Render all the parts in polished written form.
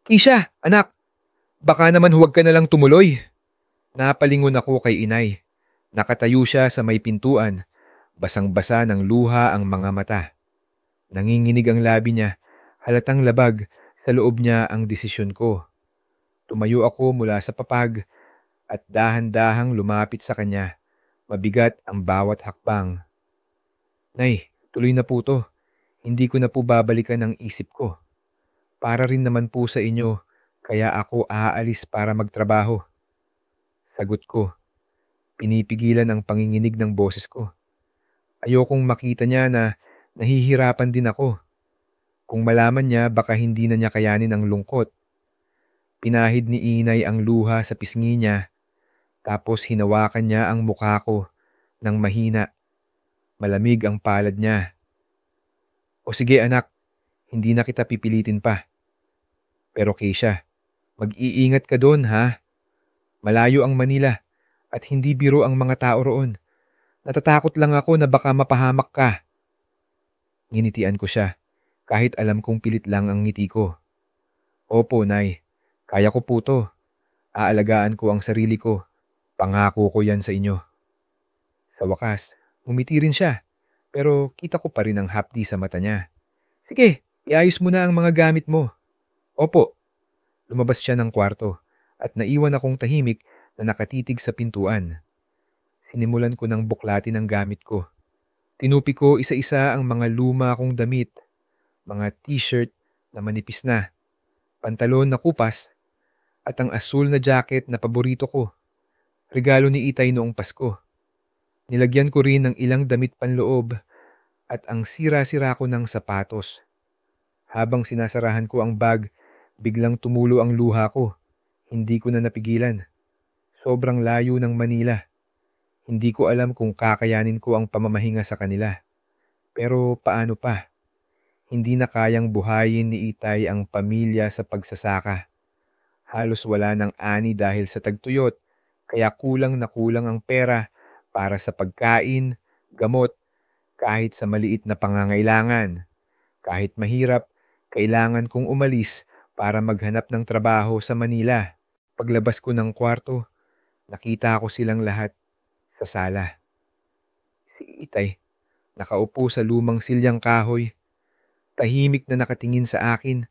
Kisha, anak, baka naman huwag ka na lang tumuloy. Napalingon ako kay inay. Nakatayo siya sa may pintuan. Basang-basa ng luha ang mga mata. Nanginginig ang labi niya. Halatang labag sa loob niya ang desisyon ko. Tumayo ako mula sa papag at dahan-dahang lumapit sa kanya. Mabigat ang bawat hakbang. Nay, tuloy na po to. Hindi ko na po babalikan ang isip ko. Para rin naman po sa inyo, kaya ako aalis para magtrabaho. Sagot ko, pinipigilan ang panginginig ng boses ko. Ayokong makita niya na nahihirapan din ako. Kung malaman niya, baka hindi na niya kayanin ang lungkot. Pinahid ni inay ang luha sa pisngi niya, tapos hinawakan niya ang mukha ko ng mahina. Malamig ang palad niya. O sige anak, hindi na kita pipilitin pa. Pero Keisha, mag-iingat ka doon ha. Malayo ang Manila at hindi biro ang mga tao roon. Natatakot lang ako na baka mapahamak ka. Nginitian ko siya, kahit alam kong pilit lang ang ngiti ko. Opo, Nay. Kaya ko po to. Aalagaan ko ang sarili ko. Pangako ko yan sa inyo. Sa wakas, ngumiti rin siya. Pero kita ko pa rin ang hapdi sa mata niya. Sige, iayos mo na ang mga gamit mo. Opo. Lumabas siya ng kwarto at naiwan akong tahimik na nakatitig sa pintuan. Sinimulan ko ng buklatin ang gamit ko. Tinupi ko isa-isa ang mga luma kong damit, mga t-shirt na manipis na, pantalon na kupas, at ang asul na jacket na paborito ko. Regalo ni Itay noong Pasko. Nilagyan ko rin ng ilang damit panloob at ang sira-sira ko ng sapatos. Habang sinasarahan ko ang bag, biglang tumulo ang luha ko. Hindi ko na napigilan. Sobrang layo ng Manila. Hindi ko alam kung kakayanin ko ang pamamahinga sa kanila. Pero paano pa? Hindi na kayang buhayin ni Itay ang pamilya sa pagsasaka. Halos wala ng ani dahil sa tagtuyot, kaya kulang na kulang ang pera para sa pagkain, gamot, kahit sa maliit na pangangailangan. Kahit mahirap, kailangan kong umalis para maghanap ng trabaho sa Manila. Paglabas ko ng kwarto, nakita ko silang lahat sa sala. Si Itay, nakaupo sa lumang silyang kahoy, tahimik na nakatingin sa akin.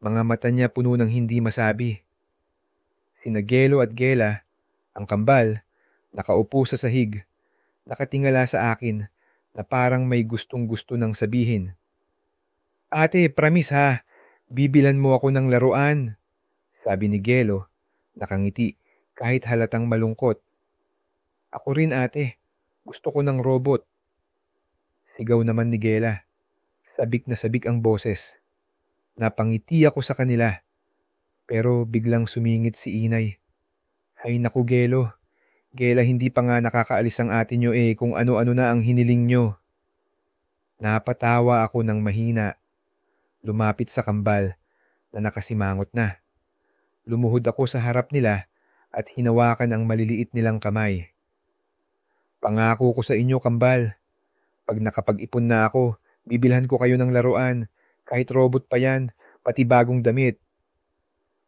Mga mata niya puno ng hindi masabi. Sina Gelo at Gela, ang kambal, nakaupo sa sahig, nakatingala sa akin na parang may gustong-gusto nang sabihin. Ate, promise ha, bibilan mo ako ng laruan, sabi ni Gelo, nakangiti kahit halatang malungkot. Ako rin ate, gusto ko ng robot. Sigaw naman ni Gela, sabik na sabik ang boses. Napangiti ako sa kanila, pero biglang sumingit si inay. Ay naku Gelo, Gela hindi pa nga nakakaalis ang ate nyo kung ano-ano na ang hiniling nyo. Napatawa ako ng mahina. Lumapit sa kambal na nakasimangot na. Lumuhod ako sa harap nila at hinawakan ang maliliit nilang kamay. Pangako ko sa inyo, kambal. Pag nakapag-ipon na ako, bibilhan ko kayo ng laruan. Kahit robot pa yan, pati bagong damit.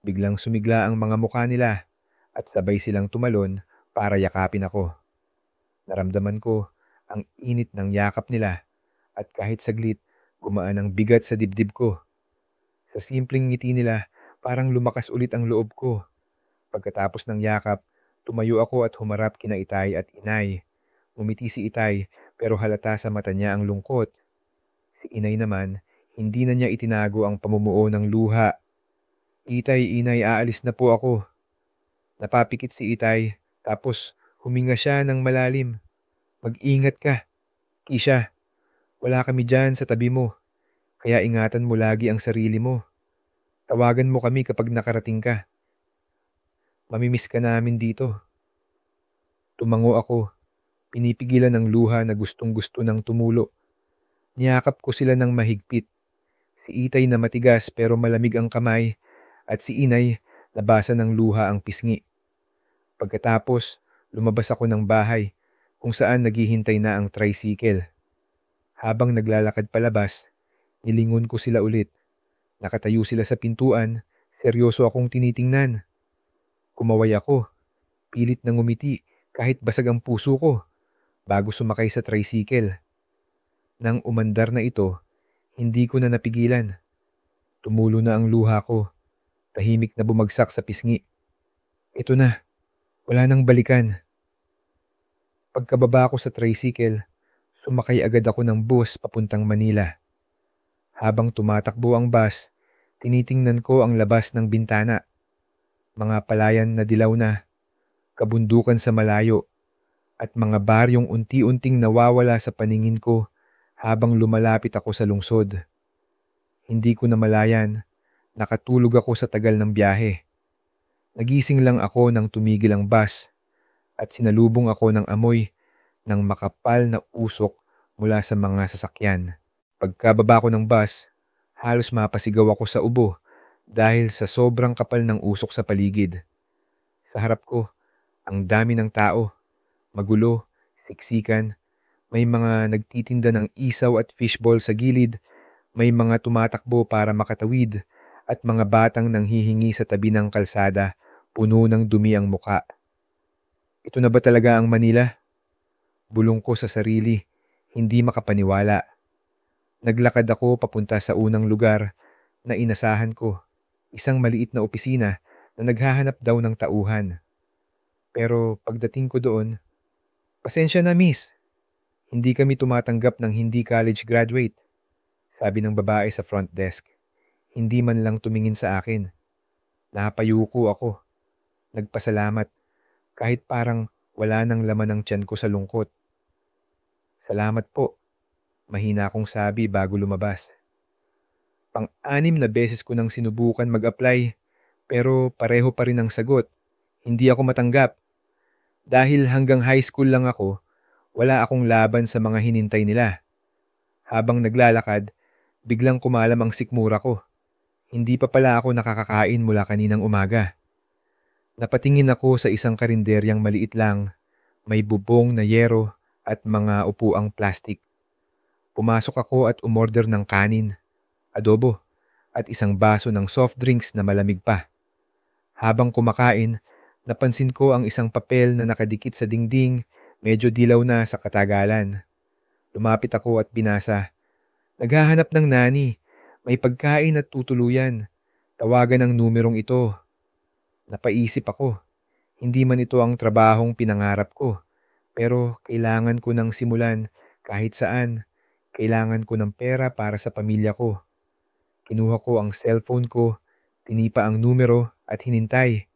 Biglang sumigla ang mga mukha nila at sabay silang tumalon para yakapin ako. Naramdaman ko ang init ng yakap nila at kahit saglit, gumaan ang bigat sa dibdib ko. Sa simpleng ngiti nila, parang lumakas ulit ang loob ko. Pagkatapos ng yakap, tumayo ako at humarap kina Itay at Inay. Ngumiti si Itay pero halata sa mata niya ang lungkot. Si Inay naman, hindi na niya itinago ang pamumuo ng luha. Itay, Inay, aalis na po ako. Napapikit si Itay, tapos huminga siya ng malalim. Mag-ingat ka. Kisha, wala kami dyan sa tabi mo. Kaya ingatan mo lagi ang sarili mo. Tawagan mo kami kapag nakarating ka. Mamimiss ka namin dito. Tumango ako. Pinipigilan ng luha na gustong-gusto ng tumulo. Niyakap ko sila ng mahigpit. Si Itay na matigas pero malamig ang kamay at si Inay nabasa ng luha ang pisngi. Pagkatapos, lumabas ako ng bahay kung saan naghihintay na ang tricycle. Habang naglalakad palabas, nilingon ko sila ulit. Nakatayo sila sa pintuan, Seryoso akong tinitingnan. Kumaway ako, pilit na ngumiti kahit basag ang puso ko bago sumakay sa tricycle. Nang umandar na ito, hindi ko na napigilan. Tumulo na ang luha ko, tahimik na bumagsak sa pisngi. Ito na, wala nang balikan. Pagkababa ko sa tricycle, sumakay agad ako ng bus papuntang Manila. Habang tumatakbo ang bus, tinitingnan ko ang labas ng bintana. Mga palayan na dilaw na, kabundukan sa malayo, at mga baryong unti-unting nawawala sa paningin ko habang lumalapit ako sa lungsod. Hindi ko namalayan, nakatulog ako sa tagal ng biyahe. Nagising lang ako nang tumigil ang bus at sinalubong ako ng amoy ng makapal na usok mula sa mga sasakyan. Pagkababa ko ng bus, halos mapasigaw ako sa ubo dahil sa sobrang kapal ng usok sa paligid. Sa harap ko, ang dami ng tao, magulo, siksikan, may mga nagtitinda ng isaw at fishball sa gilid, may mga tumatakbo para makatawid, at mga batang nanghihingi sa tabi ng kalsada, puno ng dumi ang muka. Ito na ba talaga ang Manila? Bulong ko sa sarili, hindi makapaniwala. Naglakad ako papunta sa unang lugar na inasahan ko, isang maliit na opisina na naghahanap daw ng tauhan. Pero pagdating ko doon, pasensya na miss, hindi kami tumatanggap ng hindi college graduate, sabi ng babae sa front desk. Hindi man lang tumingin sa akin. Napayuko ako. Nagpasalamat kahit parang wala nang laman ang tiyan ko sa lungkot. Salamat po, mahina akong sabi bago lumabas. Pang-anim na beses ko nang sinubukan mag-apply pero pareho pa rin ang sagot. Hindi ako matanggap. Dahil hanggang high school lang ako, wala akong laban sa mga hinintay nila. Habang naglalakad, biglang kumalam ang sikmura ko. Hindi pa pala ako nakakakain mula kaninang umaga. Napatingin ako sa isang karinderyang maliit lang, may bubong na yero at mga upuang plastik. Pumasok ako at umorder ng kanin, adobo, at isang baso ng soft drinks na malamig pa. Habang kumakain, napansin ko ang isang papel na nakadikit sa dingding, medyo dilaw na sa katagalan. Lumapit ako at binasa. Naghahanap ng nani, may pagkain at tutuluyan. Tawagan ang numerong ito. Napaisip ako. Hindi man ito ang trabahong pinangarap ko. Pero kailangan ko ng simulan kahit saan. Kailangan ko ng pera para sa pamilya ko. Kinuha ko ang cellphone ko, tinipa ang numero at hinintay.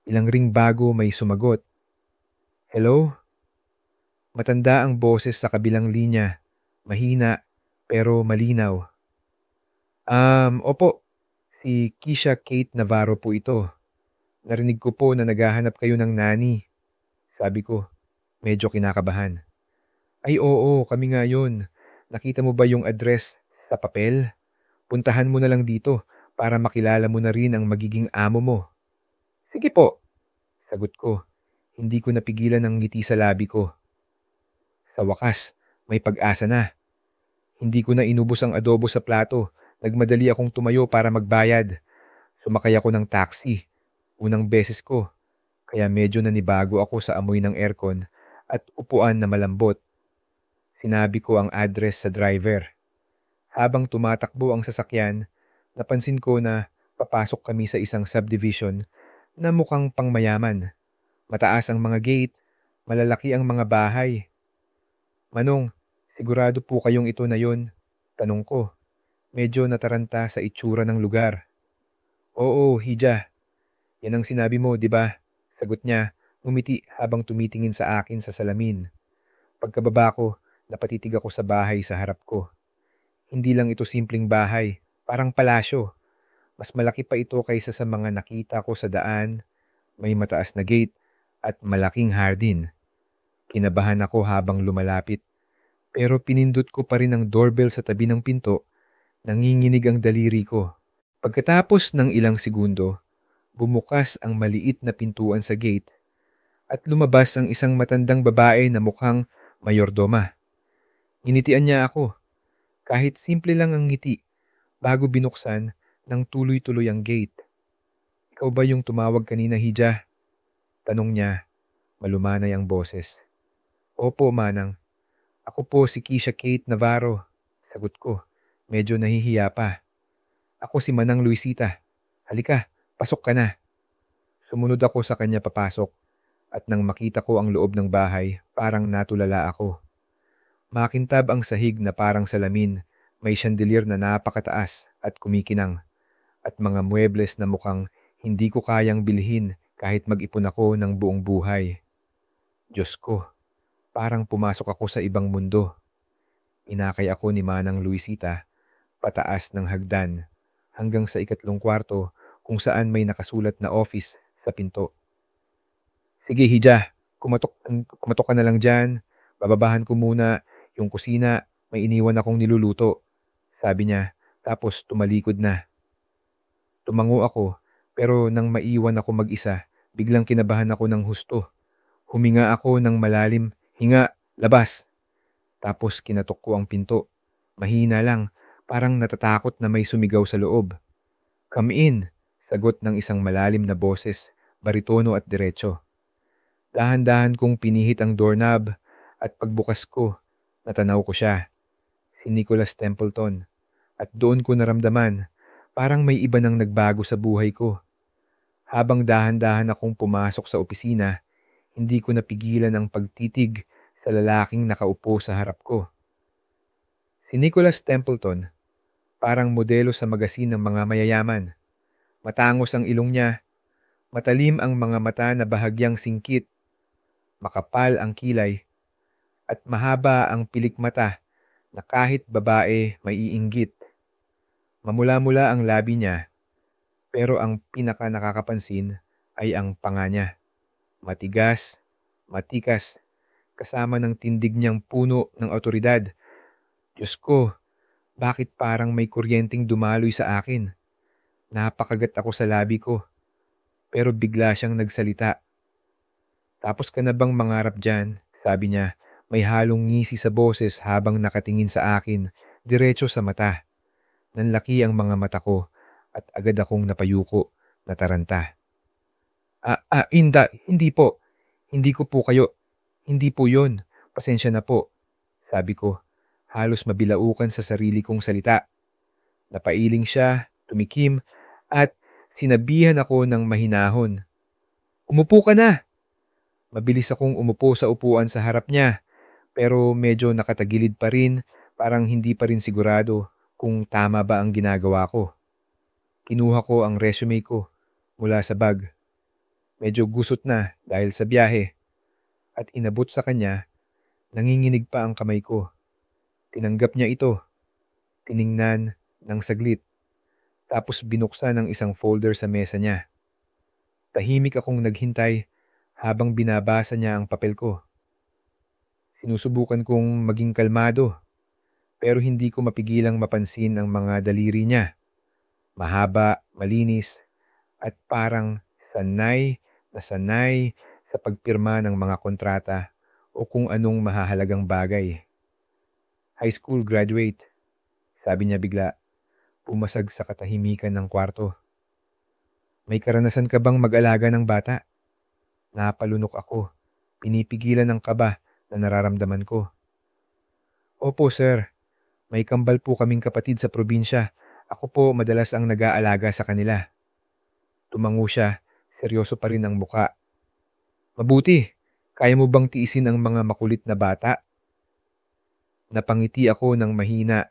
Ilang ring bago may sumagot. Hello? Matanda ang boses sa kabilang linya. Mahina pero malinaw. Opo. Si Kisha Kate Navarro po ito. Narinig ko po na naghahanap kayo ng nani. Sabi ko, medyo kinakabahan. Ay oo, kami nga yun. Nakita mo ba yung address sa papel? Puntahan mo na lang dito para makilala mo na rin ang magiging amo mo. Sige po, sagot ko. Hindi ko napigilan ang ngiti sa labi ko. Sa wakas, may pag-asa na. Hindi ko na inubos ang adobo sa plato. Nagmadali akong tumayo para magbayad. Sumakay ako ng taxi. Unang beses ko. Kaya medyo nanibago ako sa amoy ng aircon at upuan na malambot. Sinabi ko ang address sa driver. Habang tumatakbo ang sasakyan, napansin ko na papasok kami sa isang subdivision na mukhang pangmayaman. Mataas ang mga gate, malalaki ang mga bahay. Manong, sigurado po kayong ito na yon? Tanong ko. Medyo nataranta sa itsura ng lugar. Oo, Hija. Yan ang sinabi mo, di ba? Sagot niya, ngumiti habang tumitingin sa akin sa salamin. Pagkababa ko, napatitig ako sa bahay sa harap ko. Hindi lang ito simpleng bahay, parang palasyo. Mas malaki pa ito kaysa sa mga nakita ko sa daan. May mataas na gate at malaking hardin. Kinabahan ako habang lumalapit. Pero pinindot ko pa rin ang doorbell sa tabi ng pinto. Nanginginig ang daliri ko. Pagkatapos ng ilang segundo, bumukas ang maliit na pintuan sa gate at lumabas ang isang matandang babae na mukhang mayordoma. Nginitian niya ako. Kahit simple lang ang ngiti, bago binuksan ng tuloy-tuloy ang gate. Ikaw ba yung tumawag kanina, Hija? Tanong niya, malumanay ang boses. Opo, Manang. Ako po si Keisha Kate Navarro. Sagot ko, medyo nahihiya pa. Ako si Manang Luisita. Halika, pasok ka na. Sumunod ako sa kanya papasok at nang makita ko ang loob ng bahay, parang natulala ako. Makintab ang sahig na parang salamin, may chandelier na napakataas at kumikinang, at mga muebles na mukhang hindi ko kayang bilhin kahit mag-ipon ako ng buong buhay. Diyos ko, parang pumasok ako sa ibang mundo. Inakay ako ni Manang Luisita, pataas ng hagdan, hanggang sa ikatlong kwarto kung saan may nakasulat na office sa pinto. Sige, Hija, kumatok ka na lang dyan. Bababahan ko muna yung kusina, may iniwan akong niluluto. Sabi niya, tapos tumalikod na. Tumango ako, pero nang maiwan ako mag-isa, biglang kinabahan ako ng husto. Huminga ako ng malalim, hinga, labas. Tapos kinatok ko ang pinto. Mahina lang, parang natatakot na may sumigaw sa loob. Come in, sagot ng isang malalim na boses, baritono at diretso. Dahan-dahan kong pinihit ang doorknob at pagbukas ko, natanaw ko siya, si Nicholas Templeton. At doon ko naramdaman, parang may iba nang nagbago sa buhay ko. Habang dahan-dahan akong pumasok sa opisina, hindi ko napigilan ang pagtitig sa lalaking nakaupo sa harap ko. Si Nicholas Templeton, parang modelo sa magasin ng mga mayayaman. Matangos ang ilong niya, matalim ang mga mata na bahagyang singkit, makapal ang kilay, at mahaba ang pilik mata na kahit babae maiinggit. Mamula-mula ang labi niya, pero ang pinaka nakakapansin ay ang panga niya. Matigas, matikas, kasama ng tindig niyang puno ng awtoridad. Diyos ko, bakit parang may kuryenteng dumaloy sa akin? Napakagat ako sa labi ko, pero bigla siyang nagsalita. Tapos ka na bang mangarap dyan? Sabi niya, may halong ngisi sa boses habang nakatingin sa akin, diretso sa mata. Nanlaki ang mga mata ko at agad akong napayuko, nataranta. Hindi po. Hindi ko po kayo. Hindi po yon. Pasensya na po. Sabi ko, halos mabilaukan sa sarili kong salita. Napailing siya, tumikim, at sinabihan ako ng mahinahon. Umupo ka na! Mabilis akong umupo sa upuan sa harap niya, pero medyo nakatagilid pa rin, parang hindi pa rin sigurado kung tama ba ang ginagawa ko. Kinuha ko ang resume ko mula sa bag. Medyo gusot na dahil sa biyahe, at inabot sa kanya, nanginginig pa ang kamay ko. Tinanggap niya ito, tiningnan ng saglit, tapos binuksan ang isang folder sa mesa niya. Tahimik akong naghintay habang binabasa niya ang papel ko. Sinusubukan kong maging kalmado, pero hindi ko mapigilang mapansin ang mga daliri niya. Mahaba, malinis, at parang sanay na sanay sa pagpirma ng mga kontrata o kung anong mahahalagang bagay. High school graduate, sabi niya bigla, pumasag sa katahimikan ng kwarto. May karanasan ka bang mag-alaga ng bata? Napalunok ako, pinipigilan ng kaba na nararamdaman ko. Opo sir, may kambal po kaming kapatid sa probinsya. Ako po madalas ang nag-aalaga sa kanila. Tumango siya, seryoso pa rin ang muka. Mabuti, kaya mo bang tiisin ang mga makulit na bata? Napangiti ako ng mahina.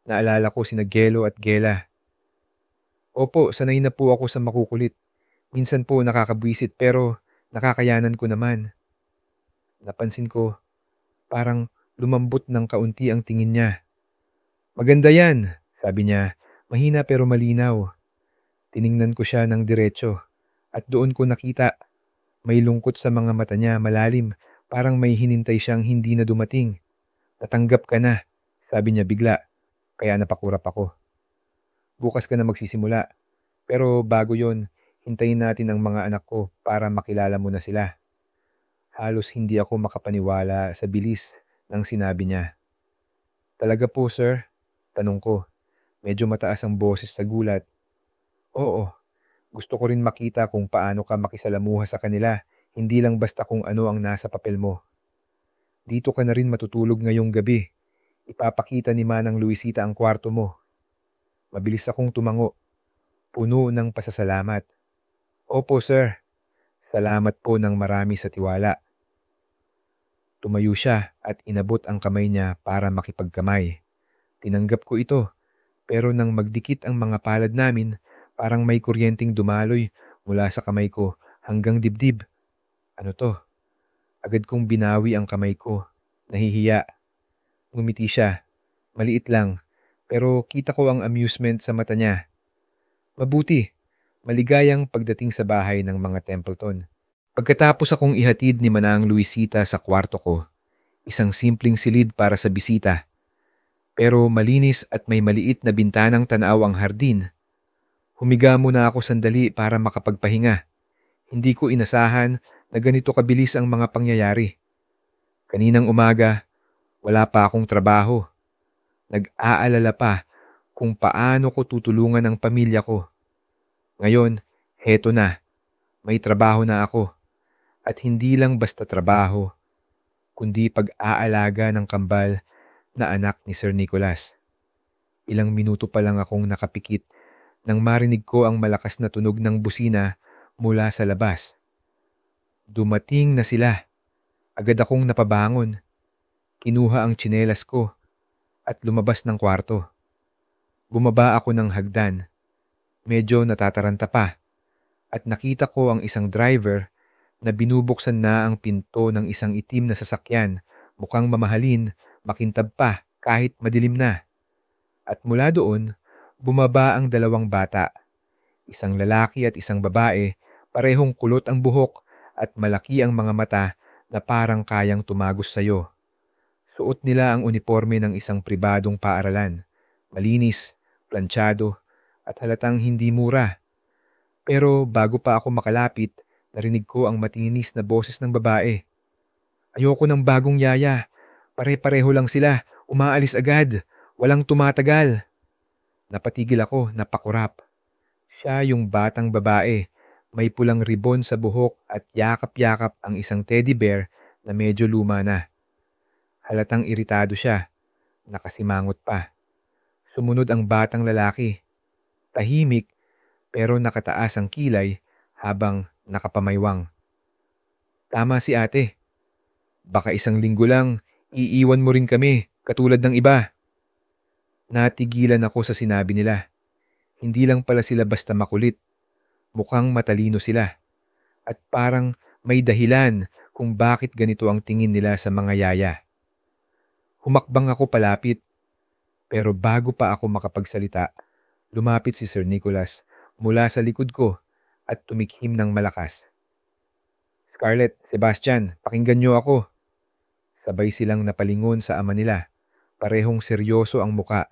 Naalala ko sina Gelo at Gela. Opo, sanay na po ako sa makukulit. Minsan po nakakabwisit pero nakakayanan ko naman. Napansin ko, parang lumambot ng kaunti ang tingin niya. Maganda yan, sabi niya, mahina pero malinaw. Tiningnan ko siya ng diretso at doon ko nakita, may lungkot sa mga mata niya malalim, parang may hinintay siyang hindi na dumating. Natanggap ka na, sabi niya bigla, kaya napakurap ako. Bukas ka na magsisimula, pero bago yon, hintayin natin ang mga anak ko para makilala mo na sila. Halos hindi ako makapaniwala sa bilis ng sinabi niya. Talaga po sir? Tanong ko. Medyo mataas ang boses sa gulat. Oo, Gusto ko rin makita kung paano ka makisalamuha sa kanila, hindi lang basta kung ano ang nasa papel mo. Dito ka na rin matutulog ngayong gabi. Ipapakita ni Manang Luisita ang kwarto mo. Mabilis akong tumango, puno ng pasasalamat. Opo, sir. Salamat po ng marami sa tiwala. Tumayo siya at inabot ang kamay niya para makipagkamay. Tinanggap ko ito, pero nang magdikit ang mga palad namin, parang may kuryenteng dumaloy mula sa kamay ko hanggang dibdib. Ano to? Agad kong binawi ang kamay ko. Nahihiya. Ngumiti siya. Maliit lang, pero kita ko ang amusement sa mata niya. Mabuti. Maligayang pagdating sa bahay ng mga Templeton. Pagkatapos akong ihatid ni Manang Luisita sa kwarto ko, isang simpleng silid para sa bisita, pero malinis at may maliit na bintanang tanaw ang hardin. Humiga muna ako sandali para makapagpahinga. Hindi ko inasahan na ganito kabilis ang mga pangyayari. Kaninang umaga, wala pa akong trabaho. Nag-aalala pa kung paano ko tutulungan ang pamilya ko. Ngayon, heto na. May trabaho na ako. At hindi lang basta trabaho, kundi pag-aalaga ng kambal na anak ni Sir Nicholas. Ilang minuto pa lang akong nakapikit nang marinig ko ang malakas na tunog ng busina mula sa labas. Dumating na sila. Agad akong napabangon. Kinuha ang tsinelas ko at lumabas ng kwarto. Bumaba ako ng hagdan. Medyo natataranta pa at nakita ko ang isang driver na binubuksan na ang pinto ng isang itim na sasakyan, mukhang mamahalin, makintab pa kahit madilim na. At mula doon, bumaba ang dalawang bata. Isang lalaki at isang babae, parehong kulot ang buhok at malaki ang mga mata na parang kayang tumagos sayo. Suot nila ang uniforme ng isang pribadong paaralan. Malinis, planchado, at halatang hindi mura. Pero bago pa ako makalapit, narinig ko ang matinis na boses ng babae. Ayoko ng bagong yaya. Pare-pareho lang sila. Umaalis agad. Walang tumatagal. Napatigil ako, napakurap. Siya yung batang babae. May pulang ribon sa buhok at yakap-yakap ang isang teddy bear na medyo luma na. Halatang iritado siya. Nakasimangot pa. Sumunod ang batang lalaki. Tahimik pero nakataas ang kilay habang nakapamaywang. Tama si ate. Baka isang linggo lang, iiwan mo rin kami, katulad ng iba. Natigilan ako sa sinabi nila. Hindi lang pala sila basta makulit. Mukhang matalino sila. At parang may dahilan kung bakit ganito ang tingin nila sa mga yaya. Humakbang ako palapit. Pero bago pa ako makapagsalita, lumapit si Sir Nicholas mula sa likod ko at tumikhim ng malakas. Scarlett, Sebastian, pakinggan niyo ako. Sabay silang napalingon sa ama nila. Parehong seryoso ang muka.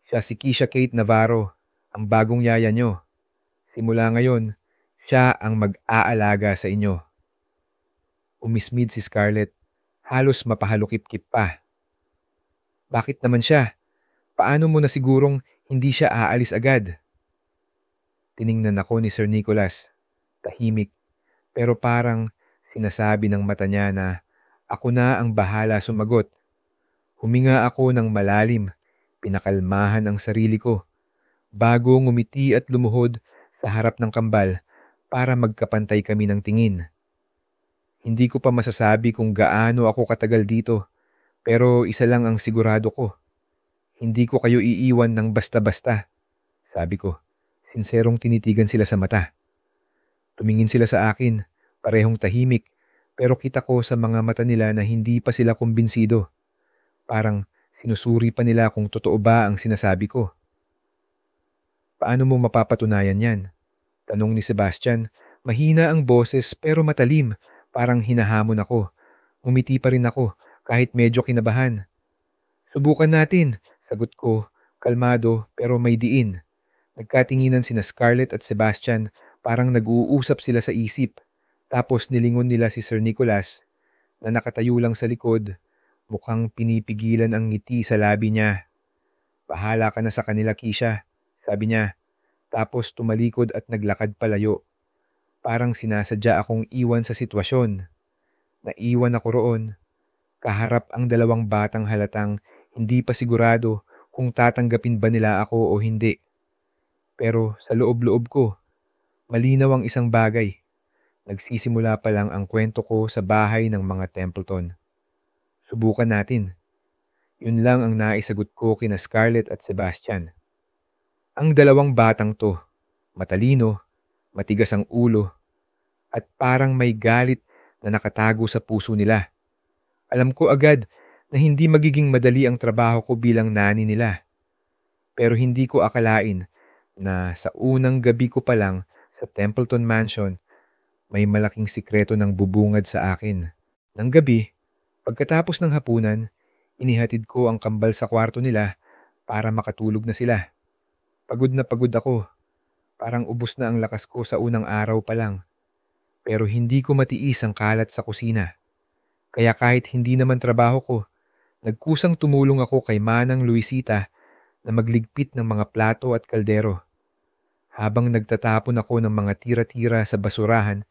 Siya si Keisha Kate Navarro, ang bagong yaya niyo. Simula ngayon, siya ang mag-aalaga sa inyo. Umismid si Scarlett, halos mapahalukip-kip pa. Bakit naman siya? Paano mo na sigurong hindi siya aalis agad? Tiningnan ako ni Sir Nicholas. Tahimik, pero parang sinasabi ng mata niya na ako na ang bahala sumagot. Huminga ako ng malalim, pinakalmahan ang sarili ko, bago ngumiti at lumuhod sa harap ng kambal para magkapantay kami ng tingin. Hindi ko pa masasabi kung gaano ako katagal dito, pero isa lang ang sigurado ko. Hindi ko kayo iiwan ng basta-basta, sabi ko. Sinserong tinitigan sila sa mata. Tumingin sila sa akin, parehong tahimik, pero kita ko sa mga mata nila na hindi pa sila kumbinsido. Parang sinusuri pa nila kung totoo ba ang sinasabi ko. Paano mo mapapatunayan yan? Tanong ni Sebastian. Mahina ang boses pero matalim, parang hinahamon ako. Ngumiti pa rin ako kahit medyo kinabahan. Subukan natin, sagot ko, kalmado pero may diin. Nagkatinginan sina Scarlett at Sebastian, parang nag-uusap sila sa isip. Tapos nilingon nila si Sir Nicholas na nakatayo lang sa likod. Mukhang pinipigilan ang ngiti sa labi niya. Bahala ka na sa kanila, Keisha, sabi niya. Tapos tumalikod at naglakad palayo. Parang sinasadya akong iwan sa sitwasyon. Naiwan ako roon. Kaharap ang dalawang batang halatang hindi pa sigurado kung tatanggapin ba nila ako o hindi. Pero sa loob-loob ko, malinaw ang isang bagay. Nagsisimula pa lang ang kwento ko sa bahay ng mga Templeton. Subukan natin. Yun lang ang naisagot ko kina Scarlett at Sebastian. Ang dalawang batang to, matalino, matigas ang ulo, at parang may galit na nakatago sa puso nila. Alam ko agad na hindi magiging madali ang trabaho ko bilang nani nila. Pero hindi ko akalain na sa unang gabi ko pa lang sa Templeton Mansion, may malaking sikreto ng bubungad sa akin. Nang gabi, pagkatapos ng hapunan, inihatid ko ang kambal sa kwarto nila para makatulog na sila. Pagod na pagod ako. Parang ubos na ang lakas ko sa unang araw pa lang. Pero hindi ko matiis ang kalat sa kusina. Kaya kahit hindi naman trabaho ko, nagkusang tumulong ako kay Manang Luisita na magligpit ng mga plato at kaldero. Habang nagtatapon ako ng mga tira-tira sa basurahan,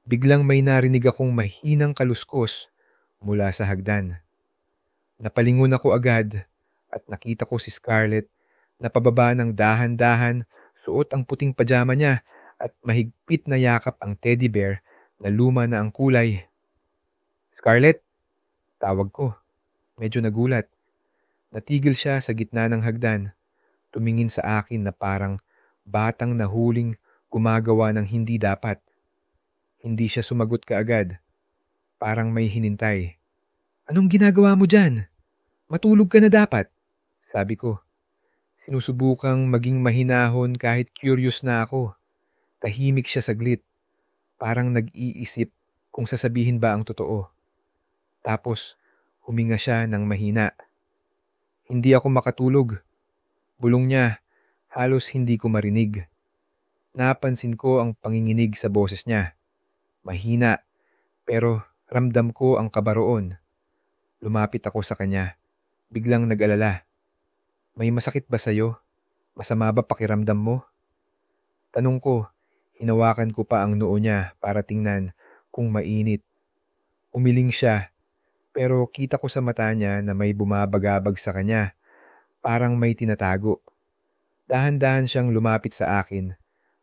biglang may narinig akong mahinang kaluskos mula sa hagdan. Napalingon ako agad at nakita ko si Scarlett na pababa ng dahan-dahan, suot ang puting pajama niya at mahigpit na yakap ang teddy bear na luma na ang kulay. "Scarlett," tawag ko. Medyo nagulat. Natigil siya sa gitna ng hagdan, tumingin sa akin na parang batang nahuling gumagawa ng hindi dapat. Hindi siya sumagot kaagad. Parang may hinintay. "Anong ginagawa mo dyan? Matulog ka na dapat," sabi ko. Sinusubukang maging mahinahon kahit curious na ako. Tahimik siya saglit. Parang nag-iisip kung sasabihin ba ang totoo. Tapos huminga siya ng mahina. Hindi ako makatulog. Bulong niya, halos hindi ko marinig. Napansin ko ang panginginig sa boses niya. Mahina, pero ramdam ko ang kabaroon. Lumapit ako sa kanya. Biglang nag-alala. "May masakit ba sa'yo? Masama ba pakiramdam mo?" Tanong ko, hinawakan ko pa ang noo niya para tingnan kung mainit. Umiling siya, pero kita ko sa mata niya na may bumabagabag sa kanya, parang may tinatago. Dahan-dahan siyang lumapit sa akin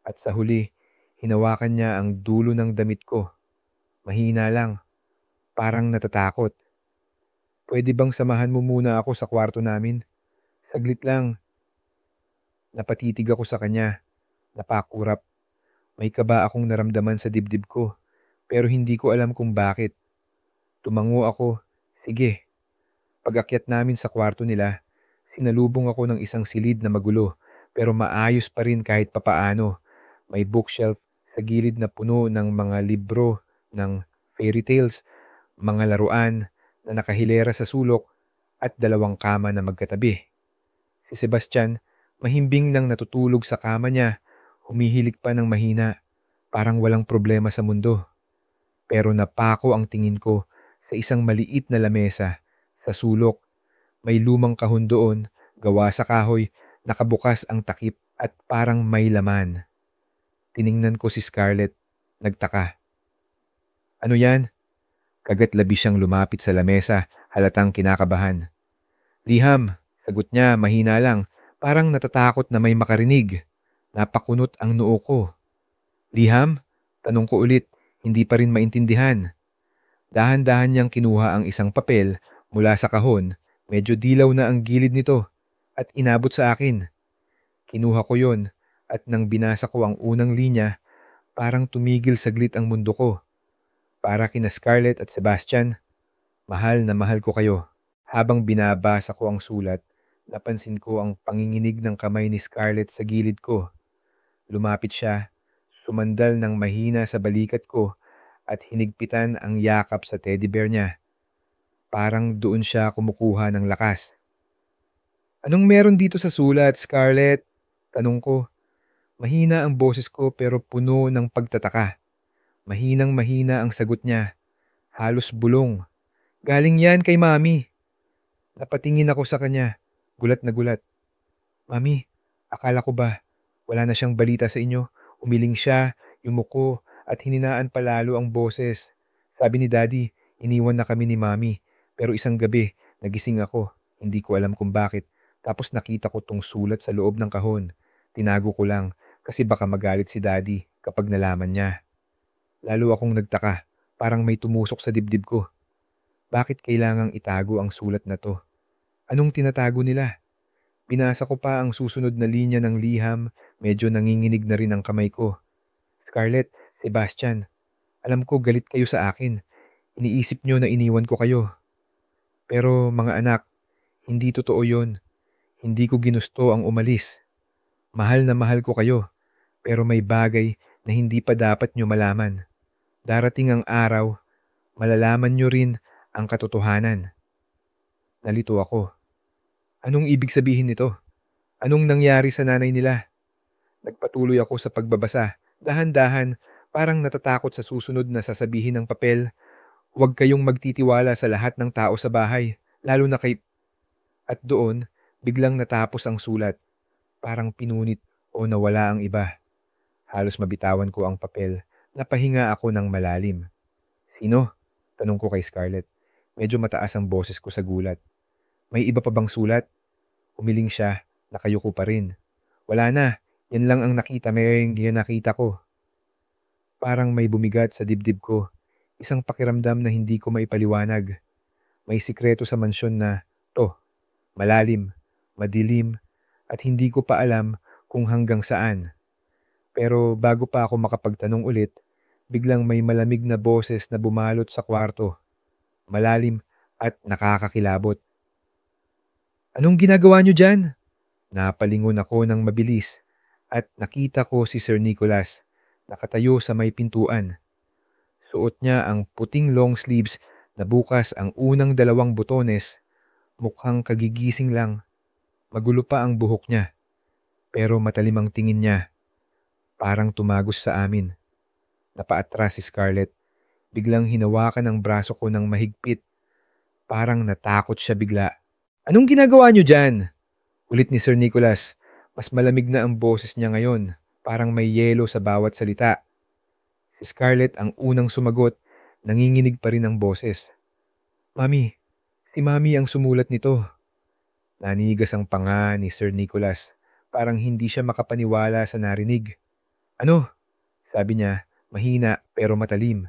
at sa huli, hinawakan niya ang dulo ng damit ko. Mahina lang, parang natatakot. "Pwede bang samahan mo muna ako sa kwarto namin? Saglit lang." Napatitig ako sa kanya, napakurap. May kaba akong naramdaman sa dibdib ko, pero hindi ko alam kung bakit. Tumango ako. "Sige." Pag-akyat namin sa kwarto nila, sinalubong ako ng isang silid na magulo, pero maayos pa rin kahit papaano. May bookshelf sa gilid na puno ng mga libro ng fairy tales, mga laruan na nakahilera sa sulok, at dalawang kama na magkatabi. Si Sebastian, mahimbing nang natutulog sa kama niya, humihilik pa ng mahina, parang walang problema sa mundo. Pero napako ang tingin ko sa isang maliit na lamesa sa sulok. May lumang kahon doon, gawa sa kahoy, nakabukas ang takip at parang may laman. Tiningnan ko si Scarlett, nagtaka. "Ano yan?" Kagat labis siyang lumapit sa lamesa, halatang kinakabahan. "Liham," sagot niya mahina lang, parang natatakot na may makarinig. Napakunot ang noo ko. "Liham?" Tanong ko ulit, hindi pa rin maintindihan. Dahan-dahan niyang kinuha ang isang papel mula sa kahon, medyo dilaw na ang gilid nito, at inabot sa akin. Kinuha ko yon, at nang binasa ko ang unang linya, parang tumigil saglit ang mundo ko. Para kina Scarlett at Sebastian, "Mahal na mahal ko kayo." Habang binabasa ko ang sulat, napansin ko ang panginginig ng kamay ni Scarlett sa gilid ko. Lumapit siya, sumandal ng mahina sa balikat ko at hinigpitan ang yakap sa teddy bear niya. Parang doon siya kumukuha ng lakas. "Anong meron dito sa sulat, Scarlett?" Tanong ko. Mahina ang boses ko pero puno ng pagtataka. Mahinang-mahina ang sagot niya. Halos bulong. "Galing yan kay Mami." Napatingin ako sa kanya. Gulat na gulat. "Mami, akala ko ba Wala na siyang balita sa inyo. Umiling siya, yumuko, at hininaan palalo ang boses. Sabi ni Daddy, iniwan na kami ni Mami. Pero isang gabi, nagising ako. Hindi ko alam kung bakit. Tapos nakita ko tong sulat sa loob ng kahon. Tinago ko lang kasi baka magalit si Daddy kapag nalaman niya. Lalo akong nagtaka. Parang may tumusok sa dibdib ko. Bakit kailangang itago ang sulat na to? Anong tinatago nila? Binasa ko pa ang susunod na linya ng liham, medyo nanginginig na rin ang kamay ko. Scarlett, Sebastian, alam ko galit kayo sa akin. Iniisip nyo na iniwan ko kayo. Pero mga anak, hindi totoo yon. Hindi ko ginusto ang umalis. Mahal na mahal ko kayo, pero may bagay na hindi pa dapat nyo malaman. Darating ang araw, malalaman nyo rin ang katotohanan. Nalito ako. Anong ibig sabihin nito? Anong nangyari sa nanay nila? Nagpatuloy ako sa pagbabasa. Dahan-dahan, parang natatakot sa susunod na sasabihin ng papel. Huwag kayong magtitiwala sa lahat ng tao sa bahay, lalo na kay... At doon, biglang natapos ang sulat. Parang pinunit o nawala ang iba. Halos mabitawan ko ang papel. Napahinga ako ng malalim. Sino? Tanong ko kay Scarlett. Medyo mataas ang boses ko sa gulat. May iba pa bang sulat? Umiling siya. Nakayuko pa rin. Wala na. Yan lang ang nakita. May yan nakita ko. Parang may bumigat sa dibdib ko. Isang pakiramdam na hindi ko maipaliwanag. May sikreto sa mansyon na to. Malalim, madilim, at hindi ko pa alam kung hanggang saan. Pero bago pa ako makapagtanong ulit, biglang may malamig na boses na bumalot sa kwarto. Malalim at nakakakilabot. Anong ginagawa niyo dyan? Napalingon ako ng mabilis at nakita ko si Sir Nicholas, nakatayo sa may pintuan. Suot niya ang puting long sleeves na bukas ang unang 2 butones, mukhang kagigising lang. Magulo pa ang buhok niya, pero matalim ang tingin niya. Parang tumagos sa amin. Napaatras si Scarlett. Biglang hinawakan ang braso ko ng mahigpit. Parang natakot siya bigla. Anong ginagawa niyo dyan? Ulit ni Sir Nicholas. Mas malamig na ang boses niya ngayon. Parang may yelo sa bawat salita. Si Scarlett ang unang sumagot. Nanginginig pa rin ang boses. Mami, si Mami ang sumulat nito. Nanigas ang panga ni Sir Nicholas. Parang hindi siya makapaniwala sa narinig. Ano? Sabi niya, mahina pero matalim.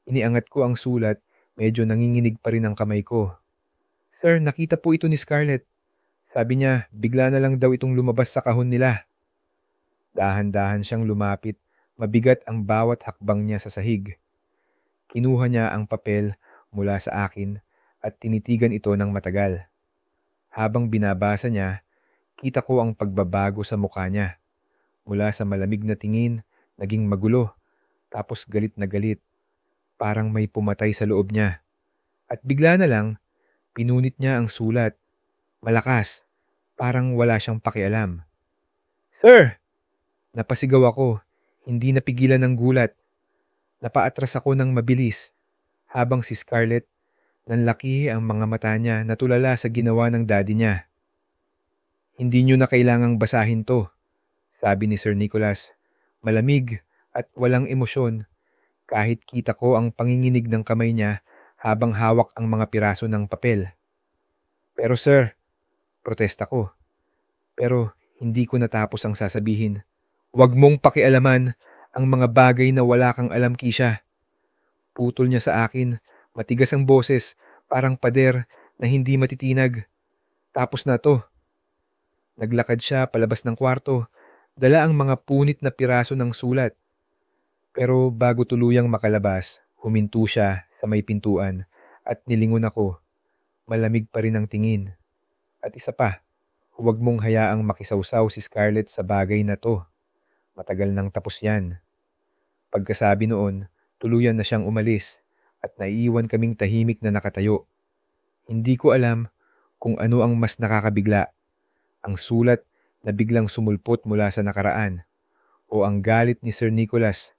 Iniangat ko ang sulat, medyo nanginginig pa rin ang kamay ko. Sir, nakita po ito ni Scarlett. Sabi niya, bigla na lang daw itong lumabas sa kahon nila. Dahan-dahan siyang lumapit, mabigat ang bawat hakbang niya sa sahig. Kinuha niya ang papel mula sa akin at tinitigan ito ng matagal. Habang binabasa niya, kita ko ang pagbabago sa mukha niya. Mula sa malamig na tingin, naging magulo, tapos galit na galit. Parang may pumatay sa loob niya. At bigla na lang, pinunit niya ang sulat. Malakas, parang wala siyang pakialam. Sir! Napasigaw ako, hindi napigilan ng gulat. Napaatras ako ng mabilis, habang si Scarlett, nanlaki ang mga mata niya na tulala sa ginawa ng daddy niya. Hindi niyo na kailangang basahin to, sabi ni Sir Nicholas. Malamig at walang emosyon, kahit kita ko ang panginginig ng kamay niya habang hawak ang mga piraso ng papel. Pero sir, protesta ko. Pero hindi ko natapos ang sasabihin. Huwag mong pakialaman ang mga bagay na wala kang alam, Kisha. Putol niya sa akin, matigas ang boses, parang pader na hindi matitinag. Tapos na to. Naglakad siya palabas ng kwarto, dala ang mga punit na piraso ng sulat. Pero bago tuluyang makalabas, huminto siya sa may pintuan at nilingon ako. Malamig pa rin ang tingin. At isa pa, huwag mong hayaang makisawsaw si Scarlett sa bagay na to. Matagal nang tapos yan. Pagkasabi noon, tuluyan na siyang umalis at naiiwan kaming tahimik na nakatayo. Hindi ko alam kung ano ang mas nakakabigla. Ang sulat na biglang sumulpot mula sa nakaraan o ang galit ni Sir Nicholas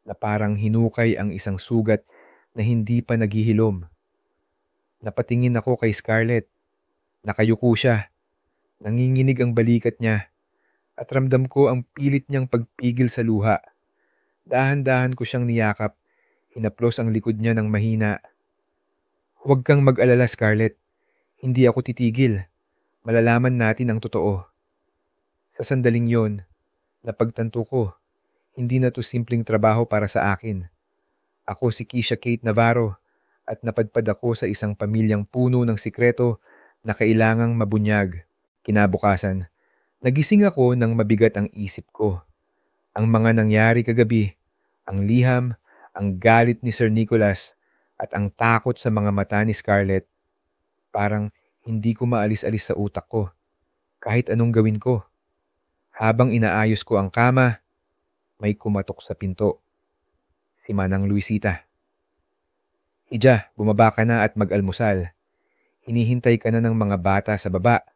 na parang hinukay ang isang sugat na hindi pa naghihilom. Napatingin ako kay Scarlett. Nakayuko siya. Nanginginig ang balikat niya at ramdam ko ang pilit niyang pagpigil sa luha. Dahan-dahan ko siyang niyakap, hinaplos ang likod niya ng mahina. Huwag kang mag-alala, Scarlett. Hindi ako titigil. Malalaman natin ang totoo. Sa sandaling yon, napagtanto ko, hindi na to simpleng trabaho para sa akin. Ako si Keisha Kate Navarro at napadpad ako sa isang pamilyang puno ng sikreto na kailangang mabunyag. Kinabukasan, nagising ako nang mabigat ang isip ko. Ang mga nangyari kagabi, ang liham, ang galit ni Sir Nicholas at ang takot sa mga mata ni Scarlett, parang hindi ko maalis-alis sa utak ko kahit anong gawin ko. Habang inaayos ko ang kama, may kumatok sa pinto. Si Manang Luisita. Ija, bumaba ka na at mag-almusal. Hinihintay ka na ng mga bata sa baba,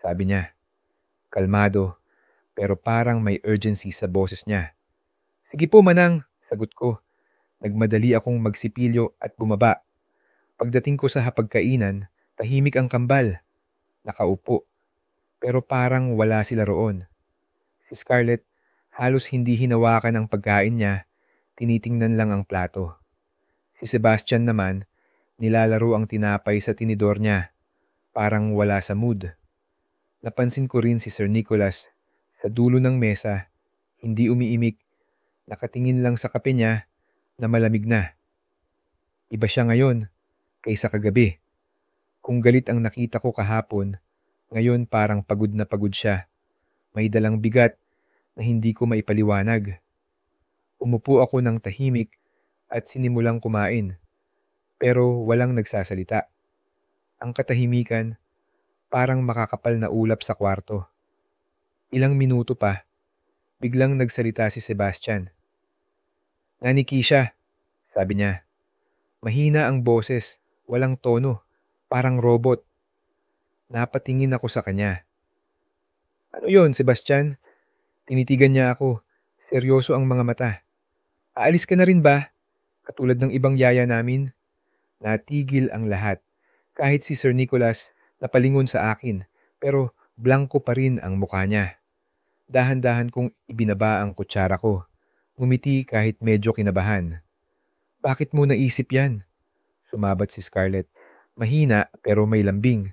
sabi niya. Kalmado, pero parang may urgency sa boses niya. Sige po, Manang, sagot ko. Nagmadali akong magsipilyo at bumaba. Pagdating ko sa hapagkainan, tahimik ang kambal. Nakaupo, pero parang wala sila roon. Si Scarlett, halos hindi hinawakan ang pagkain niya, tinitingnan lang ang plato. Si Sebastian naman, nilalaro ang tinapay sa tinidor niya, parang wala sa mood. Napansin ko rin si Sir Nicholas, sa dulo ng mesa, hindi umiimik, nakatingin lang sa kape niya na malamig na. Iba siya ngayon, kaysa kagabi. Kung galit ang nakita ko kahapon, ngayon parang pagod na pagod siya. May dalang bigat na hindi ko maipaliwanag. Umupo ako ng tahimik at sinimulang kumain, pero walang nagsasalita. Ang katahimikan, parang makakapal na ulap sa kwarto. Ilang minuto pa, biglang nagsalita si Sebastian. Nani Keisha, sabi niya. Mahina ang boses, walang tono, parang robot. Napatingin ako sa kanya. Ano yon, Sebastian? Tinitigan niya ako. Seryoso ang mga mata. Aalis ka na rin ba? Katulad ng ibang yaya namin. Natigil ang lahat. Kahit si Sir Nicholas napalingon sa akin, pero blanko pa rin ang mukha niya. Dahan-dahan kong ibinaba ang kutsara ko. Ngumiti kahit medyo kinabahan. Bakit mo naisip yan? Sumabat si Scarlett. Mahina pero may lambing.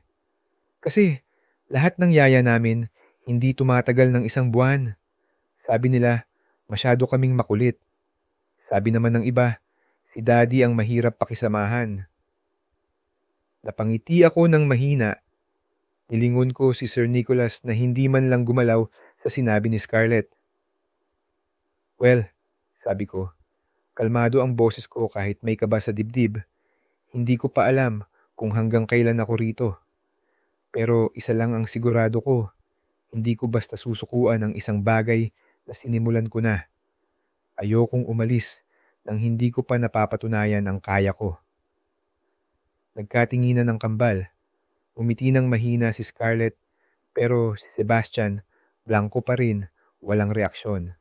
Kasi lahat ng yaya namin hindi tumatagal ng 1 buwan. Sabi nila, masyado kaming makulit. Sabi naman ng iba, si Daddy ang mahirap pakisamahan. Napangiti ako ng mahina. Nilingon ko si Sir Nicholas na hindi man lang gumalaw sa sinabi ni Scarlett. Well, sabi ko, kalmado ang boses ko kahit may kaba sa dibdib. Hindi ko pa alam kung hanggang kailan ako rito. Pero isa lang ang sigurado ko, hindi ko basta susukuan ang isang bagay na sinimulan ko na. Ayokong umalis nang hindi ko pa napapatunayan ang kaya ko. Nagkatinginan ng kambal. Umiti ng mahina si Scarlett, pero si Sebastian, blanko pa rin, walang reaksyon.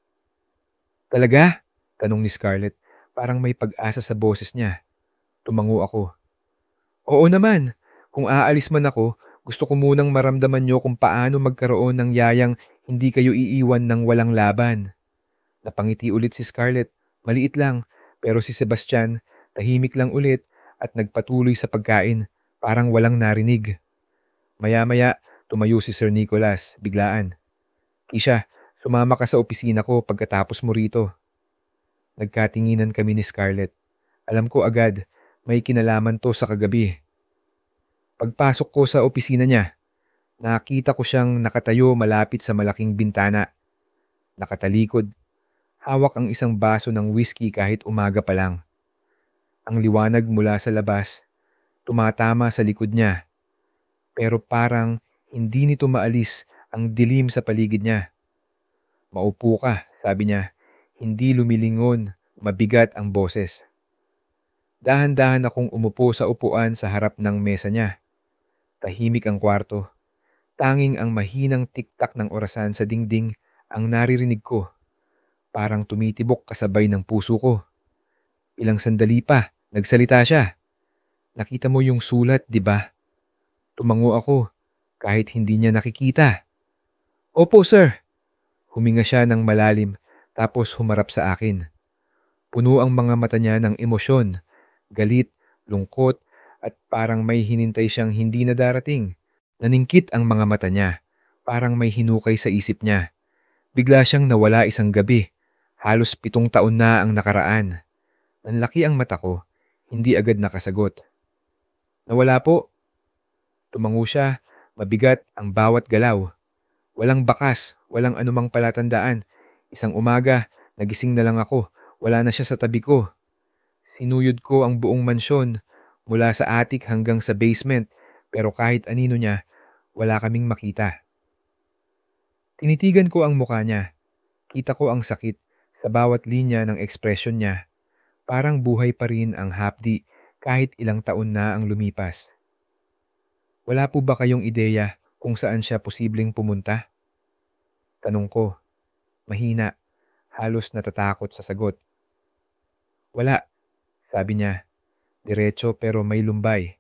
Talaga? Tanong ni Scarlett, parang may pag-asa sa boses niya. Tumango ako. Oo naman, kung aalis man ako, gusto ko munang maramdaman niyo kung paano magkaroon ng yayang hindi kayo iiwan ng walang laban. Napangiti ulit si Scarlett, maliit lang, pero si Sebastian, tahimik lang ulit at nagpatuloy sa pagkain, parang walang narinig. Maya-maya, tumayo si Sir Nicholas, biglaan. Keisha, sumama ka sa opisina ko pagkatapos mo rito. Nagkatinginan kami ni Scarlett. Alam ko agad, may kinalaman to sa kagabi. Pagpasok ko sa opisina niya, nakita ko siyang nakatayo malapit sa malaking bintana. Nakatalikod. Hawak ang isang baso ng whiskey kahit umaga pa lang. Ang liwanag mula sa labas, tumatama sa likod niya. Pero parang hindi nito maalis ang dilim sa paligid niya. Maupo ka, sabi niya. Hindi lumilingon, mabigat ang boses. Dahan-dahan akong umupo sa upuan sa harap ng mesa niya. Tahimik ang kwarto. Tanging ang mahinang tiktak ng orasan sa dingding ang naririnig ko. Parang tumitibok kasabay ng puso ko. Ilang sandali pa, nagsalita siya. Nakita mo yung sulat, di ba? Tumango ako, kahit hindi niya nakikita. Opo, sir. Huminga siya ng malalim tapos humarap sa akin. Puno ang mga mata niya ng emosyon, galit, lungkot, at parang may hinintay siyang hindi na darating. Naningkit ang mga mata niya, parang may hinukay sa isip niya. Bigla siyang nawala isang gabi. Halos 7 taon na ang nakaraan. Nanlaki ang mata ko, hindi agad nakasagot. Nawala po. Tumango siya, mabigat ang bawat galaw. Walang bakas, walang anumang palatandaan. Isang umaga, nagising na lang ako. Wala na siya sa tabi ko. Sinuyod ko ang buong mansyon, mula sa attic hanggang sa basement, pero kahit anino niya, wala kaming makita. Tinitigan ko ang mukha niya. Kita ko ang sakit sa bawat linya ng ekspresyon niya. Parang buhay pa rin ang hapdi kahit ilang taon na ang lumipas. Wala po ba kayong ideya kung saan siya posibleng pumunta? Tanong ko, mahina, halos natatakot sa sagot. Wala, sabi niya, diretso pero may lumbay.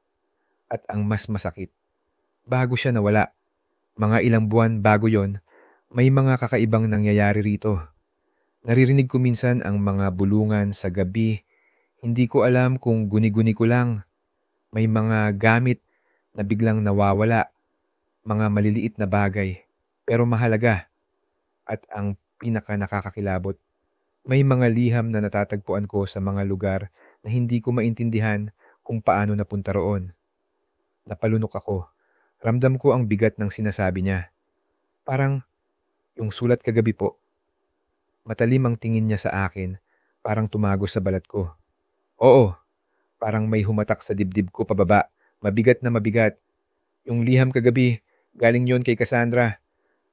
At ang mas masakit, bago siya nawala, mga ilang buwan bago yon, may mga kakaibang nangyayari rito. Naririnig ko minsan ang mga bulungan sa gabi. Hindi ko alam kung guni-guni ko lang. May mga gamit na biglang nawawala, mga maliliit na bagay, pero mahalaga. At ang pinaka nakakakilabot, may mga liham na natatagpuan ko sa mga lugar na hindi ko maintindihan kung paano napunta roon. Napalunok ako. Ramdam ko ang bigat ng sinasabi niya. Parang yung sulat kagabi po. Matalim ang tingin niya sa akin, parang tumagos sa balat ko. Oo, parang may humatak sa dibdib ko pababa. Mabigat na mabigat. Yung liham kagabi, galing yon kay Cassandra.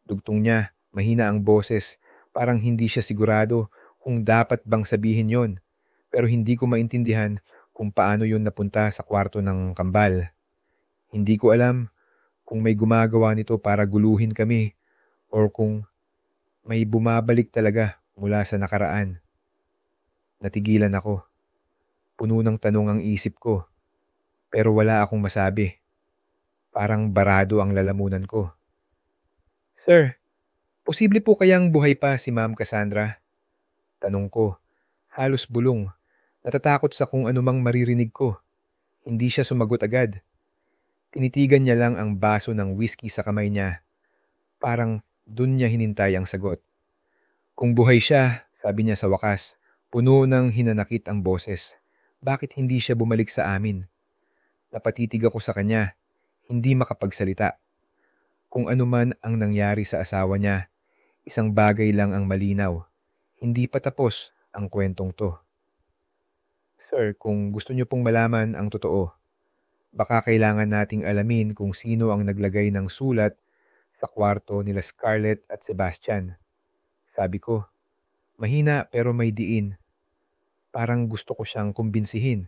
Dugtong niya, mahina ang boses. Parang hindi siya sigurado kung dapat bang sabihin yon. Pero hindi ko maintindihan kung paano yon napunta sa kwarto ng kambal. Hindi ko alam kung may gumagawa nito para guluhin kami or kung may bumabalik talaga mula sa nakaraan. Natigilan ako. Puno ng tanong ang isip ko. Pero wala akong masabi. Parang barado ang lalamunan ko. Sir, posible po kayang buhay pa si Ma'am Cassandra? Tanong ko. Halos bulong. Natatakot sa kung anumang maririnig ko. Hindi siya sumagot agad. Tinitigan niya lang ang baso ng whiskey sa kamay niya. Parang dun niya hinintay ang sagot. Kung buhay siya, sabi niya sa wakas, puno ng hinanakit ang boses. Bakit hindi siya bumalik sa amin? Napatitig ako sa kanya, hindi makapagsalita. Kung ano man ang nangyari sa asawa niya, isang bagay lang ang malinaw. Hindi pa tapos ang kwentong to. Sir, kung gusto niyo pong malaman ang totoo, baka kailangan nating alamin kung sino ang naglagay ng sulat sa kwarto nila Scarlett at Sebastian. Sabi ko, mahina pero may diin. Parang gusto ko siyang kumbinsihin.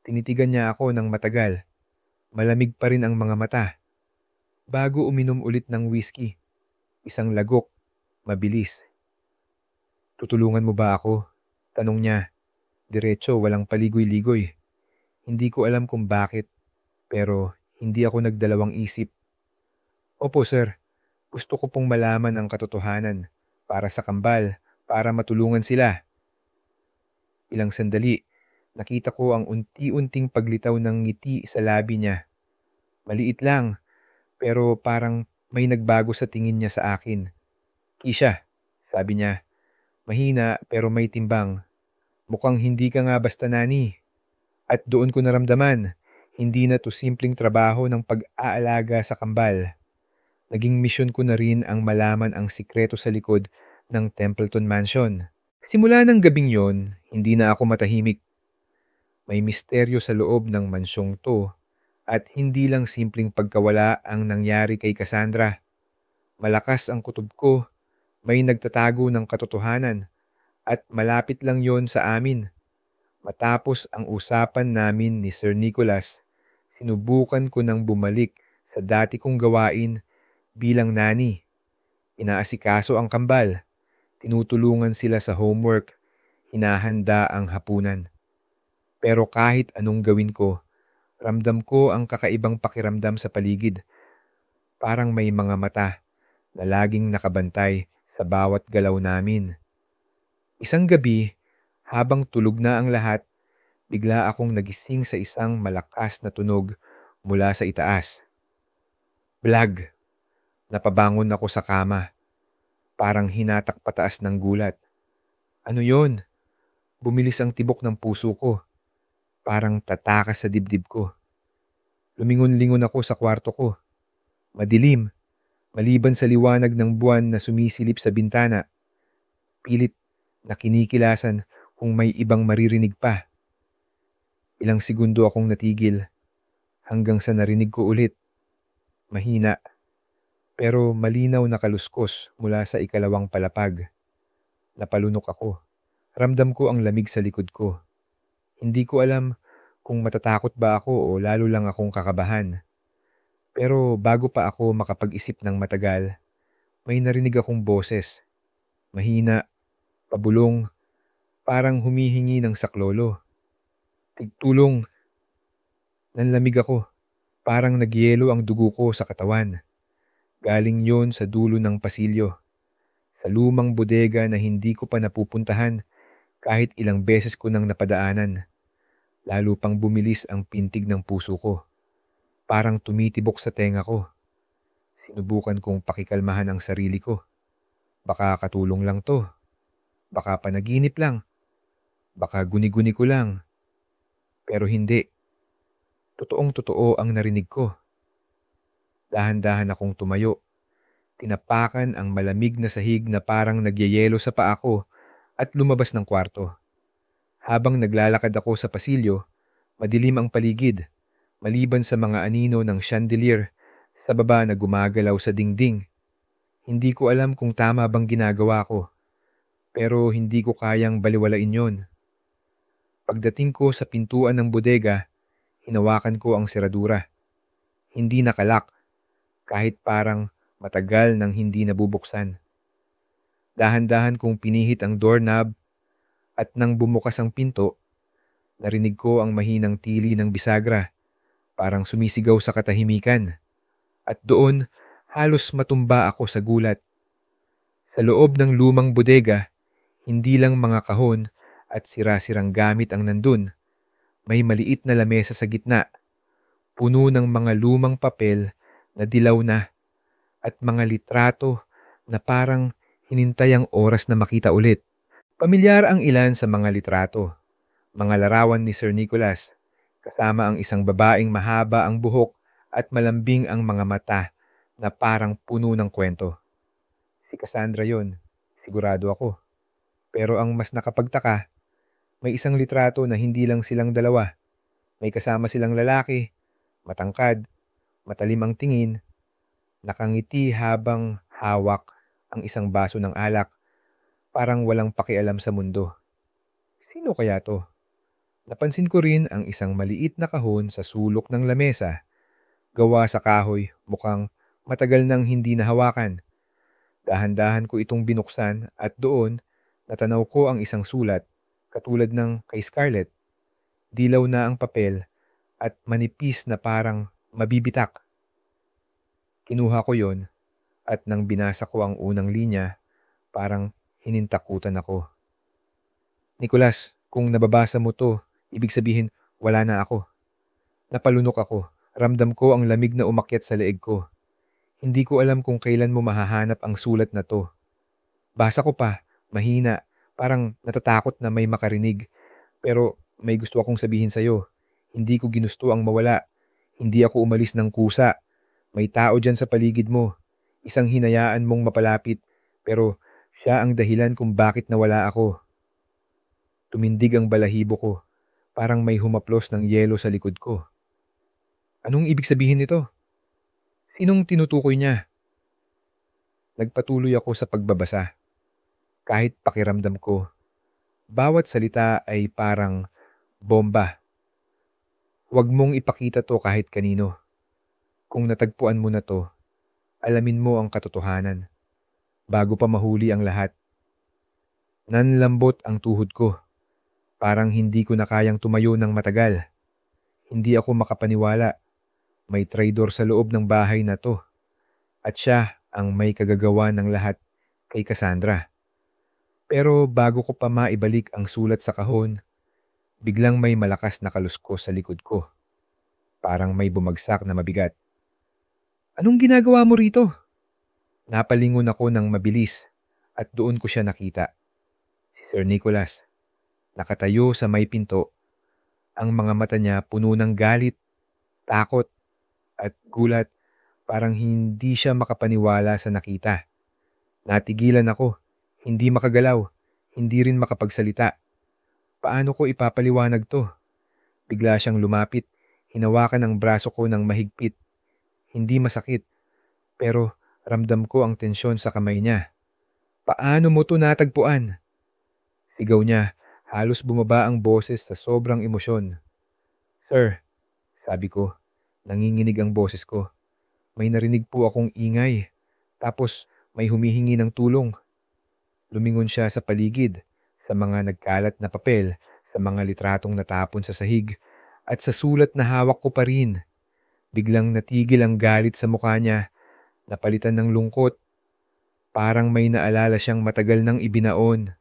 Tinitigan niya ako ng matagal. Malamig pa rin ang mga mata. Bago uminom ulit ng whiskey, isang lagok, mabilis. Tutulungan mo ba ako? Tanong niya. Diretso, walang paligoy-ligoy. Hindi ko alam kung bakit, pero hindi ako nagdalawang isip. Opo sir, gusto ko pong malaman ang katotohanan para sa kambal, para matulungan sila. Ilang sandali, nakita ko ang unti-unting paglitaw ng ngiti sa labi niya. Maliit lang, pero parang may nagbago sa tingin niya sa akin. Kisha, sabi niya, mahina pero may timbang. Mukhang hindi ka nga basta nani. At doon ko naramdaman, hindi na to simpleng trabaho ng pag-aalaga sa kambal. Naging misyon ko na rin ang malaman ang sikreto sa likod ng Templeton Mansion. Simula ng gabing yon, hindi na ako matahimik. May misteryo sa loob ng mansyong to at hindi lang simpleng pagkawala ang nangyari kay Cassandra. Malakas ang kutob ko, may nagtatago ng katotohanan at malapit lang yon sa amin. Matapos ang usapan namin ni Sir Nicholas, sinubukan ko nang bumalik sa dati kong gawain bilang nani. Inaasikaso ang kambal, tinutulungan sila sa homework, hinahanda ang hapunan. Pero kahit anong gawin ko, ramdam ko ang kakaibang pakiramdam sa paligid. Parang may mga mata na laging nakabantay sa bawat galaw namin. Isang gabi, habang tulog na ang lahat, bigla akong nagising sa isang malakas na tunog mula sa itaas. Blag! Napabangon ako sa kama, parang hinatak pataas ng gulat. Ano yon? Bumilis ang tibok ng puso ko, parang tatakas sa dibdib ko. Lumingon-lingon ako sa kwarto ko. Madilim, maliban sa liwanag ng buwan na sumisilip sa bintana. Pilit na kinikilasan kung may ibang maririnig pa. Ilang segundo akong natigil hanggang sa narinig ko ulit. Mahina, pero malinaw na kaluskos mula sa ikalawang palapag. Napalunok ako. Ramdam ko ang lamig sa likod ko. Hindi ko alam kung matatakot ba ako o lalo lang akong kakabahan. Pero bago pa ako makapag-isip ng matagal, may narinig akong boses. Mahina, pabulong, parang humihingi ng saklolo. Tigtulong! Nanlamig ako. Parang nagyelo ang dugo ko sa katawan. Galing yon sa dulo ng pasilyo. Sa lumang bodega na hindi ko pa napupuntahan kahit ilang beses ko nang napadaanan. Lalo pang bumilis ang pintig ng puso ko. Parang tumitibok sa tenga ko. Sinubukan kong pakikalmahan ang sarili ko. Baka katulong lang to. Baka panaginip lang. Baka guni-guni ko lang. Pero hindi. Totoong-totoo ang narinig ko. Dahan-dahan akong tumayo. Tinapakan ang malamig na sahig na parang nagyayelo sa paa ko at lumabas ng kwarto. Habang naglalakad ako sa pasilyo, madilim ang paligid, maliban sa mga anino ng chandelier sa baba na gumagalaw sa dingding. Hindi ko alam kung tama bang ginagawa ko, pero hindi ko kayang baliwalain yon. Pagdating ko sa pintuan ng bodega, hinawakan ko ang seradura. Hindi nakalak, kahit parang matagal nang hindi nabubuksan. Dahan-dahan kong pinihit ang doorknob at nang bumukas ang pinto, narinig ko ang mahinang tili ng bisagra, parang sumisigaw sa katahimikan. At doon, halos matumba ako sa gulat. Sa loob ng lumang bodega, hindi lang mga kahon at sira-sirang gamit ang nandun. May maliit na lamesa sa gitna, puno ng mga lumang papel na dilaw na at mga litrato na parang hinintay ang oras na makita ulit. Pamilyar ang ilan sa mga litrato, mga larawan ni Sir Nicholas, kasama ang isang babaeng mahaba ang buhok at malambing ang mga mata na parang puno ng kwento. Si Cassandra yon, sigurado ako. Pero ang mas nakapagtaka, may isang litrato na hindi lang silang dalawa. May kasama silang lalaki, matangkad, matalim ang tingin, nakangiti habang hawak ang isang baso ng alak, parang walang pakialam sa mundo. Sino kaya to? Napansin ko rin ang isang maliit na kahon sa sulok ng lamesa, gawa sa kahoy, mukhang matagal nang hindi nahawakan. Dahan-dahan ko itong binuksan at doon, natanaw ko ang isang sulat, katulad ng kay Scarlett. Dilaw na ang papel at manipis na parang mabibitak. Kinuha ko yon at nang binasa ko ang unang linya, parang hinintakutan ako. Nicholas, kung nababasa mo to, ibig sabihin wala na ako. Napalunok ako. Ramdam ko ang lamig na umakyat sa leeg ko. Hindi ko alam kung kailan mo mahahanap ang sulat na to. Basa ko pa, mahina, parang natatakot na may makarinig. Pero may gusto akong sabihin sa'yo. Hindi ko ginusto ang mawala. Hindi ako umalis ng kusa. May tao dyan sa paligid mo. Isang hinayaan mong mapalapit, pero siya ang dahilan kung bakit nawala ako. Tumindig ang balahibo ko. Parang may humaplos ng yelo sa likod ko. Anong ibig sabihin nito? Sinong tinutukoy niya? Nagpatuloy ako sa pagbabasa. Kahit pakiramdam ko, bawat salita ay parang bomba. Huwag mong ipakita to kahit kanino. Kung natagpuan mo na to, alamin mo ang katotohanan. Bago pa mahuli ang lahat. Nanlambot ang tuhod ko. Parang hindi ko na kayang tumayo ng matagal. Hindi ako makapaniwala. May traidor sa loob ng bahay na to. At siya ang may kagagawa ng lahat. kay Cassandra. Pero bago ko pa maibalik ang sulat sa kahon, biglang may malakas na kaluskos sa likod ko. Parang may bumagsak na mabigat. Anong ginagawa mo rito? Napalingon ako ng mabilis at doon ko siya nakita. Si Sir Nicholas, nakatayo sa may pinto. Ang mga mata niya puno ng galit, takot at gulat, parang hindi siya makapaniwala sa nakita. Natigilan ako, hindi makagalaw, hindi rin makapagsalita. Paano ko ipapaliwanag to? Bigla siyang lumapit, hinawakan ang braso ko ng mahigpit. Hindi masakit, pero ramdam ko ang tensyon sa kamay niya. Paano mo to natagpuan? Sigaw niya, halos bumaba ang boses sa sobrang emosyon. Sir, sabi ko, nanginginig ang boses ko. May narinig po akong ingay, tapos may humihingi ng tulong. Lumingon siya sa paligid, sa mga nagkalat na papel, sa mga litratong natapon sa sahig, at sa sulat na hawak ko pa rin. Biglang natigil ang galit sa mukha niya, napalitan ng lungkot. Parang may naalala siyang matagal nang ibinaon.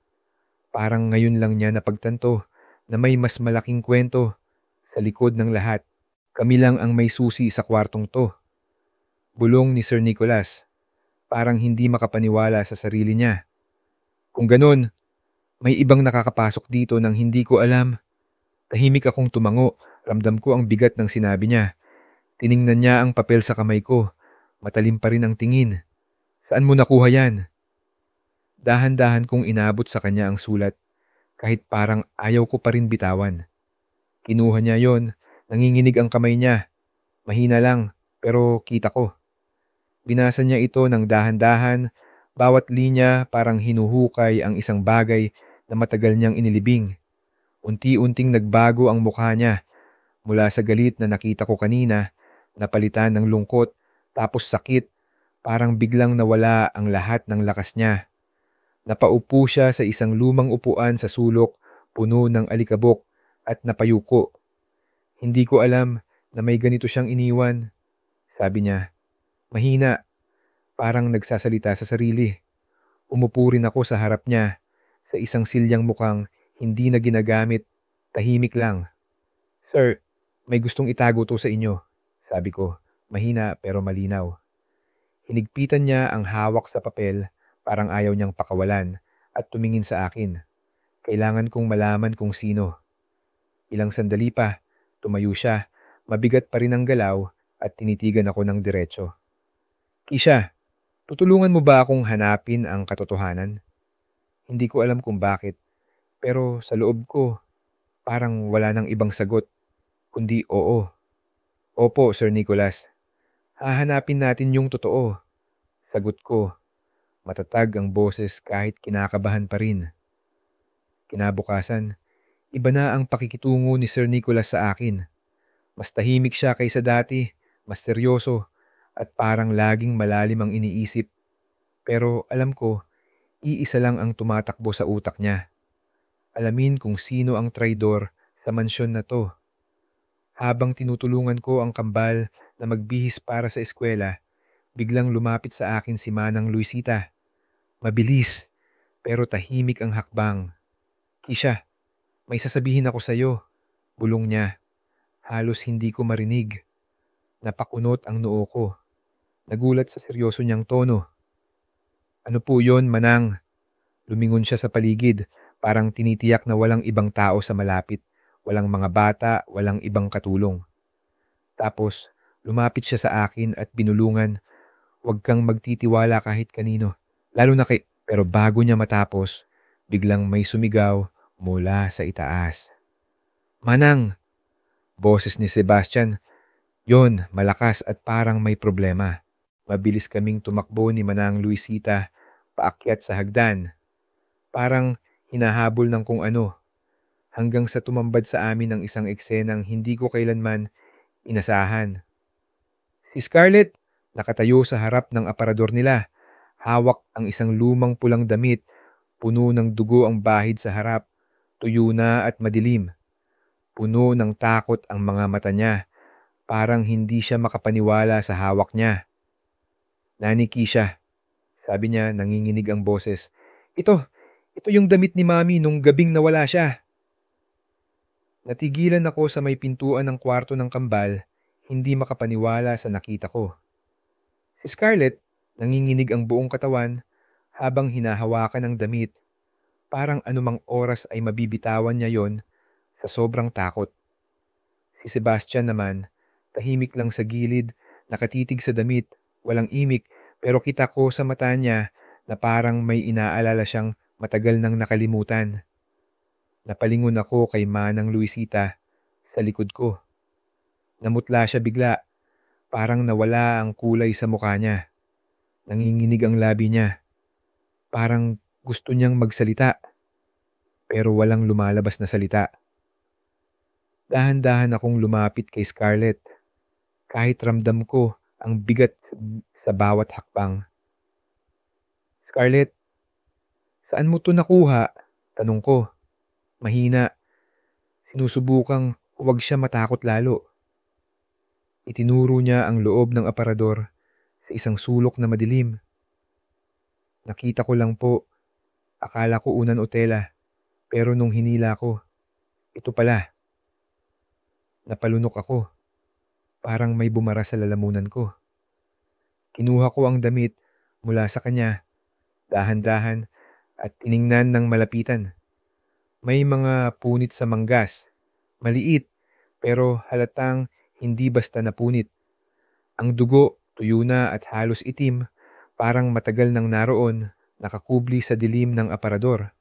Parang ngayon lang niya napagtanto na may mas malaking kwento sa likod ng lahat. Kami lang ang may susi sa kwartong to. Bulong ni Sir Nicholas. Parang hindi makapaniwala sa sarili niya. Kung ganun, may ibang nakakapasok dito nang hindi ko alam. Tahimik akong tumango, ramdam ko ang bigat ng sinabi niya. Tiningnan niya ang papel sa kamay ko. Matalim pa rin ang tingin. Saan mo nakuha yan? Dahan-dahan kong inabot sa kanya ang sulat, kahit parang ayaw ko pa rin bitawan. Kinuha niya yon, nanginginig ang kamay niya. Mahina lang, pero kita ko. Binasa niya ito ng dahan-dahan, bawat linya parang hinuhukay ang isang bagay na matagal niyang inilibing. Unti-unting nagbago ang mukha niya, mula sa galit na nakita ko kanina, napalitan ng lungkot, tapos sakit, parang biglang nawala ang lahat ng lakas niya. Napaupo siya sa isang lumang upuan sa sulok, puno ng alikabok at napayuko. Hindi ko alam na may ganito siyang iniwan. Sabi niya, mahina, parang nagsasalita sa sarili. Umupo rin ako sa harap niya, sa isang silyang mukhang hindi na ginagamit, tahimik lang. Sir, may gustong itago to sa inyo, sabi ko, mahina pero malinaw. Hinigpitan niya ang hawak sa papel, parang ayaw niyang pakawalan, at tumingin sa akin. Kailangan kong malaman kung sino. Ilang sandali pa, tumayo siya, mabigat pa rin ang galaw, at tinitigan ako ng diretso. Kisha, tutulungan mo ba akong hanapin ang katotohanan? Hindi ko alam kung bakit, pero sa loob ko, parang wala nang ibang sagot, kundi oo. Opo, Sir Nicholas. Hahanapin natin yung totoo. Sagot ko, matatag ang boses kahit kinakabahan pa rin. Kinabukasan, iba na ang pakikitungo ni Sir Nicholas sa akin. Mas tahimik siya kaysa dati, mas seryoso, at parang laging malalim ang iniisip. Pero alam ko, iisa lang ang tumatakbo sa utak niya. Alamin kung sino ang traidor sa mansyon na to. Habang tinutulungan ko ang kambal na magbihis para sa eskwela, biglang lumapit sa akin si Manang Luisita. Mabilis, pero tahimik ang hakbang. Kisha, may sasabihin ako sa'yo. Bulong niya. Halos hindi ko marinig. Napakunot ang noo ko. Nagulat sa seryoso niyang tono. Ano po yon, Manang? Lumingon siya sa paligid, parang tinitiyak na walang ibang tao sa malapit. Walang mga bata, walang ibang katulong. Tapos, lumapit siya sa akin at binulungan. Huwag kang magtitiwala kahit kanino. Lalo na kay... Pero bago niya matapos, biglang may sumigaw mula sa itaas. Manang! Boses ni Sebastian. Yon, malakas at parang may problema. Mabilis kaming tumakbo ni Manang Luisita paakyat sa hagdan. Parang hinahabol ng kung ano. Hanggang sa tumambad sa amin ang isang eksenang hindi ko kailanman inasahan. Si Scarlett, nakatayo sa harap ng aparador nila. Hawak ang isang lumang pulang damit, puno ng dugo ang bahid sa harap, tuyo na at madilim. Puno ng takot ang mga mata niya, parang hindi siya makapaniwala sa hawak niya. Nani Kisha, Sabi niya, nanginginig ang boses. Ito, ito yung damit ni Mami nung gabing nawala siya. Natigilan ako sa may pintuan ng kwarto ng kambal, hindi makapaniwala sa nakita ko. Si Scarlett, nanginginig ang buong katawan habang hinahawakan ng damit, parang anumang oras ay mabibitawan niya yon sa sobrang takot. Si Sebastian naman, tahimik lang sa gilid, nakatitig sa damit, walang imik, pero kita ko sa mata niya na parang may inaalala siyang matagal nang nakalimutan. Napalingon ako kay Manang Luisita sa likod ko. Namutla siya bigla, parang nawala ang kulay sa mukha niya. Nanginginig ang labi niya. Parang gusto niyang magsalita, pero walang lumalabas na salita. Dahan-dahan akong lumapit kay Scarlett, kahit ramdam ko ang bigat sa bawat hakbang. Scarlett, saan mo to nakuha? Tanong ko. Mahina. Sinusubukang huwag siya matakot lalo. Itinuro niya ang loob ng aparador sa isang sulok na madilim. Nakita ko lang po. Akala ko unan o tela, pero nung hinila ko, ito pala. Napalunok ako. Parang may bumara sa lalamunan ko. Kinuha ko ang damit mula sa kanya, dahan-dahan at tiningnan ng malapitan. May mga punit sa manggas, maliit pero halatang hindi basta napunit. Ang dugo, tuyo na at halos itim, parang matagal nang naroon, nakakubli sa dilim ng aparador.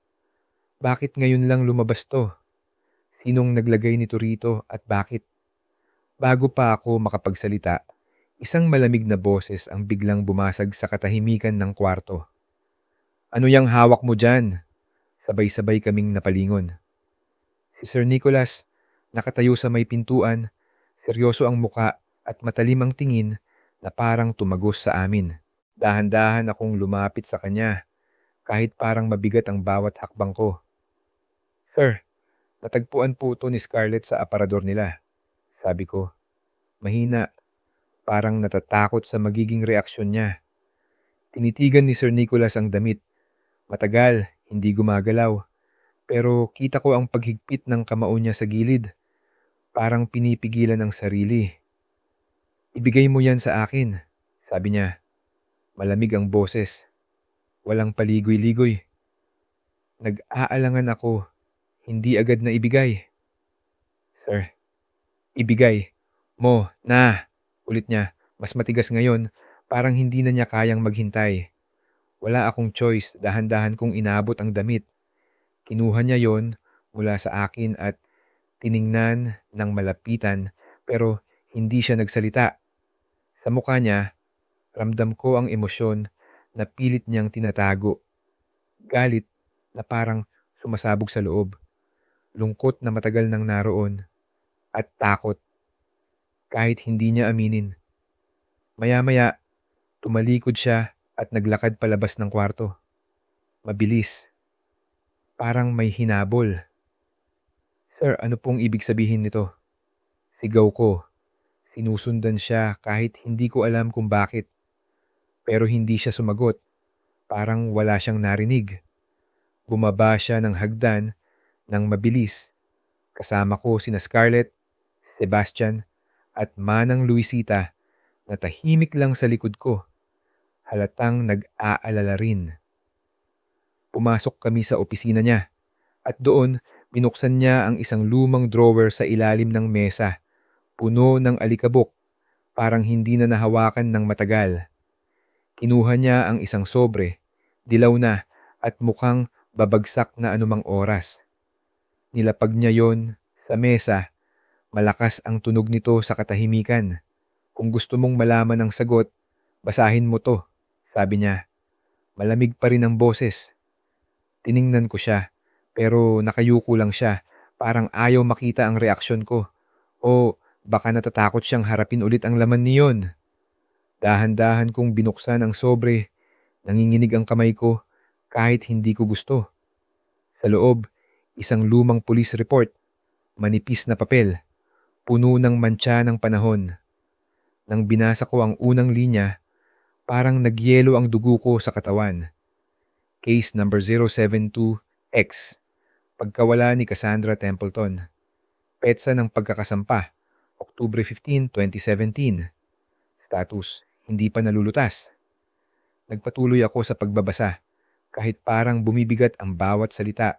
Bakit ngayon lang lumabas to? Sinong naglagay nito rito at bakit? Bago pa ako makapagsalita, isang malamig na boses ang biglang bumasag sa katahimikan ng kwarto. Ano yang hawak mo dyan? Sabay-sabay kaming napalingon. Si Sir Nicholas, nakatayo sa may pintuan, seryoso ang muka at matalim ang tingin na parang tumagos sa amin. Dahan-dahan akong lumapit sa kanya, kahit parang mabigat ang bawat hakbang ko. Sir, natagpuan po ito ni Scarlett sa aparador nila. Sabi ko, mahina, parang natatakot sa magiging reaksyon niya. Tinitigan ni Sir Nicholas ang damit. Matagal, hindi gumagalaw. Pero kita ko ang paghigpit ng kamao niya sa gilid. Parang pinipigilan ang sarili. Ibigay mo yan sa akin, sabi niya. Malamig ang boses. Walang paligoy-ligoy. Nag-aalangan ako. Hindi agad na ibigay. Sir, ibigay mo na. Ulit niya. Mas matigas ngayon. Parang hindi na niya kayang maghintay. Wala akong choice. Dahan-dahan kong inabot ang damit. Kinuha niya yon mula sa akin at tiningnan ng malapitan pero hindi siya nagsalita. Sa mukha niya, ramdam ko ang emosyon na pilit niyang tinatago. Galit na parang sumasabog sa loob. Lungkot na matagal nang naroon. At takot. Kahit hindi niya aminin. Maya-maya, tumalikod siya at naglakad palabas ng kwarto. Mabilis. Parang may hinabol. Sir, ano pong ibig sabihin nito? Sigaw ko. Sinusundan siya kahit hindi ko alam kung bakit. Pero hindi siya sumagot. Parang wala siyang narinig. Bumaba siya ng hagdan ng mabilis. Kasama ko sina Scarlett, Sebastian, at Manang Luisita na tahimik lang sa likod ko. Halatang nag-aalala rin. Pumasok kami sa opisina niya at doon binuksan niya ang isang lumang drawer sa ilalim ng mesa, puno ng alikabok, parang hindi na nahawakan ng matagal. Kinuha niya ang isang sobre, dilaw na at mukhang babagsak na anumang oras. Nilapag niya yon sa mesa, malakas ang tunog nito sa katahimikan. Kung gusto mong malaman ang sagot, basahin mo to, sabi niya. Malamig pa rin ang boses. Tiningnan ko siya, pero nakayuko lang siya, parang ayaw makita ang reaksyon ko. O baka natatakot siyang harapin ulit ang laman niyon. Dahan-dahan kong binuksan ang sobre, nanginginig ang kamay ko kahit hindi ko gusto. Sa loob, isang lumang police report, manipis na papel, puno ng mantsa ng panahon. Nang binasa ko ang unang linya, Parang nagyelo ang dugo ko sa katawan. Case number 072X. Pagkawala ni Cassandra Templeton. Petsa ng pagkakasampa. October 15, 2017. Status, hindi pa nalulutas. Nagpatuloy ako sa pagbabasa, kahit parang bumibigat ang bawat salita.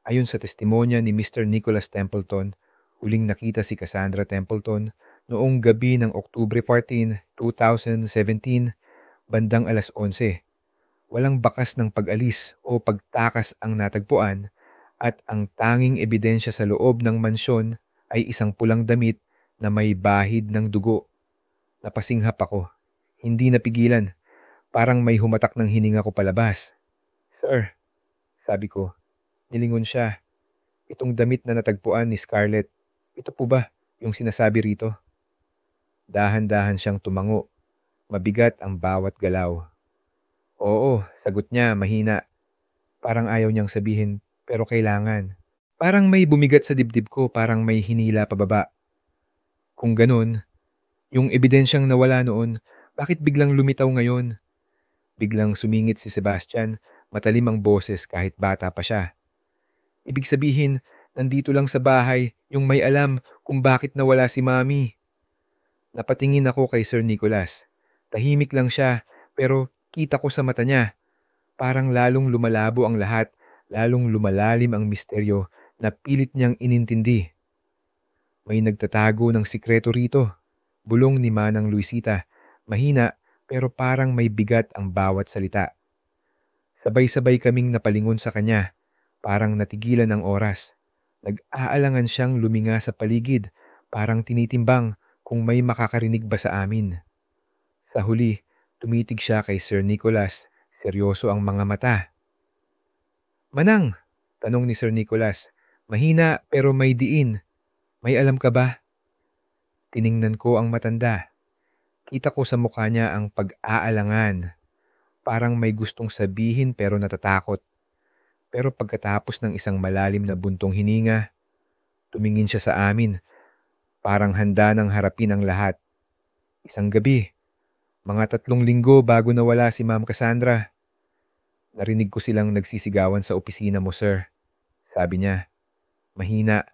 Ayon sa testimonya ni Mr. Nicholas Templeton, huling nakita si Cassandra Templeton noong gabi ng October 14, 2017, bandang alas 11. Walang bakas ng pag-alis o pagtakas ang natagpuan at ang tanging ebidensya sa loob ng mansyon ay isang pulang damit na may bahid ng dugo. Napasinghap ako. Hindi napigilan. Parang may humatak ng hininga ko palabas. "Sir," sabi ko. Nilingon siya. "Itong damit na natagpuan ni Scarlett, ito po ba yung sinasabi rito?" Dahan-dahan siyang tumango. Mabigat ang bawat galaw. "Oo," sagot niya mahina. Parang ayaw niyang sabihin, pero kailangan. Parang may bumigat sa dibdib ko, parang may hinila pababa. Kung ganun, yung ebidensyang nawala noon, bakit biglang lumitaw ngayon? Biglang sumingit si Sebastian, matalim ang boses kahit bata pa siya. "Ibig sabihin, nandito lang sa bahay yung may alam kung bakit nawala si Mami." Napatingin ako kay Sir Nicholas. Tahimik lang siya, pero kita ko sa mata niya. Parang lalong lumalabo ang lahat, lalong lumalalim ang misteryo na pilit niyang inintindi. "May nagtatago ng sikreto rito," bulong ni Manang Luisita. Mahina, pero parang may bigat ang bawat salita. Sabay-sabay kaming napalingon sa kanya, parang natigilan ang oras. Nag-aalangan siyang luminga sa paligid, parang tinitimbang kung may makakarinig ba sa amin. Sa huli, tumitig siya kay Sir Nicholas, seryoso ang mga mata. "Manang," tanong ni Sir Nicholas, mahina pero may diin, "may alam ka ba?" Tiningnan ko ang matanda. Kita ko sa mukha niya ang pag-aalangan. Parang may gustong sabihin pero natatakot. Pero pagkatapos ng isang malalim na buntong hininga, tumingin siya sa amin, parang handa nang harapin ang lahat. "Isang gabi, mga 3 linggo bago nawala si Ma'am Cassandra, narinig ko silang nagsisigawan sa opisina mo, sir." Sabi niya, mahina,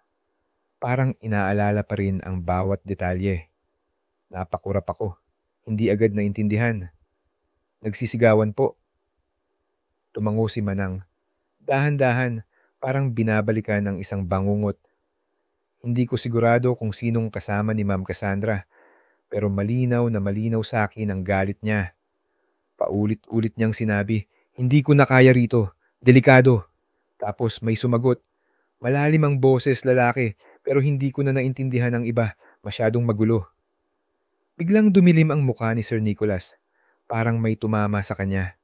parang inaalala pa rin ang bawat detalye. Napakurap ako. Hindi agad naintindihan. "Nagsisigawan po." Tumango si Manang. Dahan-dahan, parang binabalikan ng isang bangungot. Hindi ko sigurado kung sinong kasama ni Ma'am Cassandra, pero malinaw na malinaw sa akin ang galit niya. Paulit-ulit niyang sinabi, "Hindi ko na kaya rito. Delikado." Tapos may sumagot. Malalim ang boses, lalaki, pero hindi ko na naintindihan ang iba. Masyadong magulo. Biglang dumilim ang mukha ni Sir Nicholas. Parang may tumama sa kanya.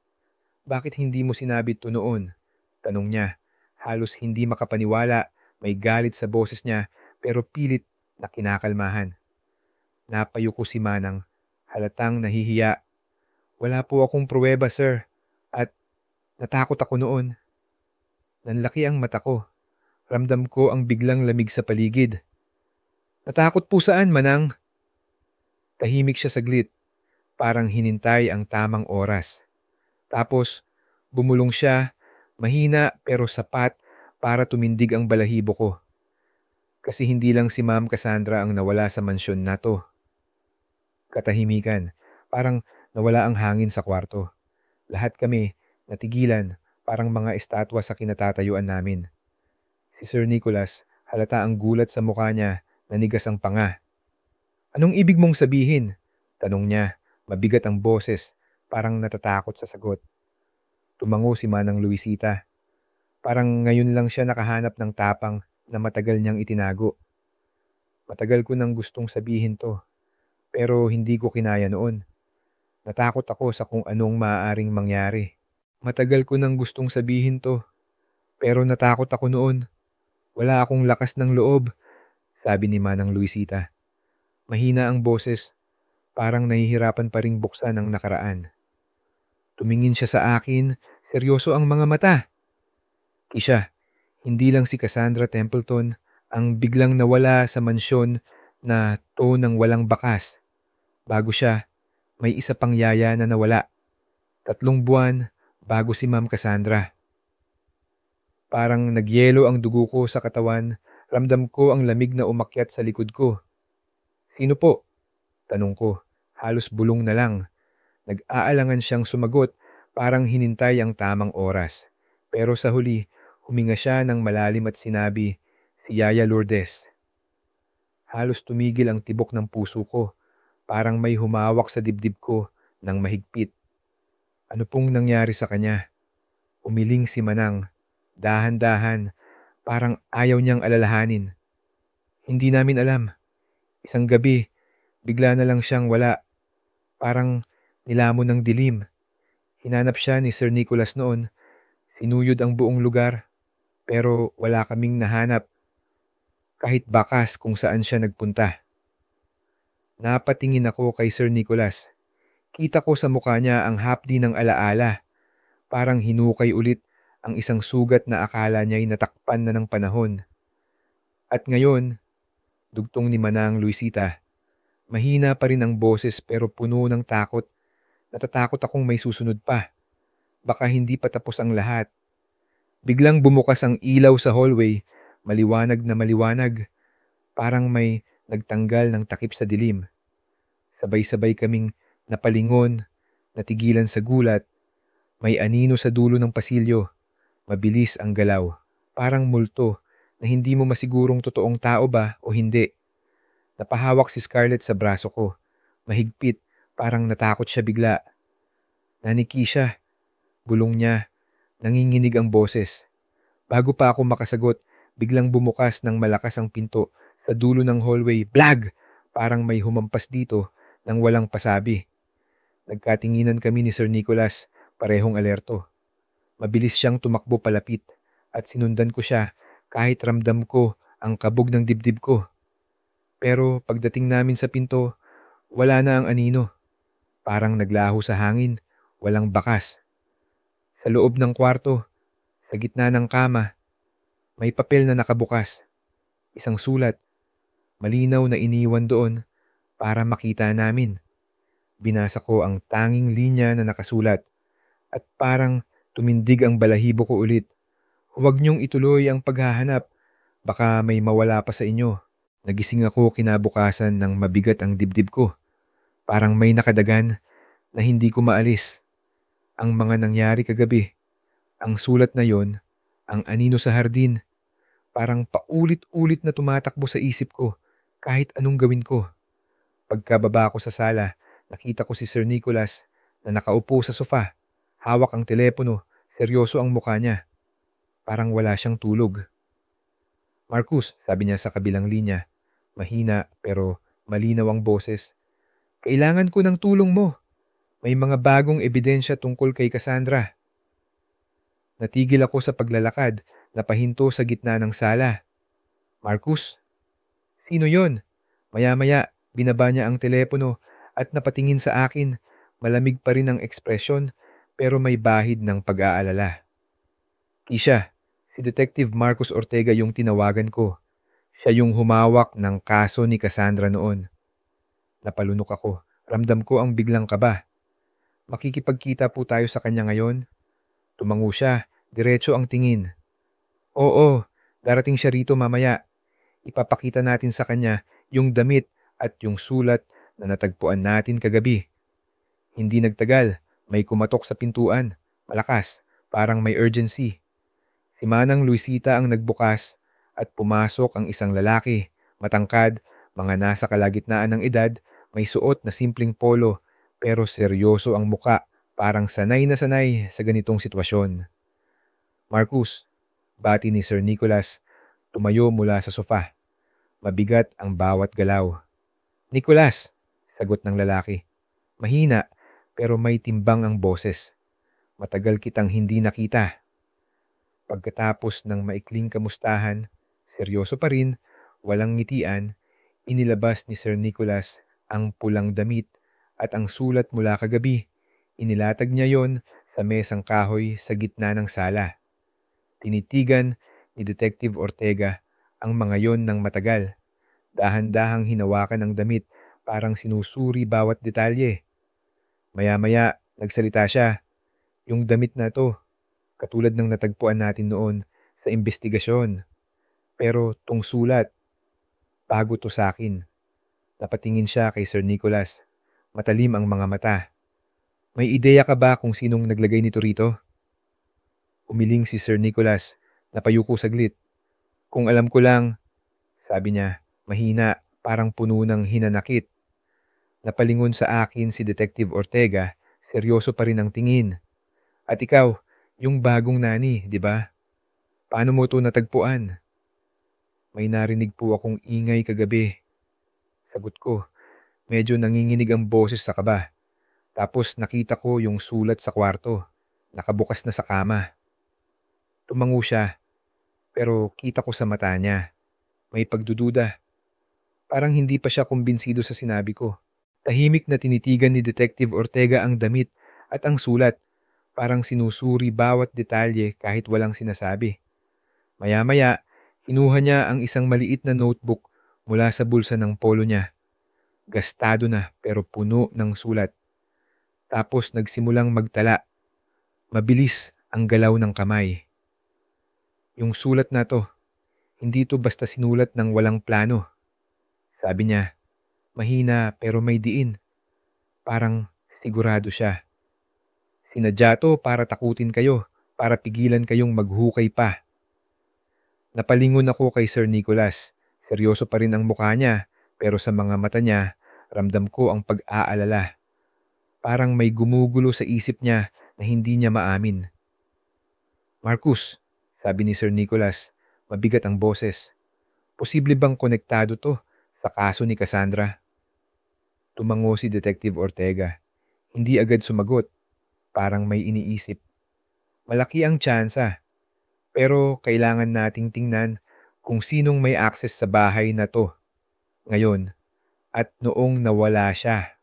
"Bakit hindi mo sinabi ito noon?" Tanong niya. Halos hindi makapaniwala. May galit sa boses niya, pero pilit na kinakalmahan. Napayuko si Manang. Halatang nahihiya. "Wala po akong pruweba, sir. At natakot ako noon." Nanlaki ang mata ko. Ramdam ko ang biglang lamig sa paligid. "Natakot po saan, Manang?" Tahimik siya saglit. Parang hinintay ang tamang oras. Tapos, bumulong siya, mahina pero sapat para tumindig ang balahibo ko. Kasi hindi lang si Ma'am Cassandra ang nawala sa mansyon na to. Katahimikan. Parang nawala ang hangin sa kwarto. Lahat kami, natigilan, parang mga estatwa sa kinatatayuan namin. Si Sir Nicholas, halata ang gulat sa mukha niya, nanigas ang panga. "Anong ibig mong sabihin?" Tanong niya, mabigat ang boses, parang natatakot sa sagot. Tumango si Manang Luisita. Parang ngayon lang siya nakahanap ng tapang na matagal niyang itinago. "Matagal ko nang gustong sabihin to, pero hindi ko kinaya noon. Natakot ako sa kung anong maaaring mangyari. Matagal ko nang gustong sabihin to, pero natakot ako noon. Wala akong lakas ng loob," sabi ni Manang Luisita. Mahina ang boses, parang nahihirapan pa ring buksan ang nakaraan. Tumingin siya sa akin, seryoso ang mga mata. "Kisha, hindi lang si Cassandra Templeton ang biglang nawala sa mansyon na to ng walang bakas. Bago siya, May isa pang yaya na nawala. 3 buwan bago si Ma'am Cassandra. Parang nagyelo ang dugo ko sa katawan, ramdam ko ang lamig na umakyat sa likod ko. Sino po? Tanong ko. Halos bulong na lang. Nag-aalangan siyang sumagot, parang hinintay ang tamang oras. Pero sa huli, huminga siya ng malalim at sinabi, si Yaya Lourdes. Halos tumigil ang tibok ng puso ko, parang may humawak sa dibdib ko ng mahigpit. Ano pong nangyari sa kanya? Umiling si Manang, dahan-dahan, parang ayaw niyang alalahanin. Hindi namin alam. Isang gabi, bigla na lang siyang wala. Parang nilamon ng dilim. Hinanap siya ni Sir Nicholas noon. Sinuyod ang buong lugar. Pero wala kaming nahanap. Kahit bakas kung saan siya nagpunta. Napatingin ako kay Sir Nicholas. Kita ko sa mukha niya ang hapdi ng alaala. Parang hinukay ulit ang isang sugat na akala niya'y natakpan na ng panahon. At ngayon, dugtong ni Manang Luisita, mahina pa rin ang boses pero puno ng takot. Natatakot akong may susunod pa. Baka hindi pa tapos ang lahat. Biglang bumukas ang ilaw sa hallway, maliwanag na maliwanag. Parang may nagtanggal ng takip sa dilim. Sabay-sabay kaming napalingon, natigilan sa gulat. May anino sa dulo ng pasilyo. Mabilis ang galaw. Parang multo na hindi mo masigurong totoong tao ba o hindi. Napahawak si Scarlett sa braso ko. Mahigpit, parang natakot siya bigla. Naniki siya. Bulong niya. Nanginginig ang boses. Bago pa ako makasagot, biglang bumukas ng malakas ang pinto sa dulo ng hallway. Blag! Parang may humampas dito nang walang pasabi. Nagkatinginan kami ni Sir Nicholas, parehong alerto. Mabilis siyang tumakbo palapit at sinundan ko siya kahit ramdam ko ang kabog ng dibdib ko. Pero pagdating namin sa pinto, wala na ang anino. Parang naglaho sa hangin, walang bakas. Sa loob ng kwarto, sa gitna ng kama, may papel na nakabukas. Isang sulat, malinaw na iniwan doon para makita namin. Binasa ko ang tanging linya na nakasulat at parang tumindig ang balahibo ko ulit. Huwag niyong ituloy ang paghahanap. Baka may mawala pa sa inyo. Nagising ako kinabukasan ng mabigat ang dibdib ko. Parang may nakadagan na hindi ko maalis. Ang mga nangyari kagabi. Ang sulat na yon, ang anino sa hardin. Parang paulit-ulit na tumatakbo sa isip ko kahit anong gawin ko. Pagkababa ko sa sala, nakita ko si Sir Nicholas na nakaupo sa sofa. Hawak ang telepono, seryoso ang mukha niya. Parang wala siyang tulog. Marcus, sabi niya sa kabilang linya. Mahina pero malinaw ang boses. Kailangan ko ng tulong mo. May mga bagong ebidensya tungkol kay Cassandra. Natigil ako sa paglalakad, napahinto sa gitna ng sala. Marcus? Sino yon? Maya-maya, binaba niya ang telepono at napatingin sa akin. Malamig pa rin ang ekspresyon pero may bahid ng pag-aalala. Kisha, si Detective Marcus Ortega yung tinawagan ko. Siya yung humawak ng kaso ni Cassandra noon. Napalunok ako. Ramdam ko ang biglang kaba. Makikipagkita po tayo sa kanya ngayon? Tumango siya. Diretso ang tingin. Oo, darating siya rito mamaya. Ipapakita natin sa kanya yung damit at yung sulat na natagpuan natin kagabi. Hindi nagtagal. May kumatok sa pintuan. Malakas. Parang may urgency. Si Manang Luisita ang nagbukas at pumasok ang isang lalaki. Matangkad, mga nasa kalagitnaan ng edad, may suot na simpleng polo pero seryoso ang muka. Parang sanay na sanay sa ganitong sitwasyon. Marcus, bati ni Sir Nicholas, tumayo mula sa sofa. Mabigat ang bawat galaw. Nicholas, sagot ng lalaki. Mahina pero may timbang ang boses. Matagal kitang hindi nakita. Pagkatapos ng maikling kamustahan, seryoso pa rin, walang ngitian, inilabas ni Sir Nicholas ang pulang damit at ang sulat mula kagabi. Inilatag niya yon sa mesang kahoy sa gitna ng sala. Tinitigan ni Detective Ortega ang mga yon ng matagal. Dahan-dahang hinawakan ang damit, parang sinusuri bawat detalye. Maya-maya, nagsalita siya. Yung damit na to, katulad ng natagpuan natin noon sa investigasyon. Pero tong sulat, bago to sa akin. Napatingin siya kay Sir Nicholas. Matalim ang mga mata. May ideya ka ba kung sinong naglagay nito rito? Umiling si Sir Nicholas. Napayuko saglit. Kung alam ko lang, sabi niya, mahina, parang puno ng hinanakit. Napalingon sa akin si Detective Ortega, seryoso pa rin ang tingin. At ikaw, yung bagong nani, di ba? Paano mo ito natagpuan? May narinig po akong ingay kagabi. Sagot ko, medyo nanginginig ang boses sa kaba. Tapos nakita ko yung sulat sa kwarto. Nakabukas na sa kama. Tumango siya, pero kita ko sa mata niya. May pagdududa. Parang hindi pa siya kumbinsido sa sinabi ko. Tahimik na tinitigan ni Detective Ortega ang damit at ang sulat. Parang sinusuri bawat detalye kahit walang sinasabi. Maya-maya, kinuha niya ang isang maliit na notebook mula sa bulsa ng polo niya. Gastado na pero puno ng sulat. Tapos nagsimulang magtala. Mabilis ang galaw ng kamay. Yung sulat na to, hindi to basta sinulat ng walang plano. Sabi niya, mahina pero may diin. Parang sigurado siya. Sinadya to para takutin kayo, para pigilan kayong maghukay pa. Napalingon ako kay Sir Nicholas. Seryoso pa rin ang mukha niya, pero sa mga mata niya, ramdam ko ang pag-aalala. Parang may gumugulo sa isip niya na hindi niya maamin. Marcus, sabi ni Sir Nicholas, mabigat ang boses. Posible bang konektado to sa kaso ni Cassandra? Tumango si Detective Ortega. Hindi agad sumagot. Parang may iniisip. Malaki ang tsansa. Pero kailangan nating tingnan kung sinong may access sa bahay na to. Ngayon, at noong nawala siya.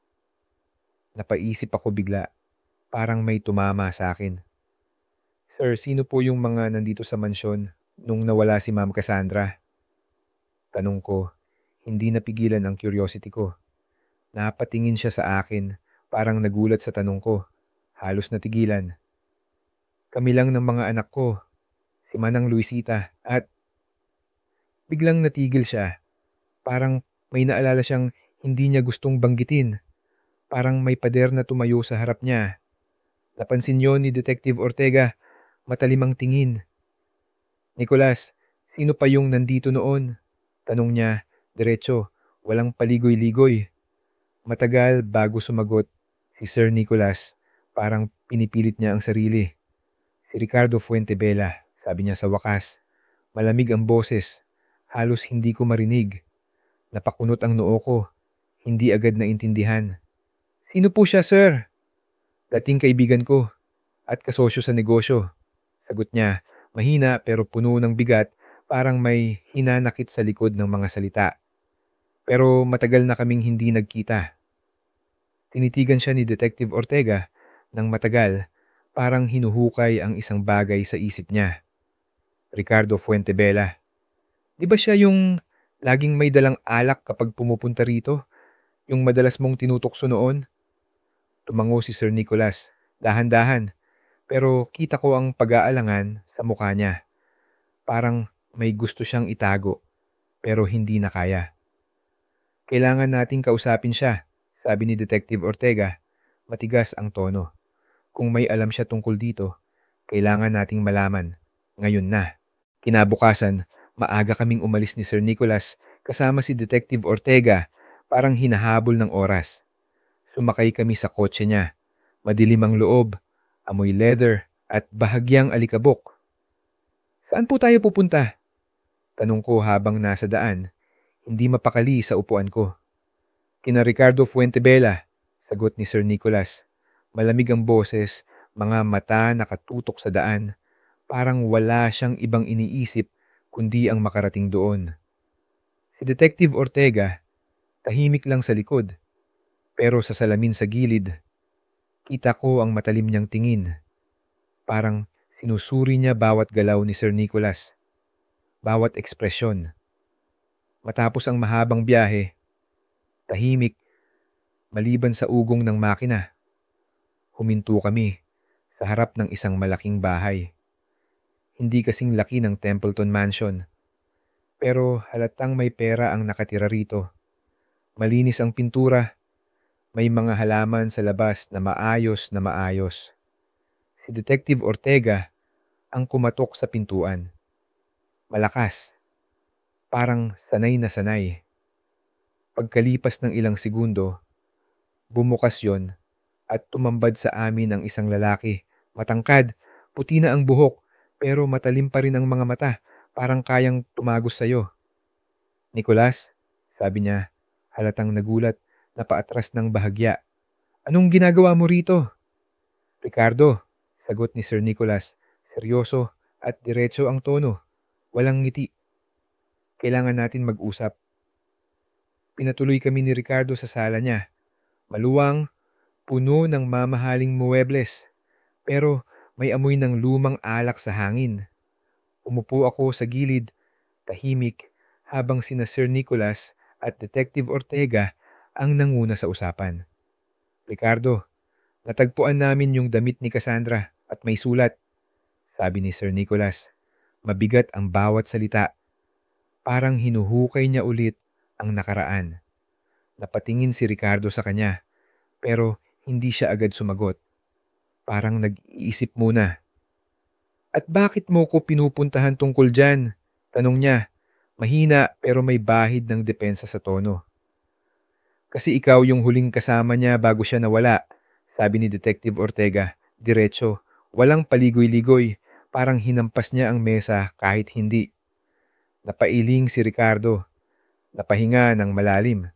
Napaisip ako bigla. Parang may tumama sa akin. Sir, sino po yung mga nandito sa mansyon nung nawala si Ma'am Cassandra? Tanong ko, hindi napigilan ang curiosity ko. Napatingin siya sa akin, parang nagulat sa tanong ko. Halos natigilan. Kami lang ng mga anak ko, si Manang Luisita, at biglang natigil siya. Parang may naalala siyang hindi niya gustong banggitin. Parang may pader na tumayo sa harap niya. Napansin yon ni Detective Ortega, matalim ang tingin. Nicholas, sino pa yung nandito noon? Tanong niya, diretso, walang paligoy-ligoy. Matagal bago sumagot si Sir Nicholas, parang pinipilit niya ang sarili. Si Ricardo Fuentebela, sabi niya sa wakas. Malamig ang boses, halos hindi ko marinig. Napakunot ang noo ko, hindi agad naintindihan. Sino po siya, sir? Dating kaibigan ko at kasosyo sa negosyo. Sagot niya, mahina pero puno ng bigat, parang may hinanakit sa likod ng mga salita. Pero matagal na kaming hindi nagkita. Tinitigan siya ni Detective Ortega ng matagal, parang hinuhukay ang isang bagay sa isip niya. Ricardo Fuentebela. Di ba siya yung laging may dalang alak kapag pumupunta rito? Yung madalas mong tinutokso noon? Tumango si Sir Nicholas, dahan-dahan, pero kita ko ang pag-aalangan sa mukha niya. Parang may gusto siyang itago, pero hindi na kaya. Kailangan nating kausapin siya, sabi ni Detective Ortega. Matigas ang tono. Kung may alam siya tungkol dito, kailangan nating malaman. Ngayon na. Kinabukasan, maaga kaming umalis ni Sir Nicholas kasama si Detective Ortega, parang hinahabol ng oras. Sumakay kami sa kotse niya. Madilim ang loob, amoy leather at bahagyang alikabok. Saan po tayo pupunta? Tanong ko habang nasa daan. Hindi mapakali sa upuan ko. Kina Ricardo Fuentebela, sagot ni Sir Nicholas. Malamig ang boses, mga mata nakatutok sa daan. Parang wala siyang ibang iniisip kundi ang makarating doon. Si Detective Ortega, tahimik lang sa likod. Pero sa salamin sa gilid, kita ko ang matalim niyang tingin. Parang sinusuri niya bawat galaw ni Sir Nicholas. Bawat ekspresyon. Matapos ang mahabang biyahe, tahimik, maliban sa ugong ng makina. Huminto kami sa harap ng isang malaking bahay. Hindi kasing laki ng Templeton Mansion, pero halatang may pera ang nakatira rito. Malinis ang pintura, may mga halaman sa labas na maayos na maayos. Si Detective Ortega ang kumatok sa pintuan. Malakas, parang sanay na sanay. Pagkalipas ng ilang segundo, bumukas yon at tumambad sa amin ang isang lalaki. Matangkad, puti na ang buhok, pero matalim pa rin ang mga mata, parang kayang tumagos sa'yo. Nicholas, sabi niya, halatang nagulat na paatras ng bahagya. Anong ginagawa mo rito? Ricardo, sagot ni Sir Nicholas, seryoso at diretso ang tono. Walang ngiti. Kailangan natin mag-usap. Pinatuloy kami ni Ricardo sa sala niya. Maluwang, puno ng mamahaling muebles, pero may amoy ng lumang alak sa hangin. Umupo ako sa gilid, tahimik, habang sina Sir Nicholas at Detective Ortega ang nanguna sa usapan. Ricardo, natagpuan namin yung damit ni Cassandra at may sulat, sabi ni Sir Nicholas. Mabigat ang bawat salita. Parang hinuhukay niya ulit ang nakaraan. Napatingin si Ricardo sa kanya, pero hindi siya agad sumagot. Parang nag-iisip muna. At bakit mo ko pinupuntahan tungkol dyan? Tanong niya. Mahina pero may bahid ng depensa sa tono. Kasi ikaw yung huling kasama niya bago siya nawala, sabi ni Detective Ortega. Diretso, walang paligoy-ligoy, parang hinampas niya ang mesa kahit hindi. Napailing si Ricardo. Napahinga ng malalim.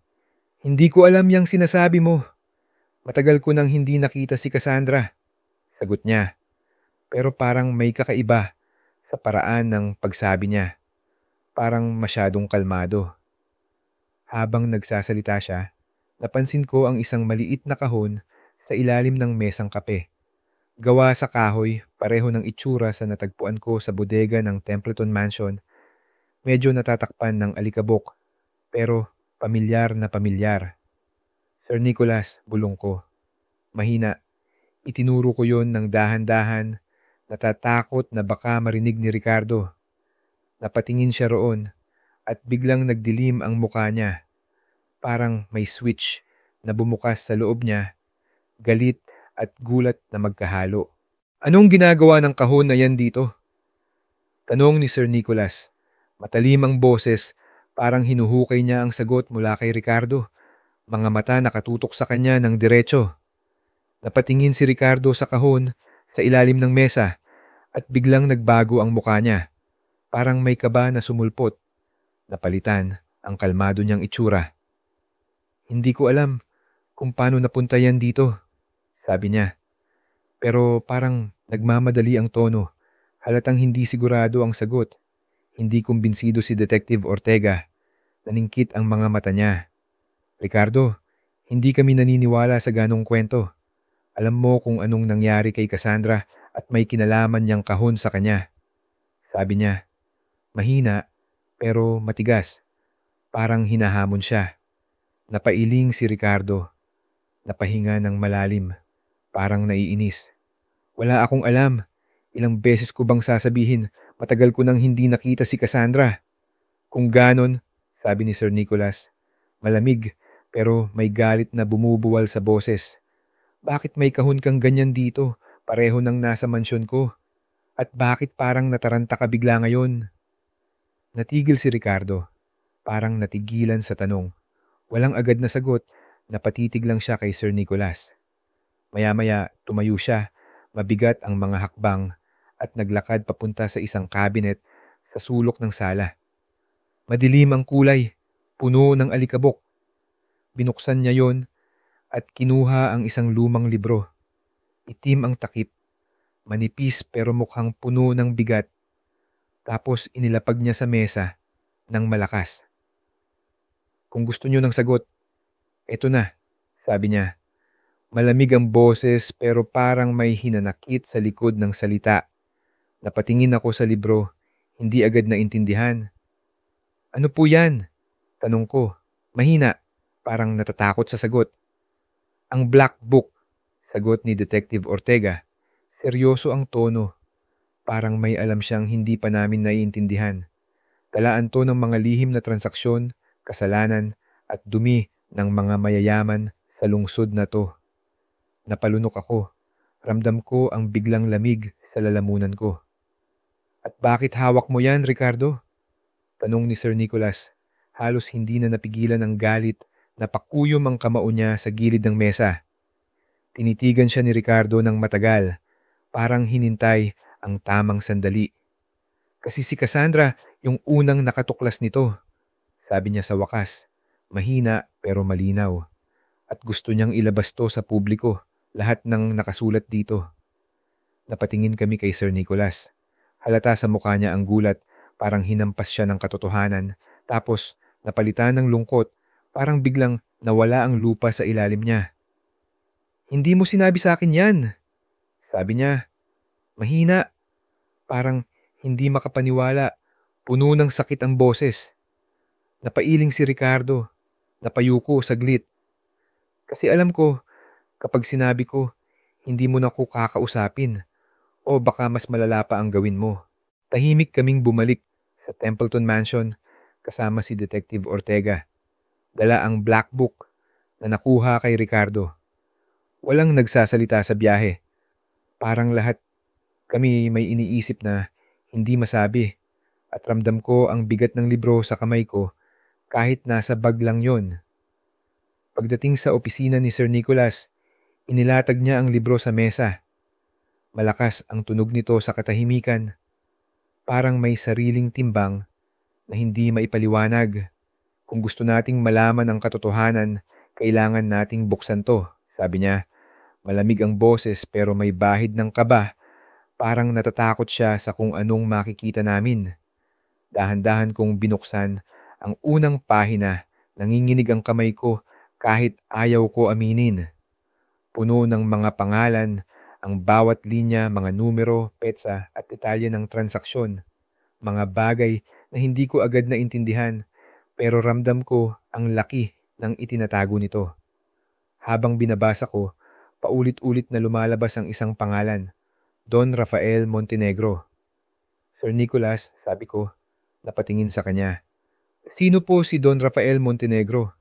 Hindi ko alam yung sinasabi mo. Matagal ko nang hindi nakita si Cassandra, sagot niya. Pero parang may kakaiba sa paraan ng pagsabi niya. Parang masyadong kalmado. Habang nagsasalita siya, napansin ko ang isang maliit na kahon sa ilalim ng mesang kape. Gawa sa kahoy, pareho ng itsura sa natagpuan ko sa bodega ng Templeton Mansion. Medyo natatakpan ng alikabok, pero pamilyar na pamilyar. Sir Nicholas, bulong ko. Mahina, itinuro ko yon ng dahan-dahan, natatakot na baka marinig ni Ricardo. Napatingin siya roon at biglang nagdilim ang muka niya. Parang may switch na bumukas sa loob niya, galit at gulat na magkahalo. Anong ginagawa ng kahon na yan dito? Tanong ni Sir Nicholas. Matalim ang boses, parang hinuhukay niya ang sagot mula kay Ricardo. Mga mata nakatutok sa kanya ng diretso. Napatingin si Ricardo sa kahon sa ilalim ng mesa at biglang nagbago ang muka niya. Parang may kaba na sumulpot. Napalitan ang kalmado niyang itsura. Hindi ko alam kung paano napunta yan dito, sabi niya. Pero parang nagmamadali ang tono. Halatang hindi sigurado ang sagot. Hindi kumbinsido si Detective Ortega. Naningkit ang mga mata niya. Ricardo, hindi kami naniniwala sa ganong kwento. Alam mo kung anong nangyari kay Cassandra at may kinalaman niyang kahon sa kanya. Sabi niya, mahina pero matigas. Parang hinahamon siya. Napailing si Ricardo. Napahinga ng malalim. Parang naiinis. Wala akong alam. Ilang beses ko bang sasabihin, matagal ko nang hindi nakita si Cassandra. Kung ganon, sabi ni Sir Nicholas, malamig pero may galit na bumubuwal sa boses. Bakit may kahon kang ganyan dito, pareho ng nasa mansyon ko? At bakit parang nataranta ka bigla ngayon? Natigil si Ricardo. Parang natigilan sa tanong. Walang agad na sagot, napatitig lang siya kay Sir Nicholas. Maya-maya tumayo siya, mabigat ang mga hakbang at naglakad papunta sa isang cabinet sa sulok ng sala. Madilim ang kulay, puno ng alikabok. Binuksan niya yon at kinuha ang isang lumang libro. Itim ang takip, manipis pero mukhang puno ng bigat. Tapos inilapag niya sa mesa ng malakas. Kung gusto niyo ng sagot, eto na, sabi niya. Malamig ang boses pero parang may hinanakit sa likod ng salita. Napatingin ako sa libro, hindi agad naintindihan. Ano po yan? Tanong ko. Mahina, parang natatakot sa sagot. Ang Black Book, Sagot ni Detective Ortega. Seryoso ang tono. Parang may alam siyang hindi pa namin naiintindihan. Talaan to ng mga lihim na transaksyon, kasalanan, at dumi ng mga mayayaman sa lungsod na to. Napalunok ako. Ramdam ko ang biglang lamig sa lalamunan ko. At bakit hawak mo yan, Ricardo? Tanong ni Sir Nicholas. Halos hindi na napigilan ang galit na pakuyom ang kamao niya sa gilid ng mesa. Tinitigan siya ni Ricardo ng matagal, parang hinintay ang tamang sandali. Kasi si Cassandra yung unang nakatuklas nito. Sabi niya sa wakas, mahina pero malinaw. At gusto niyang ilabas to sa publiko, lahat ng nakasulat dito. Napatingin kami kay Sir Nicholas. Halata sa mukha niya ang gulat, parang hinampas siya ng katotohanan. Tapos napalitan ng lungkot, parang biglang nawala ang lupa sa ilalim niya. Hindi mo sinabi sa akin yan. Sabi niya, mahina. Parang hindi makapaniwala. Puno ng sakit ang boses. Napailing si Ricardo. Napayuko saglit. Kasi alam ko, kapag sinabi ko, hindi mo na ko kakausapin. O baka mas malala pa ang gawin mo. Tahimik kaming bumalik sa Templeton Mansion kasama si Detective Ortega. Dala ang black book na nakuha kay Ricardo. Walang nagsasalita sa biyahe. Parang lahat kami may iniisip na hindi masabi. At ramdam ko ang bigat ng libro sa kamay ko kahit nasa bag lang yon. Pagdating sa opisina ni Sir Nicholas, inilatag niya ang libro sa mesa. Malakas ang tunog nito sa katahimikan. Parang may sariling timbang na hindi maipaliwanag. Kung gusto nating malaman ang katotohanan, kailangan nating buksan to, sabi niya. Malamig ang boses pero may bahid ng kaba. Parang natatakot siya sa kung anong makikita namin. Dahan-dahan kong binuksan ang unang pahina. Nanginginig ang kamay ko kahit ayaw ko aminin. Puno ng mga pangalan, ang bawat linya, mga numero, petsa at detalye ng transaksyon. Mga bagay na hindi ko agad naintindihan pero ramdam ko ang laki ng itinatago nito. Habang binabasa ko, paulit-ulit na lumalabas ang isang pangalan, Don Rafael Montenegro. Sir Nicholas, sabi ko, napatingin sa kanya. Sino po si Don Rafael Montenegro?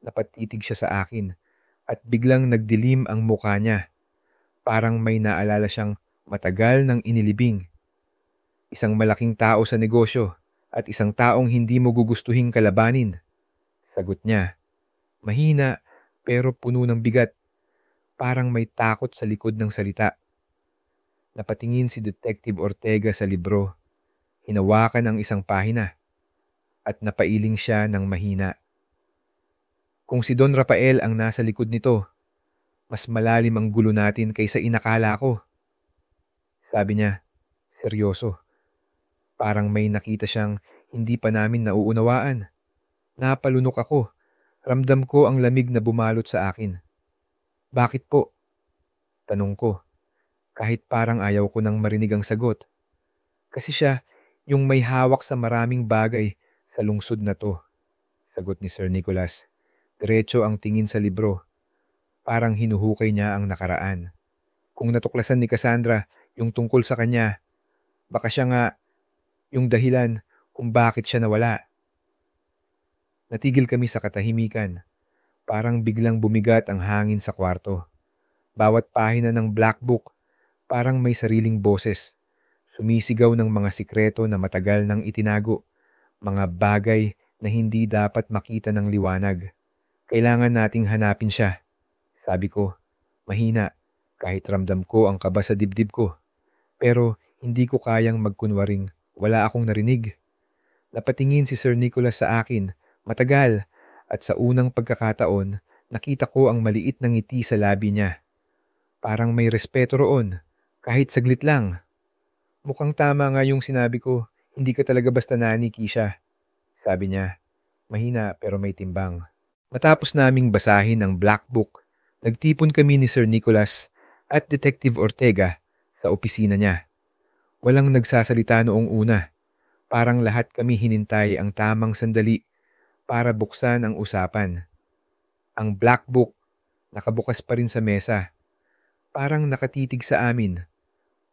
Napatitig siya sa akin at biglang nagdilim ang mukha niya. Parang may naalala siyang matagal ng inilibing. Isang malaking tao sa negosyo at isang taong hindi mo gugustuhing kalabanin. Sagot niya. Mahina pero puno ng bigat. Parang may takot sa likod ng salita. Napatingin si Detective Ortega sa libro. Hinawakan ang isang pahina. At napailing siya ng mahina. Kung si Don Rafael ang nasa likod nito, mas malalim ang gulo natin kaysa inakala ko. Sabi niya, seryoso. Parang may nakita siyang hindi pa namin nauunawaan. Napalunok ako. Ramdam ko ang lamig na bumalot sa akin. Bakit po? Tanong ko. Kahit parang ayaw ko nang marinig ang sagot. Kasi siya yung may hawak sa maraming bagay sa lungsod na to. Sagot ni Sir Nicholas. Diretso ang tingin sa libro. Parang hinuhukay niya ang nakaraan. Kung natuklasan ni Cassandra yung tungkol sa kanya, baka siya nga yung dahilan kung bakit siya nawala. Natigil kami sa katahimikan. Parang biglang bumigat ang hangin sa kwarto. Bawat pahina ng black book, parang may sariling boses. Sumisigaw ng mga sikreto na matagal nang itinago. Mga bagay na hindi dapat makita ng liwanag. Kailangan nating hanapin siya. Sabi ko, mahina, kahit ramdam ko ang kaba sa dibdib ko. Pero hindi ko kayang magkunwaring wala akong narinig. Napatingin si Sir Nicholas sa akin, matagal, at sa unang pagkakataon, nakita ko ang maliit na ngiti sa labi niya. Parang may respeto roon, kahit saglit lang. Mukhang tama nga yung sinabi ko, hindi ka talaga basta nani, Kisha. Sabi niya, mahina pero may timbang. Matapos naming basahin ang black book, nagtipon kami ni Sir Nicholas at Detective Ortega sa opisina niya. Walang nagsasalita noong una. Parang lahat kami hinintay ang tamang sandali para buksan ang usapan. Ang black book nakabukas pa rin sa mesa. Parang nakatitig sa amin,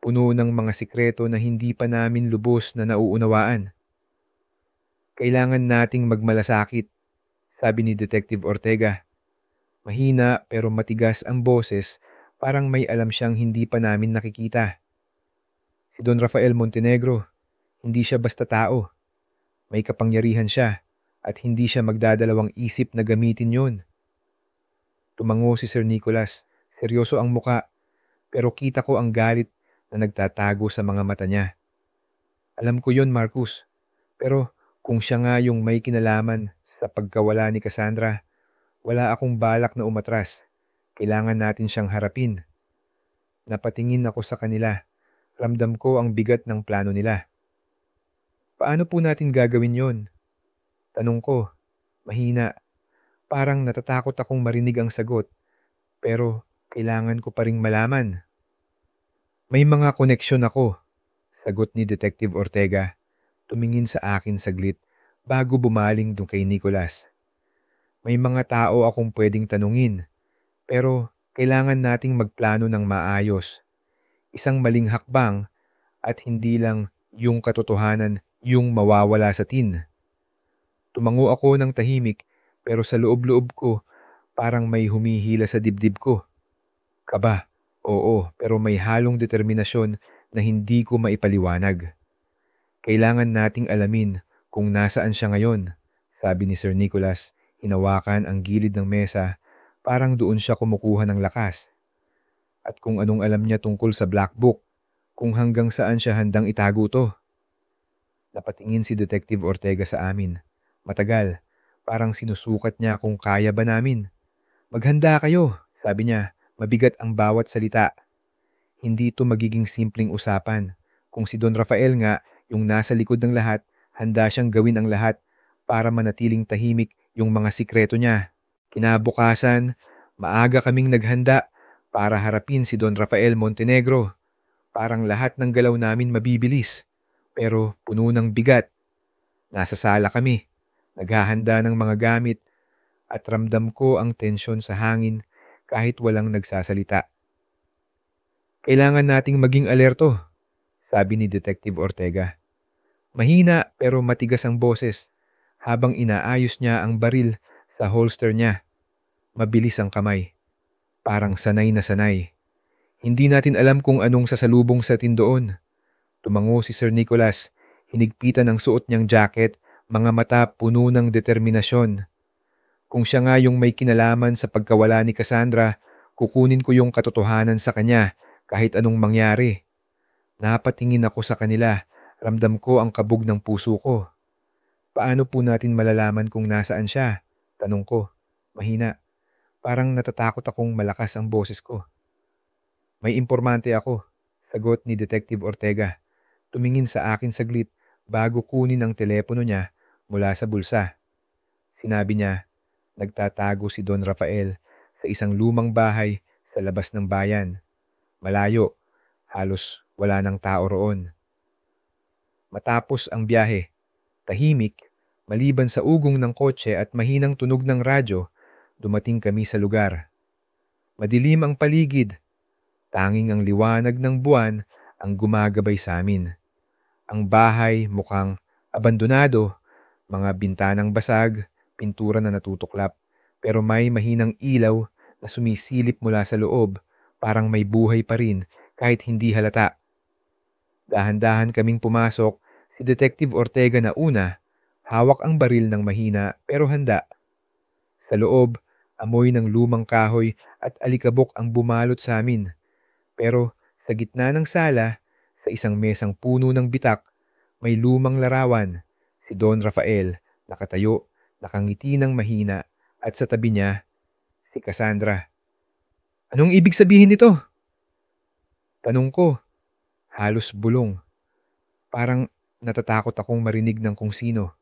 puno ng mga sikreto na hindi pa namin lubos na nauunawaan. Kailangan nating magmalasakit, sabi ni Detective Ortega. Mahina pero matigas ang boses, parang may alam siyang hindi pa namin nakikita. Si Don Rafael Montenegro, hindi siya basta tao. May kapangyarihan siya at hindi siya magdadalawang isip na gamitin yon. Tumango si Sir Nicholas, seryoso ang muka, pero kita ko ang galit na nagtatago sa mga mata niya. Alam ko yon, Marcus, pero kung siya nga yung may kinalaman sa pagkawala ni Cassandra, wala akong balak na umatras. Kailangan natin siyang harapin. Napatingin ako sa kanila. Ramdam ko ang bigat ng plano nila. Paano po natin gagawin yon? Tanong ko, mahina. Parang natatakot akong marinig ang sagot, pero kailangan ko pa ring malaman. May mga koneksyon ako, sagot ni Detective Ortega. Tumingin sa akin saglit bago bumaling dun kay Nicholas. May mga tao akong pwedeng tanungin, pero kailangan nating magplano ng maayos. Isang maling hakbang at hindi lang yung katotohanan yung mawawala sa tin. Tumango ako ng tahimik pero sa loob-loob ko parang may humihila sa dibdib ko. Kaba, oo, pero may halong determinasyon na hindi ko maipaliwanag. Kailangan nating alamin kung nasaan siya ngayon, sabi ni Sir Nicholas, hinawakan ang gilid ng mesa, parang doon siya kumukuha ng lakas. At kung anong alam niya tungkol sa Black Book, kung hanggang saan siya handang itago to. Napatingin si Detective Ortega sa amin. Matagal, parang sinusukat niya kung kaya ba namin. Maghanda kayo, sabi niya, mabigat ang bawat salita. Hindi ito magiging simpleng usapan. Kung si Don Rafael nga, yung nasa likod ng lahat, handa siyang gawin ang lahat para manatiling tahimik yung mga sikreto niya. Kinabukasan, maaga kaming naghanda para harapin si Don Rafael Montenegro. Parang lahat ng galaw namin mabibilis, pero puno ng bigat. Nasa sala kami, naghahanda ng mga gamit at ramdam ko ang tensyon sa hangin kahit walang nagsasalita. Kailangan nating maging alerto, sabi ni Detective Ortega. Mahina pero matigas ang boses habang inaayos niya ang baril sa holster niya. Mabilis ang kamay, parang sanay na sanay. Hindi natin alam kung anong sasalubong sa tindoon. Tumango si Sir Nicholas, hinigpitan ang suot niyang jacket, mga mata puno ng determinasyon. Kung siya nga yung may kinalaman sa pagkawala ni Cassandra, kukunin ko yung katotohanan sa kanya kahit anong mangyari. Napatingin ako sa kanila, ramdam ko ang kabog ng puso ko. Paano po natin malalaman kung nasaan siya? Tanong ko, mahina. Parang natatakot akong malakas ang boses ko. May impormante ako, sagot ni Detective Ortega. Tumingin sa akin saglit bago kunin ang telepono niya mula sa bulsa. Sinabi niya, nagtatago si Don Rafael sa isang lumang bahay sa labas ng bayan. Malayo, halos wala ng tao roon. Matapos ang biyahe, tahimik, maliban sa ugong ng kotse at mahinang tunog ng radyo, dumating kami sa lugar. Madilim ang paligid. Tanging ang liwanag ng buwan ang gumagabay sa amin. Ang bahay mukhang abandonado, mga bintanang basag, pintura na natutuklap, pero may mahinang ilaw na sumisilip mula sa loob, parang may buhay pa rin kahit hindi halata. Dahan-dahan kaming pumasok, si Detective Ortega na una, hawak ang baril ng mahina pero handa. Sa loob, amoy ng lumang kahoy at alikabok ang bumalot sa amin. Pero sa gitna ng sala, sa isang mesang puno ng bitak, may lumang larawan, si Don Rafael, nakatayo, nakangiti ng mahina, at sa tabi niya, si Cassandra. Anong ibig sabihin nito? Tanong ko, halos bulong. Parang natatakot akong marinig ng kung sino.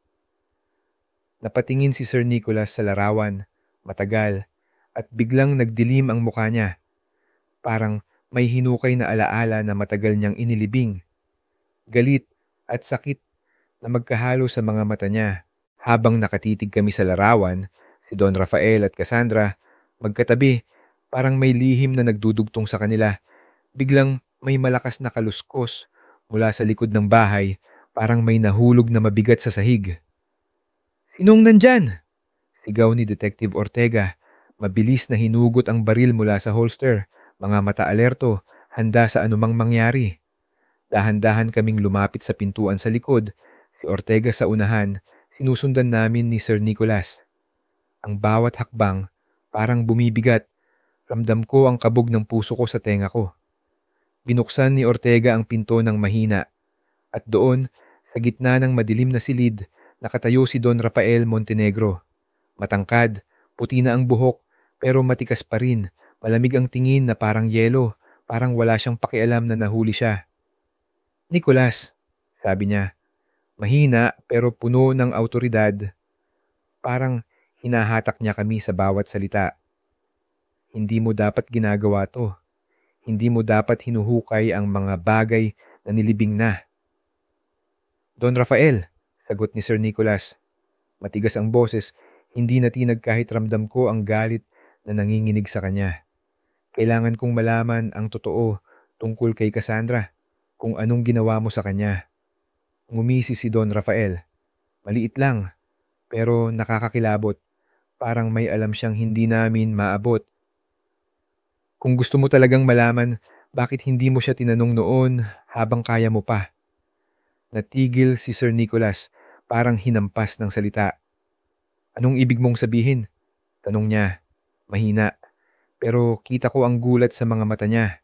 Napatingin si Sir Nicholas sa larawan, matagal, at biglang nagdilim ang mukha niya. Parang may hinukay na alaala na matagal niyang inilibing. Galit at sakit na magkahalo sa mga mata niya. Habang nakatitig kami sa larawan, si Don Rafael at Cassandra, magkatabi, Parang may lihim na nagdudugtong sa kanila. Biglang may malakas na kaluskos mula sa likod ng bahay, parang may nahulog na mabigat sa sahig. "Sinong nandyan?" Sigaw ni Detective Ortega. Mabilis na hinugot ang baril mula sa holster, mga mata alerto, handa sa anumang mangyari. Dahan-dahan kaming lumapit sa pintuan sa likod, si Ortega sa unahan, sinusundan namin ni Sir Nicholas. Ang bawat hakbang, parang bumibigat. Ramdam ko ang kabog ng puso ko sa tenga ko. Binuksan ni Ortega ang pinto ng mahina, at doon, sa gitna ng madilim na silid, nakatayo si Don Rafael Montenegro. Matangkad, puti na ang buhok, pero matikas pa rin. Malamig ang tingin na parang yelo, parang wala siyang pakialam na nahuli siya. "Nicholas," sabi niya, mahina pero puno ng awtoridad. Parang hinahatak niya kami sa bawat salita. "Hindi mo dapat ginagawa to. Hindi mo dapat hinuhukay ang mga bagay na nilibing na." "Don Rafael," sagot ni Sir Nicholas. Matigas ang boses, hindi natinag kahit ramdam ko ang galit na nanginginig sa kanya. "Kailangan kong malaman ang totoo tungkol kay Cassandra, kung anong ginawa mo sa kanya." Ngumisi si Don Rafael. Maliit lang, pero nakakakilabot. Parang may alam siyang hindi namin maabot. "Kung gusto mo talagang malaman, bakit hindi mo siya tinanong noon habang kaya mo pa?" Natigil si Sir Nicholas, parang hinampas ng salita. "Anong ibig mong sabihin?" Tanong niya. Mahina, pero kita ko ang gulat sa mga mata niya.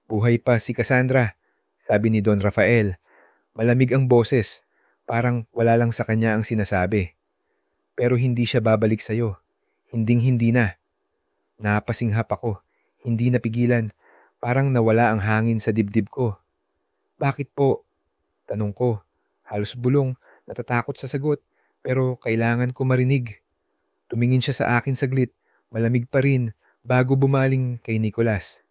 "Buhay pa si Cassandra," sabi ni Don Rafael. Malamig ang boses, parang wala lang sa kanya ang sinasabi. "Pero hindi siya babalik sa'yo. Hinding-hindi na." Napasinghap ako, hindi napigilan, parang nawala ang hangin sa dibdib ko. "Bakit po?" Tanong ko. Halos bulong, natatakot sa sagot, pero kailangan ko marinig. Tumingin siya sa akin saglit, malamig pa rin, bago bumaling kay Nicholas.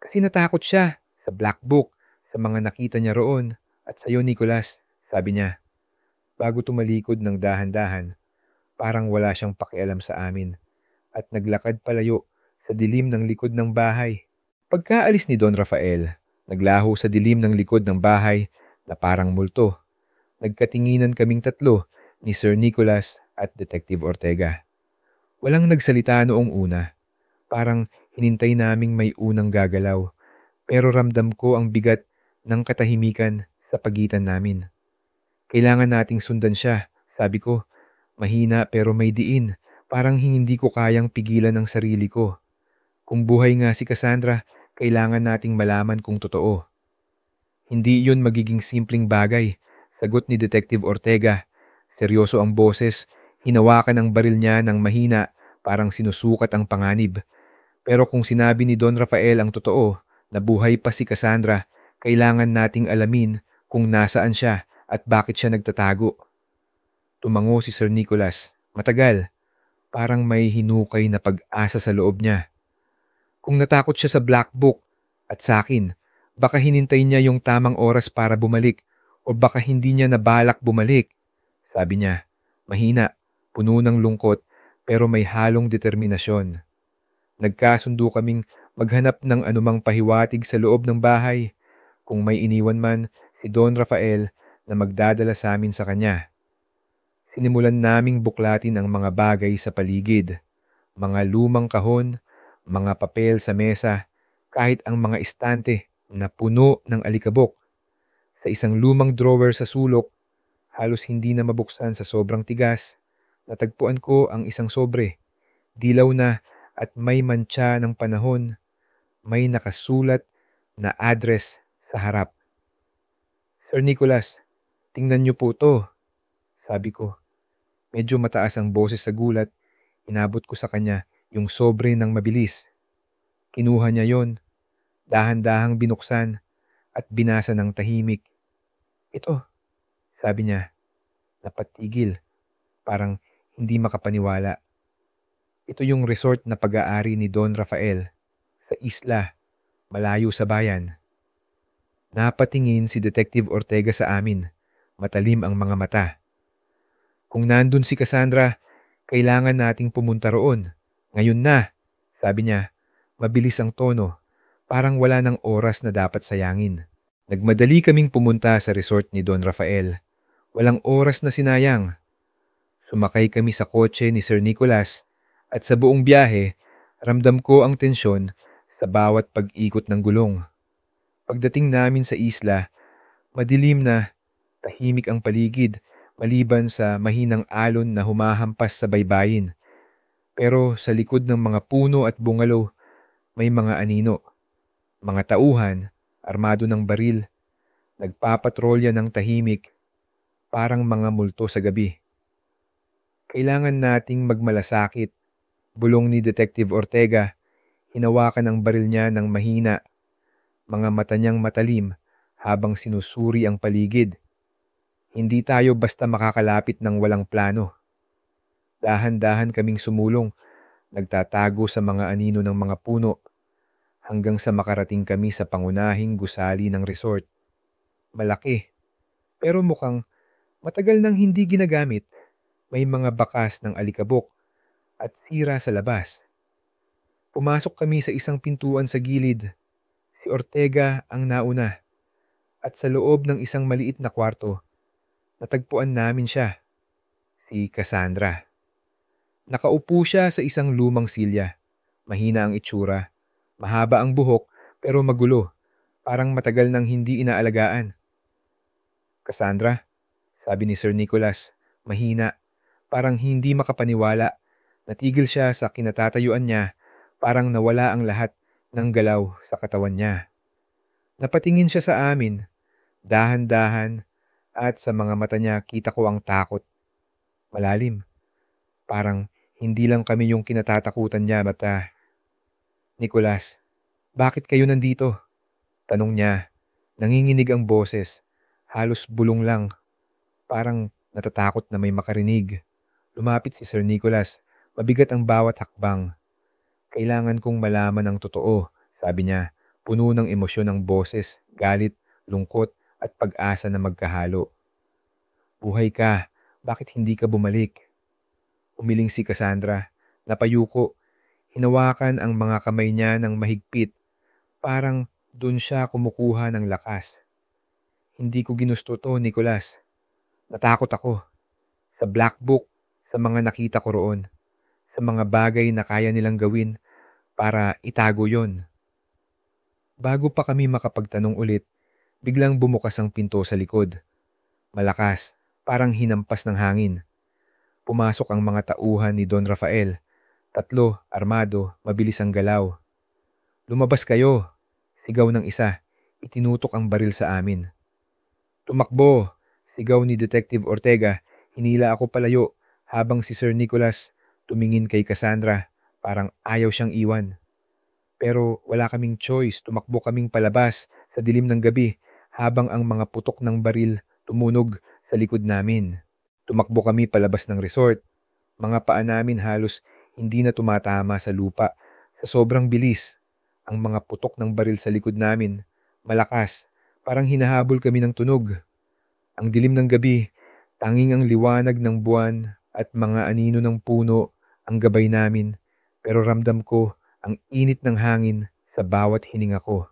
"Kasi natakot siya sa Black Book, sa mga nakita niya roon, at sa'yo, Nicholas," sabi niya. Bago tumalikod ng dahan-dahan, parang wala siyang pakialam sa amin, at naglakad palayo sa dilim ng likod ng bahay. Pagkaalis ni Don Rafael, naglaho sa dilim ng likod ng bahay na parang multo. Nagkatinginan kaming tatlo ni Sir Nicholas at Detective Ortega. Walang nagsalita noong una. Parang hinintay naming may unang gagalaw. Pero ramdam ko ang bigat ng katahimikan sa pagitan namin. "Kailangan nating sundan siya," sabi ko. Mahina pero may diin. Parang hindi ko kayang pigilan ang sarili ko. Kung buhay nga si Cassandra, kailangan nating malaman kung totoo. "Hindi yun magiging simpleng bagay," sagot ni Detective Ortega. Seryoso ang boses, hinawakan ang baril niya ng mahina, parang sinusukat ang panganib. "Pero kung sinabi ni Don Rafael ang totoo, na buhay pa si Cassandra, kailangan nating alamin kung nasaan siya at bakit siya nagtatago." Tumango si Sir Nicholas. Matagal, parang may hinukay na pag-asa sa loob niya. "Kung natakot siya sa Black Book at sa akin, baka hinintay niya yung tamang oras para bumalik, o baka hindi niya nabalak bumalik," sabi niya. Mahina, puno ng lungkot, pero may halong determinasyon. Nagkasundo kaming maghanap ng anumang pahiwatig sa loob ng bahay, kung may iniwan man si Don Rafael na magdadala sa amin sa kanya. Sinimulan naming buklatin ang mga bagay sa paligid, mga lumang kahon, mga papel sa mesa, kahit ang mga istante na puno ng alikabok. Sa isang lumang drawer sa sulok, halos hindi na mabuksan sa sobrang tigas, natagpuan ko ang isang sobre. Dilaw na at may mantsa ng panahon. May nakasulat na address sa harap. "Sir Nicholas, tingnan niyo po to," sabi ko. Medyo mataas ang boses sa gulat. Inabot ko sa kanya yung sobre ng mabilis. Kinuha niya yon, dahan-dahang binuksan at binasa ng tahimik. "Ito," sabi niya. Napatigil, parang hindi makapaniwala. "Ito yung resort na pag-aari ni Don Rafael, sa isla, malayo sa bayan." Napatingin si Detective Ortega sa amin. Matalim ang mga mata. "Kung nandun si Cassandra, kailangan nating pumunta roon. Ngayon na," sabi niya. Mabilis ang tono, parang wala ng oras na dapat sayangin. Nagmadali kaming pumunta sa resort ni Don Rafael. Walang oras na sinayang. Sumakay kami sa kotse ni Sir Nicholas at sa buong biyahe, ramdam ko ang tensyon sa bawat pag-ikot ng gulong. Pagdating namin sa isla, madilim na, tahimik ang paligid maliban sa mahinang alon na humahampas sa baybayin. Pero sa likod ng mga puno at bungalow, may mga anino, mga tauhan, armado ng baril, nagpapatrolya ng tahimik, parang mga multo sa gabi. Kailangan nating magmalasakit, bulong ni Detective Ortega. Hinawakan ang baril niya ng mahina, mga mata niyang matalim habang sinusuri ang paligid. Hindi tayo basta makakalapit ng walang plano. Dahan-dahan kaming sumulong, nagtatago sa mga anino ng mga puno, hanggang sa makarating kami sa pangunahing gusali ng resort. Malaki, pero mukhang matagal nang hindi ginagamit. May mga bakas ng alikabok at sira sa labas. Pumasok kami sa isang pintuan sa gilid. Si Ortega ang nauna at sa loob ng isang maliit na kwarto, natagpuan namin siya, si Cassandra. Nakaupo siya sa isang lumang silya. Mahina ang itsura, mahaba ang buhok pero magulo, parang matagal nang hindi inaalagaan. Cassandra, sabi ni Sir Nicholas, mahina, parang hindi makapaniwala. Natigil siya sa kinatatayuan niya, parang nawala ang lahat ng galaw sa katawan niya. Napatingin siya sa amin, dahan-dahan, at sa mga mata niya kita ko ang takot. Malalim, parang hindi lang kami yung kinatatakutan niya bata. Nicholas, bakit kayo nandito? Tanong niya. Nanginginig ang boses, halos bulong lang, parang natatakot na may makarinig. Lumapit si Sir Nicholas, mabigat ang bawat hakbang. Kailangan kong malaman ang totoo, sabi niya, puno ng emosyon ang boses, galit, lungkot at pag-asa na magkahalo. Buhay ka, bakit hindi ka bumalik? Umiling si Cassandra, napayuko, hinawakan ang mga kamay niya ng mahigpit, parang doon siya kumukuha ng lakas. Hindi ko ginusto to, Nicholas. Natakot ako. Sa black book, sa mga nakita ko roon, sa mga bagay na kaya nilang gawin para itago yon. Bago pa kami makapagtanong ulit, biglang bumukas ang pinto sa likod. Malakas, parang hinampas ng hangin. Pumasok ang mga tauhan ni Don Rafael. 3, armado, mabilis ang galaw. Lumabas kayo, sigaw ng isa. Itinutok ang baril sa amin. Tumakbo, sigaw ni Detective Ortega. Hinila ako palayo habang si Sir Nicholas tumingin kay Cassandra, parang ayaw siyang iwan. Pero wala kaming choice, tumakbo kaming palabas sa dilim ng gabi habang ang mga putok ng baril tumunog sa likod namin. Tumakbo kami palabas ng resort. Mga paa namin halos hindi na tumatama sa lupa sa sobrang bilis. Ang mga putok ng baril sa likod namin, malakas, parang hinahabol kami ng tunog. Ang dilim ng gabi, tanging ang liwanag ng buwan at mga anino ng puno ang gabay namin, pero ramdam ko ang init ng hangin sa bawat hininga ko.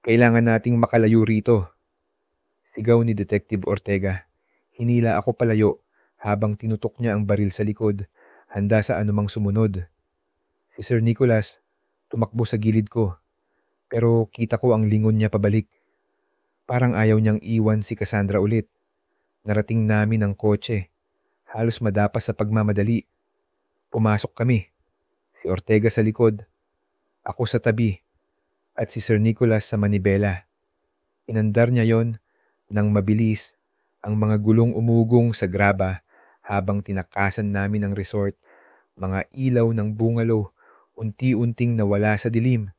Kailangan nating makalayo rito, sigaw ni Detective Ortega. Hinila ako palayo habang tinutok niya ang baril sa likod, handa sa anumang sumunod. Si Sir Nicholas tumakbo sa gilid ko, pero kita ko ang lingon niya pabalik. Parang ayaw niyang iwan si Cassandra ulit. Narating namin ang kotse, halos madapas sa pagmamadali. Pumasok kami. Si Ortega sa likod, ako sa tabi, at si Sir Nicholas sa manibela. Inandar niya yon nang mabilis, ang mga gulong umugong sa graba habang tinakasan namin ang resort, mga ilaw ng bungalow, unti-unting nawala sa dilim.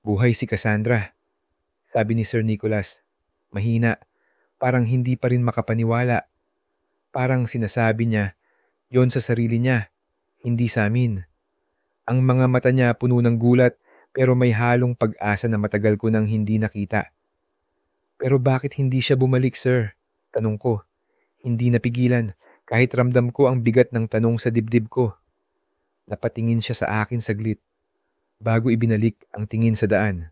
Buhay si Cassandra, sabi ni Sir Nicholas. Mahina, parang hindi pa rin makapaniwala. Parang sinasabi niya, yon sa sarili niya, hindi sa amin. Ang mga mata niya puno ng gulat pero may halong pag-asa na matagal ko nang hindi nakita. Pero bakit hindi siya bumalik, sir? Tanong ko. Hindi napigilan kahit ramdam ko ang bigat ng tanong sa dibdib ko. Napatingin siya sa akin saglit. bago ibinalik ang tingin sa daan.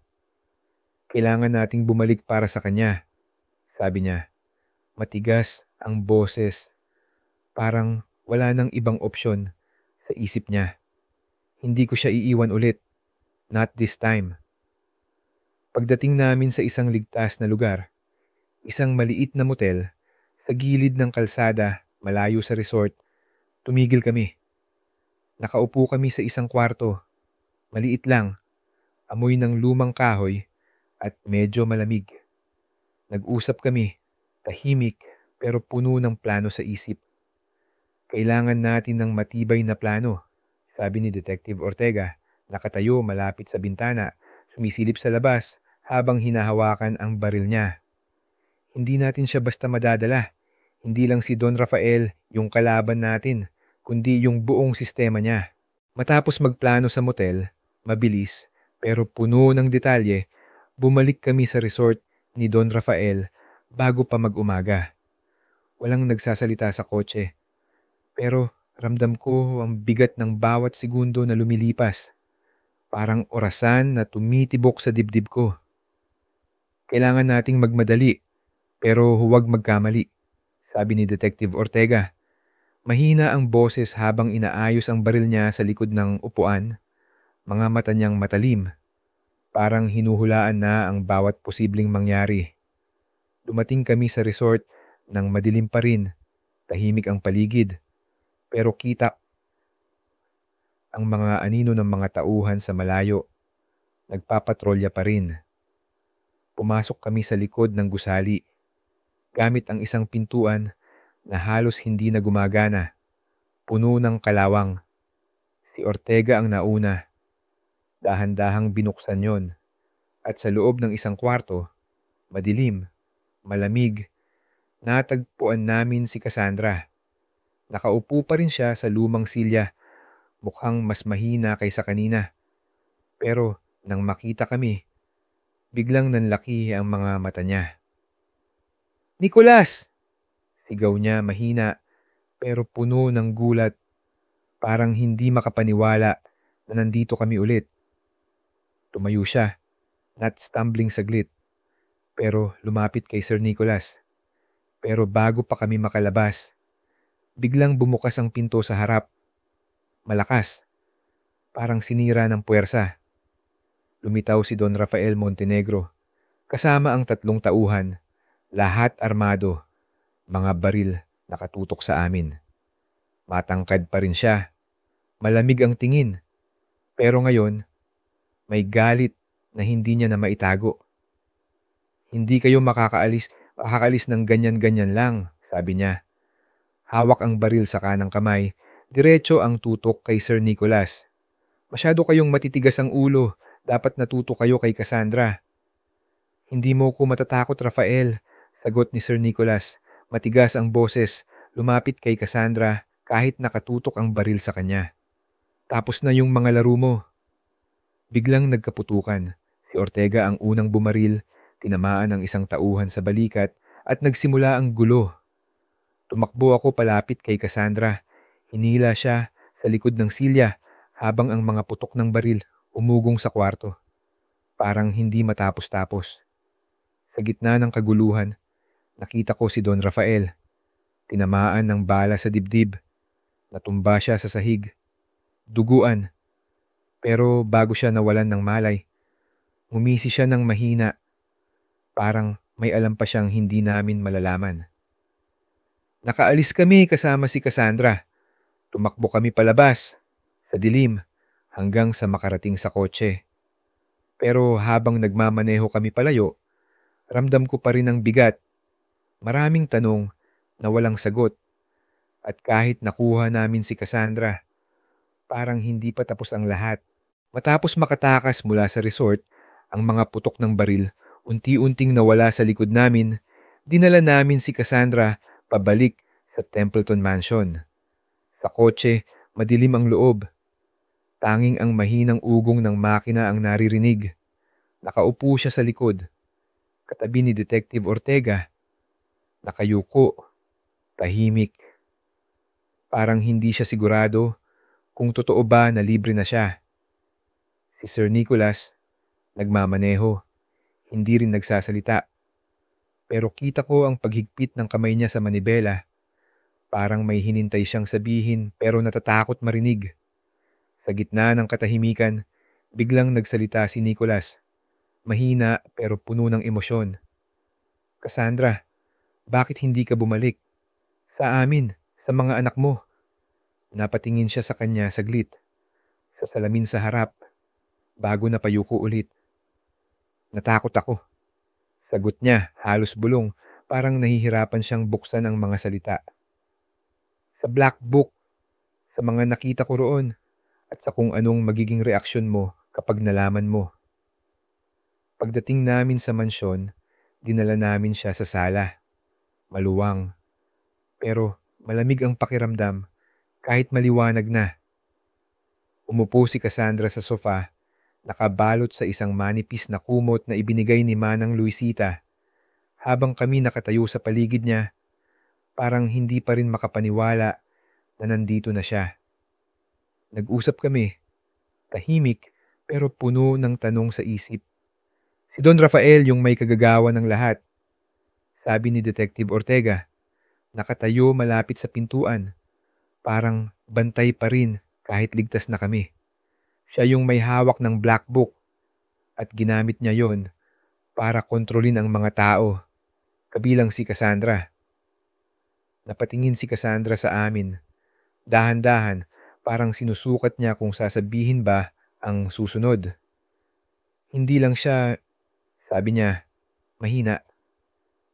Kailangan nating bumalik para sa kanya, sabi niya. Matigas ang boses, parang wala nang ibang opsyon sa isip niya. Hindi ko siya iiwan ulit, not this time. Pagdating namin sa isang ligtas na lugar, isang maliit na motel, sa gilid ng kalsada, malayo sa resort, tumigil kami. Nakaupo kami sa isang kwarto, maliit lang, amoy ng lumang kahoy at medyo malamig. Nag-usap kami, tahimik pero puno ng plano sa isip. Kailangan natin ng matibay na plano, sabi ni Detective Ortega, nakatayo malapit sa bintana, sumisilip sa labas habang hinahawakan ang baril niya. Hindi natin siya basta madadala. Hindi lang si Don Rafael yung kalaban natin, kundi yung buong sistema niya. Matapos magplano sa motel, mabilis pero puno ng detalye, bumalik kami sa resort ni Don Rafael bago pa mag-umaga. Walang nagsasalita sa kotse, pero ramdam ko ang bigat ng bawat segundo na lumilipas. Parang orasan na tumitibok sa dibdib ko. Kailangan nating magmadali, pero huwag magkamali, sabi ni Detective Ortega. Mahina ang boses habang inaayos ang baril niya sa likod ng upuan. Mga mata niyang matalim. Parang hinuhulaan na ang bawat posibleng mangyari. Dumating kami sa resort nang madilim pa rin. Tahimik ang paligid. Pero kita ang mga anino ng mga tauhan sa malayo. Nagpapatrolya pa rin. Pumasok kami sa likod ng gusali. Gamit ang isang pintuan na halos hindi na gumagana. Puno ng kalawang. Si Ortega ang nauna. Dahan-dahang binuksan yon. At sa loob ng isang kwarto, madilim, malamig, natagpuan namin si Cassandra. Nakaupo pa rin siya sa lumang silya, mukhang mas mahina kaysa kanina. Pero nang makita kami, biglang nanlaki ang mga mata niya. "Nicolas!" Sigaw niya mahina pero puno ng gulat, parang hindi makapaniwala na nandito kami ulit. Tumayo siya, not stumbling saglit, pero lumapit kay Sir Nicholas. Pero bago pa kami makalabas, biglang bumukas ang pinto sa harap. Malakas, parang sinira ng puwersa. Lumitaw si Don Rafael Montenegro, kasama ang 3 tauhan, lahat armado, mga baril nakatutok sa amin. Matangkad pa rin siya, malamig ang tingin, pero ngayon, may galit na hindi niya na maitago. "Hindi kayo makakaalis ng ganyan-ganyan lang," sabi niya. Hawak ang baril sa kanang kamay, diretso ang tutok kay Sir Nicholas. "Masyado kayong matitigas ang ulo, dapat natuto kayo kay Cassandra." "Hindi mo ko matatakot, Rafael," sagot ni Sir Nicholas. Matigas ang boses, lumapit kay Cassandra kahit nakatutok ang baril sa kanya. "Tapos na yung mga laro mo." Biglang nagkaputukan. Si Ortega ang unang bumaril, tinamaan ang isang tauhan sa balikat at nagsimula ang gulo. Tumakbo ako palapit kay Cassandra. Hinila siya sa likod ng silya habang ang mga putok ng baril umugong sa kwarto. Parang hindi matapos-tapos. Sa gitna ng kaguluhan, nakita ko si Don Rafael. Tinamaan ng bala sa dibdib. Natumba siya sa sahig. Duguan. Pero bago siya nawalan ng malay, ngumisi siya ng mahina. Parang may alam pa siyang hindi namin malalaman. Nakaalis kami kasama si Cassandra. Tumakbo kami palabas, sa dilim, hanggang sa makarating sa kotse. Pero habang nagmamaneho kami palayo, ramdam ko pa rin ang bigat. Maraming tanong na walang sagot. At kahit nakuha namin si Cassandra, parang hindi pa tapos ang lahat. Matapos makatakas mula sa resort, ang mga putok ng baril unti-unting nawala sa likod namin. Dinala namin si Cassandra pabalik sa Templeton Mansion. Sa kotse, madilim ang loob. Tanging ang mahinang ugong ng makina ang naririnig. Nakaupo siya sa likod, katabi ni Detective Ortega. Nakayuko, tahimik. Parang hindi siya sigurado kung totoo ba na libre na siya. Si Sir Nicholas, nagmamaneho, hindi rin nagsasalita. Pero kita ko ang paghigpit ng kamay niya sa manibela. Parang may hinintay siyang sabihin pero natatakot marinig. Sa gitna ng katahimikan, biglang nagsalita si Nicholas. Mahina pero puno ng emosyon. Cassandra, bakit hindi ka bumalik? Sa amin, sa mga anak mo. Napatingin siya sa kanya saglit, sa salamin sa harap, bago napayuko ulit. Natakot ako. Sagot niya, halos bulong, parang nahihirapan siyang buksan ang mga salita. Sa black book, sa mga nakita ko roon, at sa kung anong magiging reaksyon mo kapag nalaman mo. Pagdating namin sa mansyon, dinala namin siya sa sala. Maluwang, pero malamig ang pakiramdam kahit maliwanag na. Umupo si Cassandra sa sofa, nakabalot sa isang manipis na kumot na ibinigay ni Manang Luisita. Habang kami nakatayo sa paligid niya, parang hindi pa rin makapaniwala na nandito na siya. Nag-usap kami, tahimik pero puno ng tanong sa isip. Si Don Rafael yung may kagagawa ng lahat. Sabi ni Detective Ortega, nakatayo malapit sa pintuan. Parang bantay pa rin kahit ligtas na kami. Siya yung may hawak ng black book at ginamit niya yon para kontrolin ang mga tao, kabilang si Cassandra. Napatingin si Cassandra sa amin. Dahan-dahan, parang sinusukat niya kung sasabihin ba ang susunod. Hindi lang siya, sabi niya, mahina,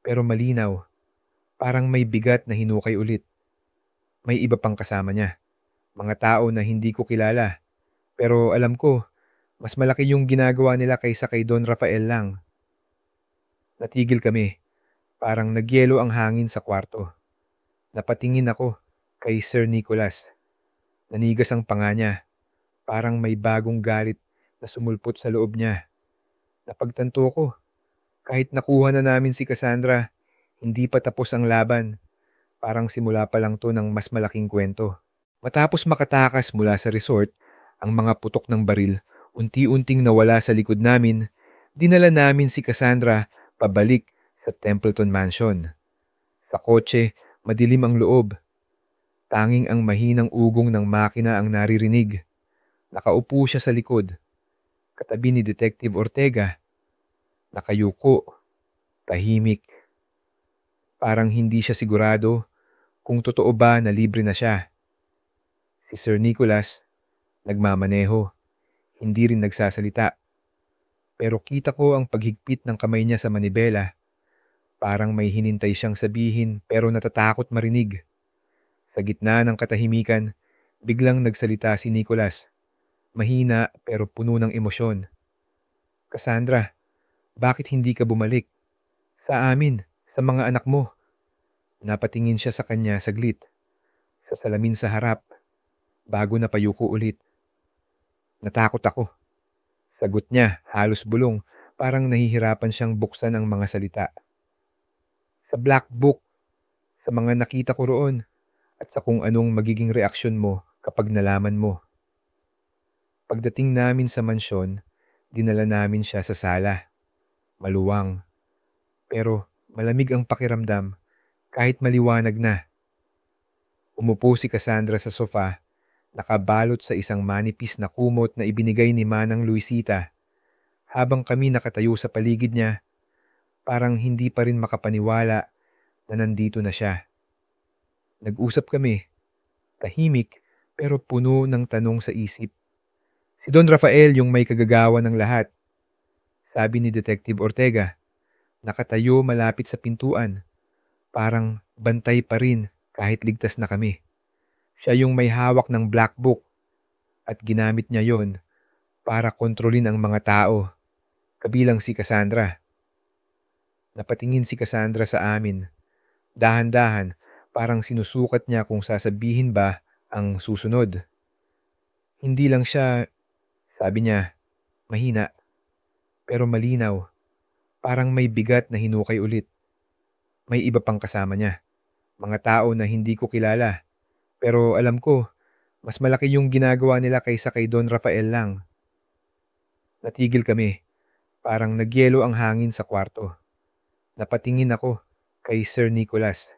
pero malinaw. Parang may bigat na hinukay ulit. May iba pang kasama niya. Mga tao na hindi ko kilala. Pero alam ko, mas malaki yung ginagawa nila kaysa kay Don Rafael lang. Natigil kami. Parang nagyelo ang hangin sa kwarto. Napatingin ako kay Sir Nicholas. Nanigas ang panga niya. Parang may bagong galit na sumulpot sa loob niya. Napagtanto ko, kahit nakuha na namin si Cassandra, hindi pa tapos ang laban. Parang simula pa lang to ng mas malaking kwento. Matapos makatakas mula sa resort, ang mga putok ng baril unti-unting nawala sa likod namin. Dinala namin si Cassandra pabalik sa Templeton Mansion. Sa kotse, madilim ang loob. Tanging ang mahinang ugong ng makina ang naririnig. Nakaupo siya sa likod, katabi ni Detective Ortega. Nakayuko, tahimik. Parang hindi siya sigurado kung totoo ba na libre na siya. Si Sir Nicholas, nagmamaneho, hindi rin nagsasalita. Pero kita ko ang paghigpit ng kamay niya sa manibela. Parang may hinintay siyang sabihin pero natatakot marinig. Sa gitna ng katahimikan, biglang nagsalita si Nicholas. Mahina pero puno ng emosyon. Cassandra, bakit hindi ka bumalik? Sa amin, sa mga anak mo. Napatingin siya sa kanya saglit, sa salamin sa harap, bago napayuko ulit. Natakot ako. Sagot niya, halos bulong, parang nahihirapan siyang buksan ang mga salita. Sa black book, sa mga nakita ko roon, at sa kung anong magiging reaksyon mo kapag nalaman mo. Pagdating namin sa mansyon, dinala namin siya sa sala. Maluwang, pero malamig ang pakiramdam kahit maliwanag na. Umupo si Cassandra sa sofa, nakabalot sa isang manipis na kumot na ibinigay ni Manang Luisita. Habang kami nakatayo sa paligid niya, parang hindi pa rin makapaniwala na nandito na siya. Nag-usap kami, tahimik pero puno ng tanong sa isip. Si Don Rafael yung may kagagawa ng lahat. Sabi ni Detective Ortega, nakatayo malapit sa pintuan. Parang bantay pa rin kahit ligtas na kami. Siya yung may hawak ng black book at ginamit niya yon para kontrolin ang mga tao, kabilang si Cassandra. Napatingin si Cassandra sa amin. Dahan-dahan, parang sinusukat niya kung sasabihin ba ang susunod. Hindi lang siya, sabi niya, mahina, pero malinaw. Parang may bigat na hinukay ulit. May iba pang kasama niya. Mga tao na hindi ko kilala. Pero alam ko, mas malaki yung ginagawa nila kaysa kay Don Rafael lang. Natigil kami, parang nagyelo ang hangin sa kwarto. Napatingin ako kay Sir Nicholas.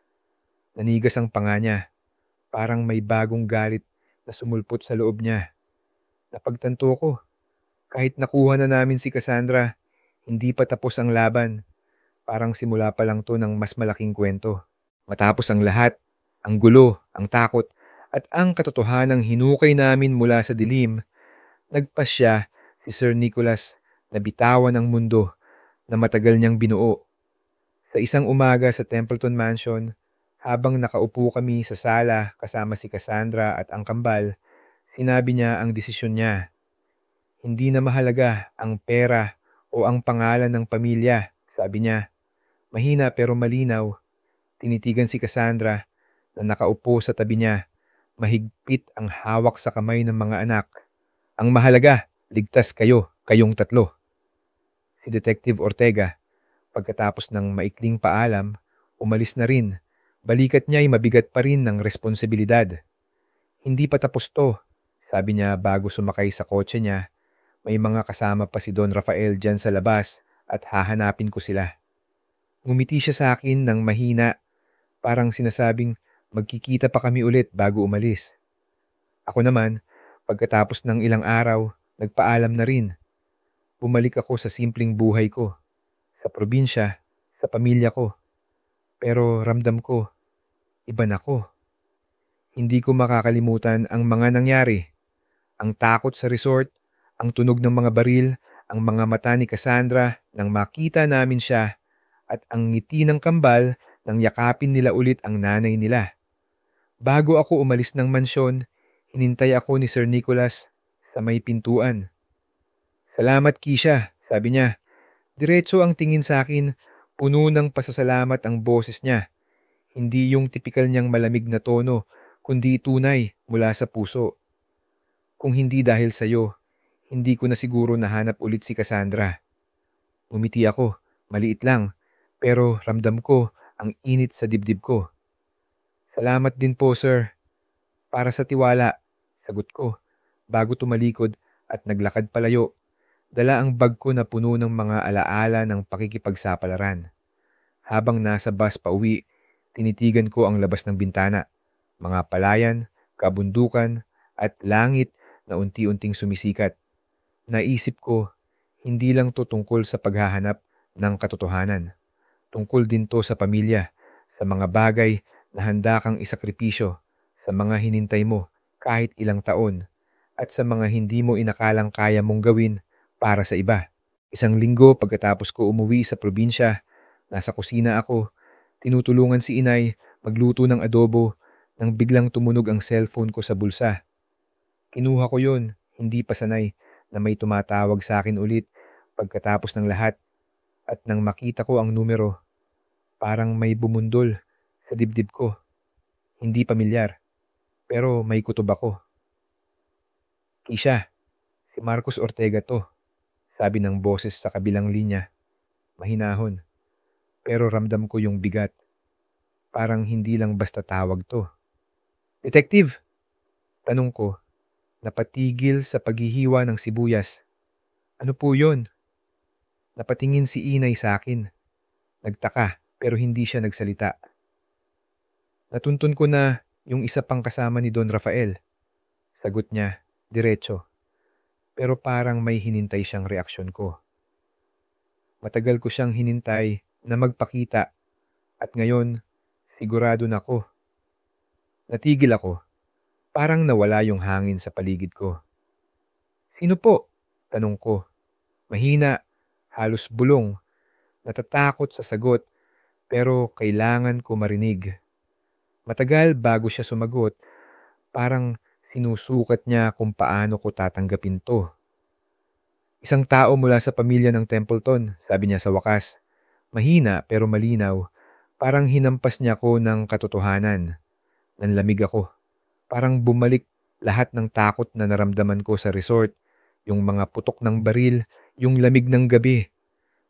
Nanigas ang panga niya, parang may bagong galit na sumulpot sa loob niya. Napagtanto ko, kahit nakuha na namin si Cassandra, hindi pa tapos ang laban. Parang simula pa lang to ng mas malaking kwento. Matapos ang lahat, ang gulo, ang takot, at ang katotohanang hinukay namin mula sa dilim, nagpasya si Sir Nicholas na bitawan ang mundo na matagal niyang binuo. Sa isang umaga sa Templeton Mansion, habang nakaupo kami sa sala kasama si Cassandra at ang kambal, sinabi niya ang desisyon niya. Hindi na mahalaga ang pera o ang pangalan ng pamilya, sabi niya. Mahina pero malinaw, tinitigan si Cassandra na nakaupo sa tabi niya. Mahigpit ang hawak sa kamay ng mga anak. Ang mahalaga, ligtas kayo, kayong tatlo. Si Detective Ortega, pagkatapos ng maikling paalam, umalis na rin. Balikat niya ay mabigat pa rin ng responsibilidad. Hindi pa tapos to, sabi niya bago sumakay sa kotse niya. May mga kasama pa si Don Rafael dyan sa labas at hahanapin ko sila. Ngumiti siya sa akin ng mahina, parang sinasabing magkikita pa kami ulit bago umalis. Ako naman, pagkatapos ng ilang araw, nagpaalam na rin. Bumalik ako sa simpleng buhay ko, sa probinsya, sa pamilya ko. Pero ramdam ko, iba na ko. Hindi ko makakalimutan ang mga nangyari. Ang takot sa resort, ang tunog ng mga baril, ang mga mata ni Cassandra nang makita namin siya, at ang ngiti ng kambal nang yakapin nila ulit ang nanay nila. Bago ako umalis ng mansyon, hinintay ako ni Sir Nicholas sa may pintuan. Salamat, Kisha, sabi niya. Diretso ang tingin sa akin, puno ng pasasalamat ang boses niya. Hindi yung tipikal niyang malamig na tono, kundi tunay mula sa puso. Kung hindi dahil sa'yo, hindi ko na siguro nahanap ulit si Cassandra. Umiti ako, maliit lang, pero ramdam ko ang init sa dibdib ko. Salamat din po, sir. Para sa tiwala, sagot ko, bago tumalikod at naglakad palayo. Dala ang bag ko na puno ng mga alaala ng pakikipagsapalaran. Habang nasa bus pa uwi, tinitigan ko ang labas ng bintana, mga palayan, kabundukan, at langit na unti-unting sumisikat. Naisip ko, hindi lang to tungkol sa paghahanap ng katotohanan. Tungkol din to sa pamilya, sa mga bagay na handa kang isakripisyo, sa mga hinintay mo kahit ilang taon, at sa mga hindi mo inakalang kaya mong gawin para sa iba. Isang linggo pagkatapos ko umuwi sa probinsya, nasa kusina ako, tinutulungan si inay magluto ng adobo nang biglang tumunog ang cellphone ko sa bulsa. Kinuha ko yun, hindi pa sanay na may tumatawag sa akin ulit pagkatapos ng lahat, at nang makita ko ang numero, parang may bumundol sa dibdib ko. Hindi pamilyar, pero may kutob ako. Kisha, si Marcos Ortega to, sabi ng boses sa kabilang linya. Mahinahon, pero ramdam ko yung bigat. Parang hindi lang basta tawag to. Detective, tanong ko, napatigil sa paghihiwa ng sibuyas. Ano po yun? Napatingin si inay sa akin. Nagtaka pero hindi siya nagsalita. Natuntun ko na yung isa pang kasama ni Don Rafael. Sagot niya, diretso. Pero parang may hinintay siyang reaksyon ko. Matagal ko siyang hinintay na magpakita at ngayon sigurado na ako. Natigil ako. Parang nawala yung hangin sa paligid ko. Sino po? Tanong ko. Mahina, halos bulong. Natatakot sa sagot pero kailangan ko marinig. Matagal bago siya sumagot, parang sinusukat niya kung paano ko tatanggapin to. Isang tao mula sa pamilya ng Templeton, sabi niya sa wakas. Mahina pero malinaw, parang hinampas niya ko ng katotohanan. Nanlamig ako. Parang bumalik lahat ng takot na naramdaman ko sa resort, yung mga putok ng baril, yung lamig ng gabi.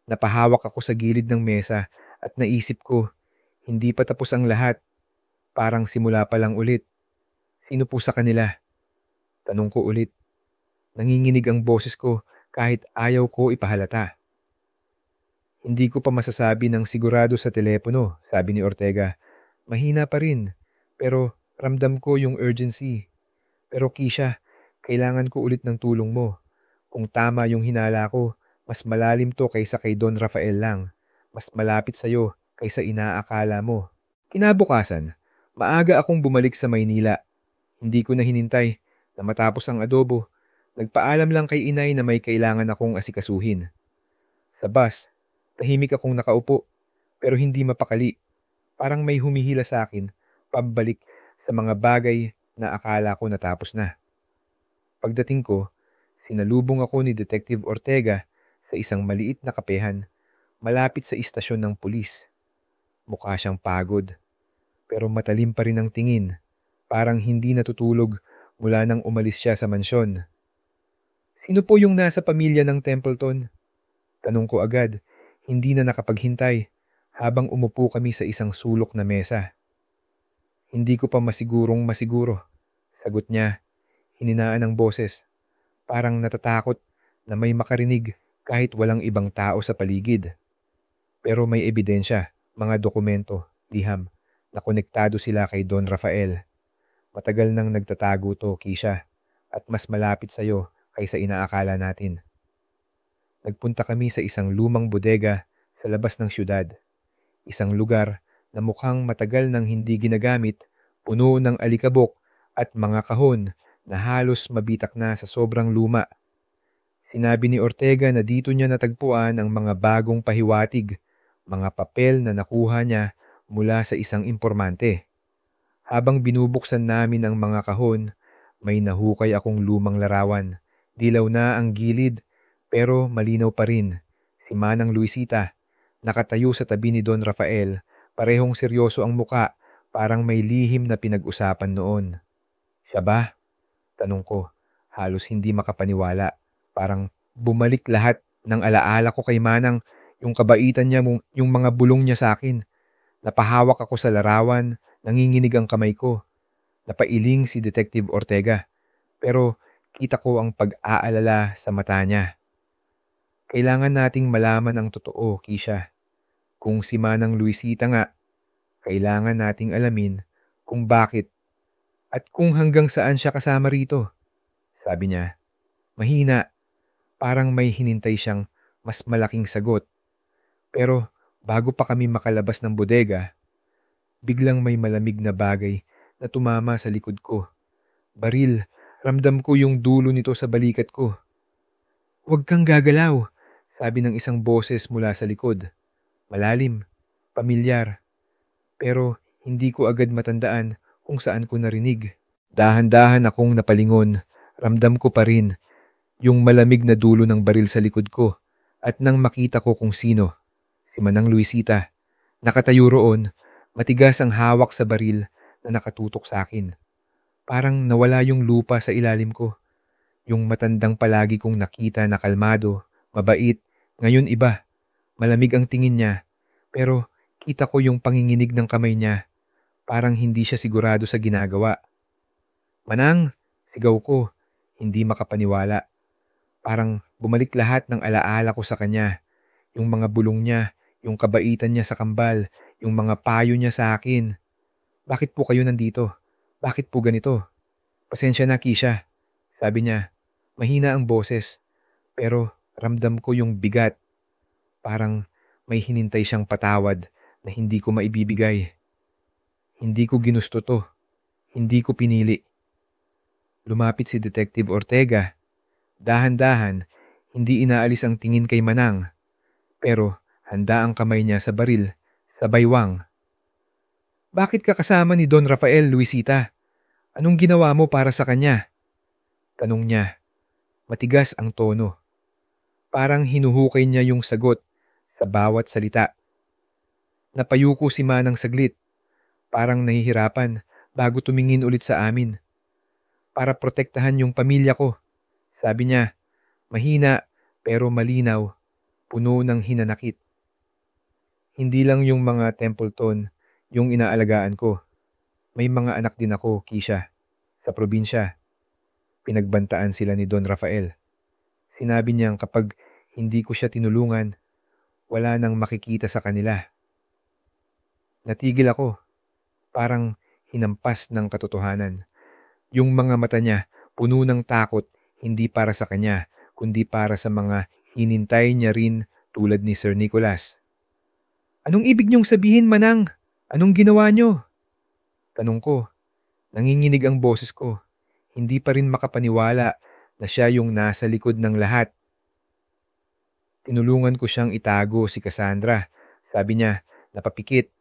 Napahawak ako sa gilid ng mesa at naisip ko, hindi pa tapos ang lahat. Parang simula pa lang ulit. Sino po sa kanila? Tanong ko ulit. Nanginginig ang boses ko kahit ayaw ko ipahalata. Hindi ko pa masasabi ng sigurado sa telepono, sabi ni Ortega. Mahina pa rin, pero ramdam ko yung urgency. Pero Kisha, kailangan ko ulit ng tulong mo. Kung tama yung hinala ko, mas malalim to kaysa kay Don Rafael lang. Mas malapit sa'yo kaysa inaakala mo. Kinabukasan, maaga akong bumalik sa Maynila. Hindi ko na hinintay na matapos ang adobo. Nagpaalam lang kay inay na may kailangan akong asikasuhin. Sa bus, tahimik akong nakaupo pero hindi mapakali. Parang may humihila sa akin pabalik sa mga bagay na akala ko natapos na. Pagdating ko, sinalubong ako ni Detective Ortega sa isang maliit na kapehan malapit sa istasyon ng pulis. Mukha siyang pagod, pero matalim pa rin ang tingin. Parang hindi natutulog mula nang umalis siya sa mansyon. Sino po yung nasa pamilya ng Templeton? Tanong ko agad, hindi na nakapaghintay habang umupo kami sa isang sulok na mesa. Hindi ko pa masiguro. Sagot niya, hininaan ng boses. Parang natatakot na may makarinig kahit walang ibang tao sa paligid. Pero may ebidensya, mga dokumento, liham, na konektado sila kay Don Rafael. Matagal nang nagtatago to, Kisha, at mas malapit sa'yo kaysa inaakala natin. Nagpunta kami sa isang lumang bodega sa labas ng syudad. Isang lugar na mukhang matagal nang hindi ginagamit, puno ng alikabok at mga kahon na halos mabitak na sa sobrang luma. Sinabi ni Ortega na dito niya natagpuan ang mga bagong pahiwatig, mga papel na nakuha niya mula sa isang impormante. Habang binubuksan namin ang mga kahon, may nahukay akong lumang larawan. Dilaw na ang gilid, pero malinaw pa rin. Si Manang Luisita, nakatayo sa tabi ni Don Rafael, parehong seryoso ang muka, parang may lihim na pinag-usapan noon. Siya ba? Tanong ko, halos hindi makapaniwala. Parang bumalik lahat ng alaala ko kay Manang, yung kabaitan niya, yung mga bulong niya sa akin. Napahawak ako sa larawan, nanginginig ang kamay ko. Napailing si Detective Ortega, pero kita ko ang pag-aalala sa mata niya. Kailangan nating malaman ang totoo, Kisha. Kung si Manang Luisita nga, kailangan nating alamin kung bakit at kung hanggang saan siya kasama rito. Sabi niya, mahina, parang may hinintay siyang mas malaking sagot. Pero bago pa kami makalabas ng bodega, biglang may malamig na bagay na tumama sa likod ko. Baril, ramdam ko yung dulo nito sa balikat ko. Huwag kang gagalaw, sabi ng isang boses mula sa likod. Malalim, pamilyar, pero hindi ko agad matandaan kung saan ko narinig. Dahan-dahan akong napalingon, ramdam ko pa rin yung malamig na dulo ng baril sa likod ko at nang makita ko kung sino, si Manang Luisita. Nakatayo roon, matigas ang hawak sa baril na nakatutok sa akin. Parang nawala yung lupa sa ilalim ko. Yung matandang palagi kong nakita na kalmado, mabait, ngayon iba. Malamig ang tingin niya, pero kita ko yung panginginig ng kamay niya. Parang hindi siya sigurado sa ginagawa. Manang, sigaw ko, hindi makapaniwala. Parang bumalik lahat ng alaala ko sa kanya. Yung mga bulong niya, yung kabaitan niya sa kambal, yung mga payo niya sa akin. Bakit po kayo nandito? Bakit po ganito? Pasensya na, Kisha. Sabi niya, mahina ang boses, pero ramdam ko yung bigat. Parang may hinintay siyang patawad na hindi ko maibibigay. Hindi ko ginusto to. Hindi ko pinili. Lumapit si Detective Ortega. Dahan-dahan, hindi inaalis ang tingin kay Manang. Pero handa ang kamay niya sa baril, sa baywang. Bakit ka kasama ni Don Rafael, Luisita? Anong ginawa mo para sa kanya? Tanong niya. Matigas ang tono. Parang hinuhukay niya yung sagot sa bawat salita. Napayuko si Manang saglit. Parang nahihirapan bago tumingin ulit sa amin. Para protektahan yung pamilya ko. Sabi niya, mahina pero malinaw, puno ng hinanakit. Hindi lang yung mga Templeton yung inaalagaan ko. May mga anak din ako, Kisha, sa probinsya. Pinagbantaan sila ni Don Rafael. Sinabi niyang kapag hindi ko siya tinulungan, wala nang makikita sa kanila. Natigil ako, parang hinampas ng katotohanan. Yung mga mata niya, puno ng takot, hindi para sa kanya, kundi para sa mga hinintay niya rin tulad ni Sir Nicholas. Anong ibig niyong sabihin, Manang? Anong ginawa niyo? Tanong ko, nanginginig ang boses ko. Hindi pa rin makapaniwala na siya yung nasa likod ng lahat. Tinulungan ko siyang itago si Cassandra. Sabi niya, napapikit.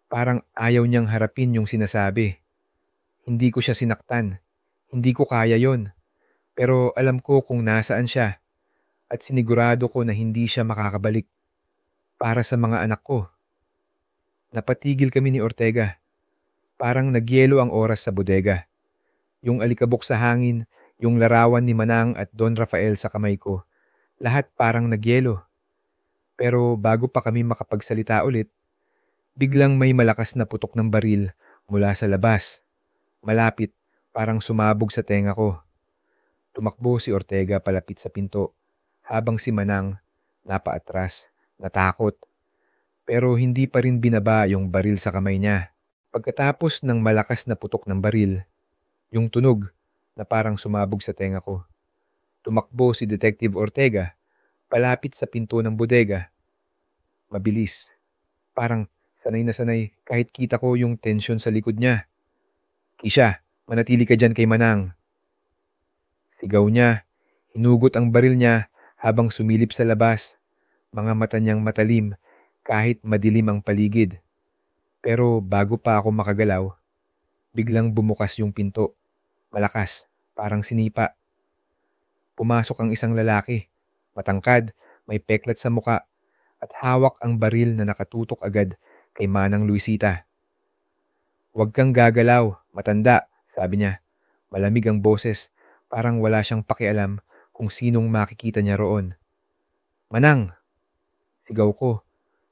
Parang ayaw niyang harapin yung sinasabi. Hindi ko siya sinaktan. Hindi ko kaya yon. Pero alam ko kung nasaan siya. At sinigurado ko na hindi siya makakabalik. Para sa mga anak ko. Napatigil kami ni Ortega. Parang nagyelo ang oras sa bodega. Yung alikabok sa hangin, yung larawan ni Manang at Don Rafael sa kamay ko. Lahat parang nagyelo. Pero bago pa kami makapagsalita ulit, biglang may malakas na putok ng baril mula sa labas. Malapit, parang sumabog sa tenga ko. Tumakbo si Ortega palapit sa pinto, habang si Manang napaatras, natakot. Pero hindi pa rin binaba yung baril sa kamay niya. Pagkatapos ng malakas na putok ng baril, yung tunog na parang sumabog sa tenga ko. Tumakbo si Detective Ortega palapit sa pinto ng bodega. Mabilis. Parang sanay na sanay kahit kita ko yung tensyon sa likod niya. Kisha, manatili ka dyan kay Manang. Sigaw niya. Hinugot ang baril niya habang sumilip sa labas. Mga mata niyang matalim kahit madilim ang paligid. Pero bago pa ako makagalaw, biglang bumukas yung pinto. Malakas, parang sinipa. Pumasok ang isang lalaki. Matangkad, may peklat sa muka, at hawak ang baril na nakatutok agad kay Manang Luisita. Huwag kang gagalaw, matanda, sabi niya. Malamig ang boses, parang wala siyang pakialam kung sinong makikita niya roon. Manang! Sigaw ko.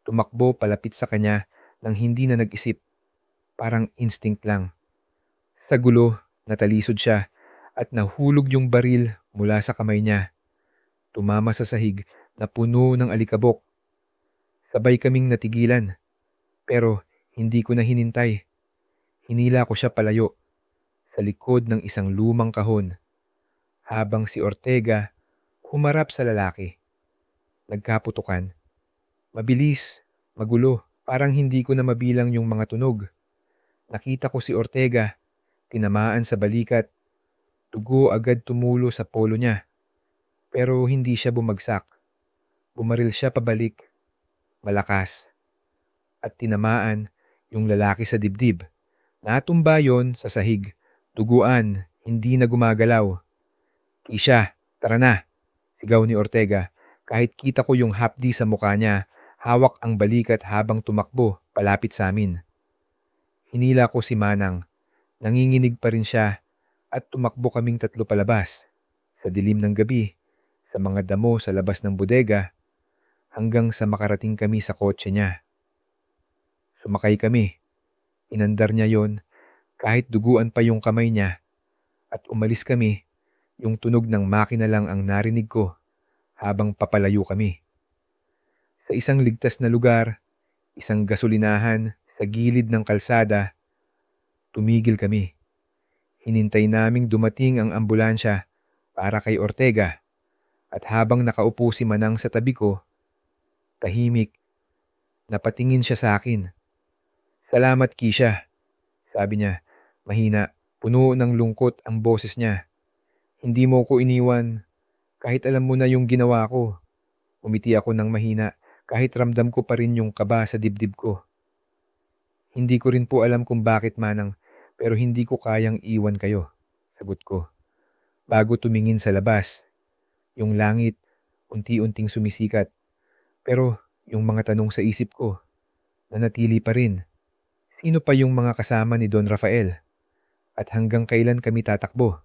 Tumakbo palapit sa kanya nang hindi na nag-isip. Parang instinct lang. Sa gulo, natalisod siya at nahulog yung baril mula sa kamay niya. Tumama sa sahig na puno ng alikabok. Sabay kaming natigilan. Pero hindi ko na hinintay. Hinila ko siya palayo sa likod ng isang lumang kahon. Habang si Ortega humarap sa lalaki. Nagkaputukan. Mabilis, magulo, parang hindi ko na mabilang yung mga tunog. Nakita ko si Ortega, tinamaan sa balikat. Dugo agad tumulo sa polo niya. Pero hindi siya bumagsak. Bumaril siya pabalik. Malakas. At tinamaan yung lalaki sa dibdib. Natumba yon sa sahig. Duguan, hindi na gumagalaw. Kisha, tara na, sigaw ni Ortega. Kahit kita ko yung hapdi sa mukha niya, hawak ang balikat habang tumakbo palapit sa amin. Hinila ko si Manang. Nanginginig pa rin siya at tumakbo kaming tatlo palabas. Sa dilim ng gabi, sa mga damo sa labas ng bodega, hanggang sa makarating kami sa kotse niya. Sumakay kami. Inandar niya yon kahit duguan pa yung kamay niya at umalis kami. Yung tunog ng makina lang ang narinig ko habang papalayo kami. Sa isang ligtas na lugar, isang gasolinahan sa gilid ng kalsada, tumigil kami. Hinintay naming dumating ang ambulansya para kay Ortega at habang nakaupo si Manang sa tabi ko, tahimik, napatingin siya sa akin. Salamat, Kisha, sabi niya, mahina, puno ng lungkot ang boses niya. Hindi mo ko iniwan, kahit alam mo na yung ginawa ko. Umiti ako ng mahina, kahit ramdam ko pa rin yung kaba sa dibdib ko. Hindi ko rin po alam kung bakit, Manang, pero hindi ko kayang iwan kayo, sagot ko. Bago tumingin sa labas, yung langit, unti-unting sumisikat. Pero yung mga tanong sa isip ko, nanatili pa rin. Sino pa yung mga kasama ni Don Rafael? At hanggang kailan kami tatakbo?